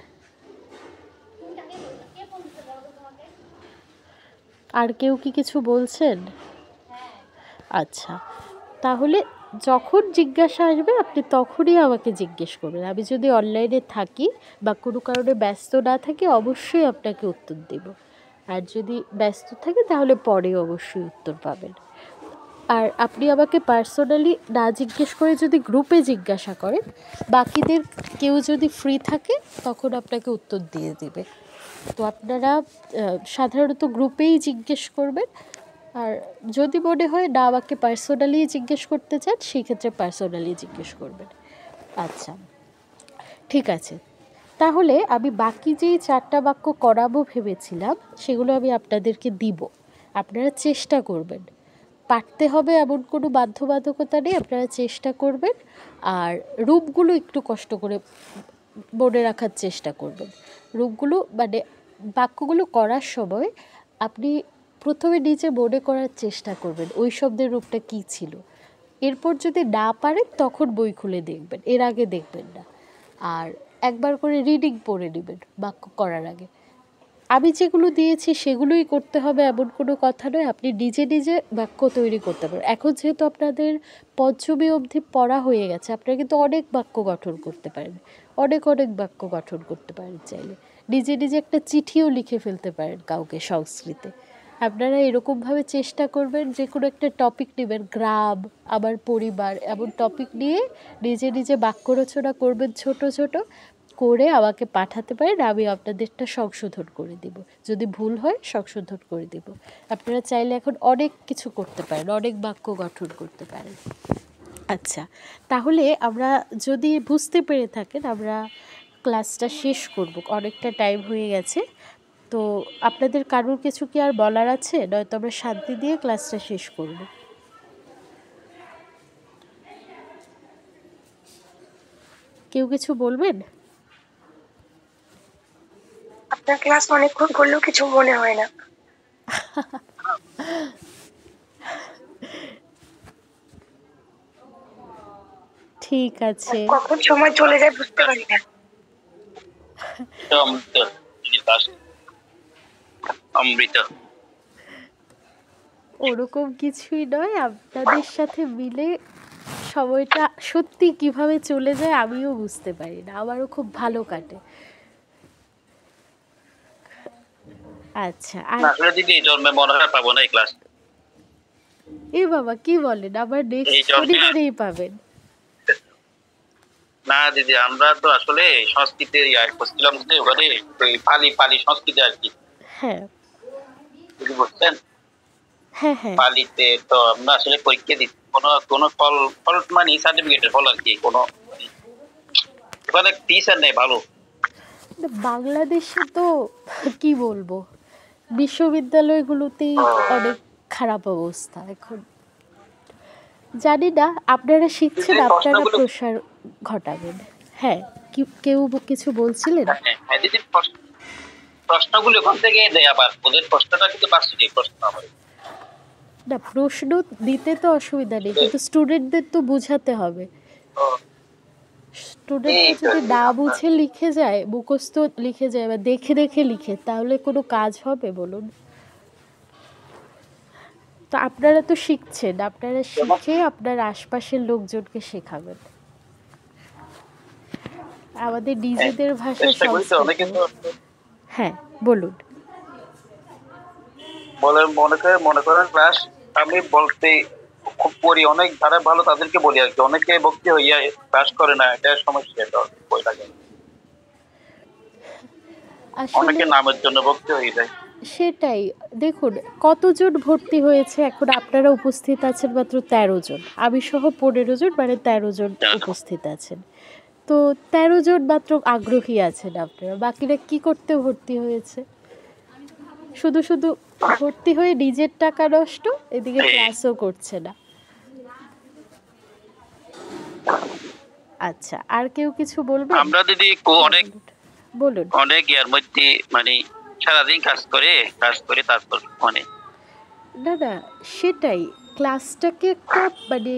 আর কেউ কি কিছু বলছেন? আচ্ছা, তাহলে যখন জিজ্ঞাসা আসবে আপনি তখনই আমাকে জিজ্ঞেস করবেন। আমি যদি অনলাইনে থাকি বা কোনো কারণে ব্যস্ত না থাকি অবশ্যই আপনাকে উত্তর দেব। আর যদি ব্যস্ত থাকি তাহলে পরে অবশ্যই উত্তর পাবেন। আর আপনি আমাকে পার্সোনালি না জিজ্ঞেস করে যদি গ্রুপে জিজ্ঞাসা করেন, বাকিদের কেউ যদি ফ্রি থাকে তখন আপনাকে উত্তর দিয়ে দেবে। তো আপনারা সাধারণত গ্রুপেই জিজ্ঞেস করবেন। আর যদি মনে হয় না আমাকে পার্সোনালি জিজ্ঞেস করতে চান সেই ক্ষেত্রে পার্সোনালি জিজ্ঞেস করবেন। আচ্ছা, ঠিক আছে। তাহলে আমি বাকি যেই 4টা বাক্য করাবো ভেবেছিলাম সেগুলো আমি আপনাদেরকে দিব। আপনারা চেষ্টা করবেন, পারতে হবে এমন কোনো বাধ্যবাধকতা নেই, আপনারা চেষ্টা করবেন। আর রূপগুলো একটু কষ্ট করে মনে রাখার চেষ্টা করবেন। রূপগুলো মানে বাক্যগুলো করার সময় আপনি প্রথমে নিজে মনে করার চেষ্টা করবেন ওই শব্দের রূপটা কী ছিল। এরপর যদি না পারেন তখন বই খুলে দেখবেন, এর আগে দেখবেন না। আর একবার করে রিডিং পড়ে নেবেন বাক্য করার আগে। আমি যেগুলো দিয়েছি সেগুলোই করতে হবে এমন কোনো কথা নয়, আপনি নিজে নিজে বাক্য তৈরি করতে পারেন। এখন যেহেতু আপনাদের পঞ্চমী অবধি পড়া হয়ে গেছে, আপনারা কিন্তু অনেক বাক্য গঠন করতে পারেন, অনেক বাক্য গঠন করতে পারেন। চাইলে নিজে নিজে একটা চিঠিও লিখে ফেলতে পারেন কাউকে সংস্কৃতে। আপনারা এরকমভাবে চেষ্টা করবেন, যে কোনো একটা টপিক নেবেন, গ্রাম, আবার পরিবার, এমন টপিক নিয়ে নিজে নিজে বাক্য রচনা করবেন ছোট ছোট করে আমাকে পাঠাতে পারেন। আমি আপনাদেরটা সংশোধন করে দিব, যদি ভুল হয় সংশোধন করে দিব। আপনারা চাইলে এখন অনেক কিছু করতে পারেন, অনেক বাক্য গঠন করতে পারেন। আচ্ছা, তাহলে আমরা যদি বুঝতে পেরে থাকেন আমরা ক্লাসটা শেষ করব, অনেকটা টাইম হয়ে গেছে। তো আপনাদের কারোর কিছু কি আর বলার আছে? নয়তো আমরা শান্তি দিয়ে ক্লাসটা শেষ করব। কেউ কিছু বলবেন? আপনার ক্লাস অনেকক্ষণ করলেও কিছু মনে হয় না। ঠিক আছে, কখন সময় চলে যায় বুঝতে পারি না। অমৃতা ওরকম কিছুই নয়, আপনাদের সাথে মিলে সময়টা সত্যি কিভাবে চলে যায় আমিও বুঝতে পারি না, আমারও খুব ভালো কাটে। আচ্ছা, আর আসলে দিদি এই জন্মে মনে হয় পাবো না এই ক্লাস। এ বাবা কি বলেন, আবার নেক্সট শনিবারেই পাবেন? না দিদি, আমরা তো আসলে সংস্কৃতে করছিলাম ওখানে ওই পালি সংস্কৃতি আর কি। হ্যাঁ বুঝছেন, হ্যাঁ হ্যাঁ, পালিতে তো আমরা আসলে পরীক্ষা দিচ্ছি কোনো ফল মানে সার্টিফিকেটের ফল আর কি, কোনো ওখানে টিচার নেই ভালো। বাংলাদেশে তো কি বলবো, বিশ্ববিদ্যালয়গুলোতেই অনেক খারাপ অবস্থা এখন। জানি না, আপনারা শিখছেন, আপনারা প্রসার ঘটাবেন। হ্যাঁ, কেউ কিছু বলছিলেন? দিদি প্রশ্নগুলো ওখান থেকে দেয়, আবার ওদের প্রশ্নটা কিন্তু বাস্তবিক প্রশ্ন হবে না। প্রশ্ন দিতে তো অসুবিধা নেই, কিন্তু স্টুডেন্টদের তো বোঝাতে হবে। স্টুডেন্টরা যদি না বুঝে লিখে যায়, মুখস্থ লিখে যায় বা দেখে দেখে লিখে, তাহলে কোনো কাজ হবে বলুন? তো আপনারা তো শিখছেন, আপনারা শিখে আপনার আশপাশের লোকজনকে শেখাবেন। আমাদের নিজেদের ভাষা সংস্কৃতি। হ্যাঁ বলুন। মনে করেন ক্লাস আমি বলতে খুব পড়ি, অনেক যারা ভালো তাদেরকে বলি আর কি, অনেকে ভক্তি হইয়া ক্লাস করে না, এটা সমস্যা। বই লাগে অনেকে নামের জন্য ভক্তি হয়ে যায়। সেটাই, দেখুন কতজন ভর্তি হয়েছে, এখন আপনারা উপস্থিত আছেন মাত্র 13 জন, আমি সহ 15 জন, মানে 13 জন উপস্থিত আছেন। তো 13 জন মাত্র আগ্রহী আছেন আপনারা, বাকিরা কি করতে ভর্তি হয়েছে? শুধু শুধু ভর্তি হয়ে নিজের টাকা নষ্ট, এদিকে ক্লাসও করছে না। আচ্ছা, আর কেউ কিছু বলবেন? আমরা দিদি অনেক বলুন। অনেক এর মধ্যে মানে সারাদিন কাজ করে তারপর মানে না না, সেটাই ক্লাসটাকে একটা মানে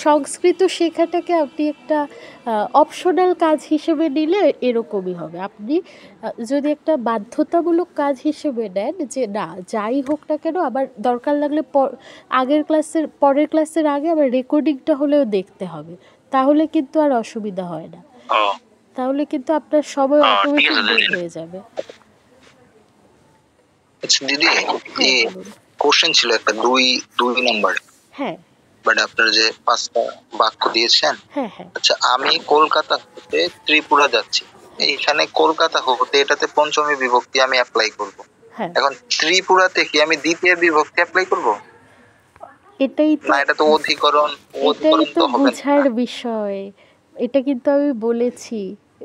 সংস্কৃত শেখাটাকে আপনি একটা অপশনাল কাজ হিসেবে নিলে এরকমই হবে। আপনি যদি একটা বাধ্যতামূলক কাজ হিসেবে নেন যে না যাই হোক না কেন আবার দরকার লাগলে পরের ক্লাসের আগে আবার রেকর্ডিংটা হলেও দেখতে হবে, তাহলে কিন্তু আর অসুবিধা হয় না, তাহলে কিন্তু আপনার সময় অটোমেটিক বের হয়ে যাবে। আচ্ছা দিদি, এই কোশ্চেন ছিল একটা 2 নম্বরে। হ্যাঁ, বাট আপনারা যে 5টা বাক্য দিয়েছেন। হ্যাঁ হ্যাঁ। আচ্ছা, আমি কলকাতা হতে ত্রিপুরা যাচ্ছি, এইখানে কলকাতা হতে এটাতে পঞ্চমী বিভক্তি আমি অ্যাপ্লাই করব। এখন ত্রিপুরাতে কি আমি দ্বিতীয় বিভক্তি অ্যাপ্লাই করব? এটাই তো, না এটা তো অধিকরণ তো বোঝার বিষয়। এটা কিন্তু আমি বলেছি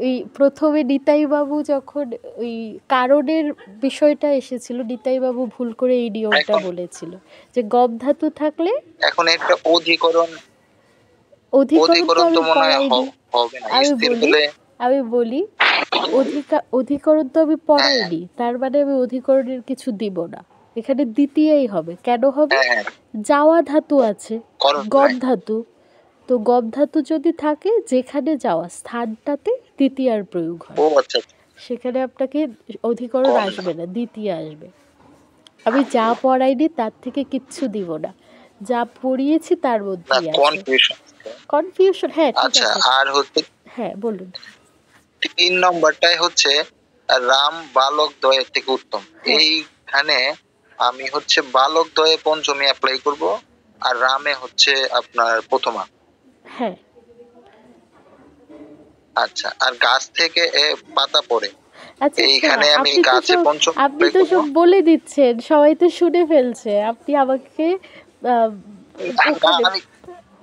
এই প্রথমে নিতাই বাবু যখন ওই কারণের বিষয়টা এসেছিল, নিতাই বাবু ভুল করে এই নিয়মটা বলেছিল যে গব ধাতু থাকলে এখন একটা অধিকরণ তো মনে হয় হবে না। আমি বলি অধিকরণ তো আমি পড়াইনি, তার মানে আমি অধিকরণের কিছু দিব না, এখানে দ্বিতীয়ই হবে। কেন হবে? যাওয়া ধাতু আছে, গব ধাতু, তো গব ধাতু যদি থাকে যেখানে যাওয়া স্থানটাতে দ্বিতীয়ার প্রয়োগ হয়, সেখানে আপনাকে অধিকরণ আসবে না, দ্বিতীয় আসবে। আমি যা পড়াইনি তার থেকে কিচ্ছু দিব না, যা পড়িয়েছি তার মধ্যেই আছে কনফিউশন। হ্যাঁ ঠিক আছে। আর হচ্ছে হ্যাঁ বলুন। 3 নম্বরটাই হচ্ছে রাম বালক দ্বয়ের থেকে উত্তম। এইখানে আমি হচ্ছে বালক দ্বয়ে পঞ্চমী অ্যাপ্লাই করব আর রামে হচ্ছে আপনার প্রথমা। হ্যাঁ। আচ্ছা, আর গাছ থেকে পাতা পড়ে, আচ্ছা এইখানে আমি গাছে পঞ্চম আপনি তো সব বলে দিচ্ছেন, সবাই তো শুনে ফেলছে, আপনি আমাকে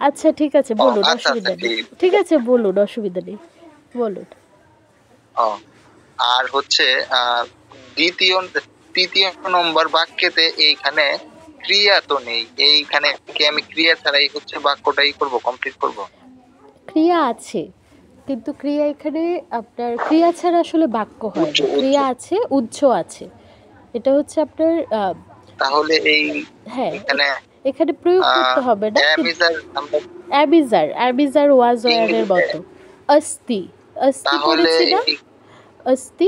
আচ্ছা ঠিক আছে বলুন, অসুবিধা নেই, ঠিক আছে বলুন, অসুবিধা নেই, বলুন। আর হচ্ছে তৃতীয় নম্বর বাক্যেতে এইখানে ক্রিয়া তো নেই, এইখানে কি আমি ক্রিয়া ছাড়াই হচ্ছে বাক্যটাই করব, কমপ্লিট করব? ক্রিয়া আছে, কিন্তু ক্রিয়া এখানে আপনার ক্রিয়া ছাড়া আসলে বাক্য হয় না, ক্রিয়া আছে, উজ্জ আছে, এটা হচ্ছে আপনার তাহলে এই হ্যাঁ এখানে প্রয়োগ করতে হবে না। অ্যাবিজার ওয়াজ ওয়ারের মতো অস্তি পড়েছি না, অস্তি,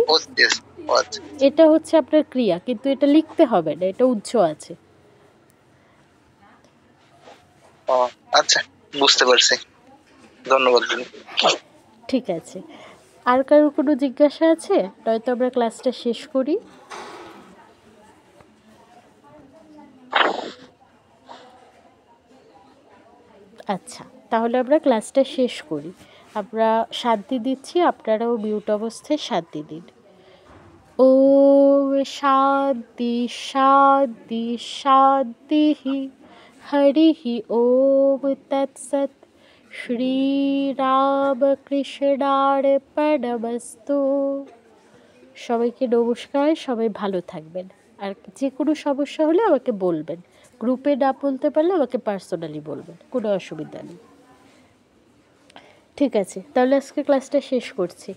এটা হচ্ছে আপনার ক্রিয়া, কিন্তু এটা লিখতে হবে না, এটা উজ্জ আছে। আচ্ছা বুঝতে পারছি, ধন্যবাদ। ঠিক আছে, আর কারোর কোনো জিজ্ঞাসা আছে? নয়তো আমরা ক্লাসটা শেষ করি। আচ্ছা তাহলে আমরা ক্লাসটা শেষ করি। আমরা শান্তি দিচ্ছি, আপনারাও মিউট অবস্থায় শান্তি দিন। ও শান্তি শান্তি শান্তি হরি ওম তৎসৎ। শ্রীরামকৃষ্ণার্পণমস্তু। সবাইকে নমস্কার, সবাই ভালো থাকবেন, আর যে কোনো সমস্যা হলে আমাকে বলবেন, গ্রুপে না বলতে পারলে আমাকে পার্সোনালি বলবেন, কোনো অসুবিধা নেই। ঠিক আছে, তাহলে আজকে ক্লাসটা শেষ করছি।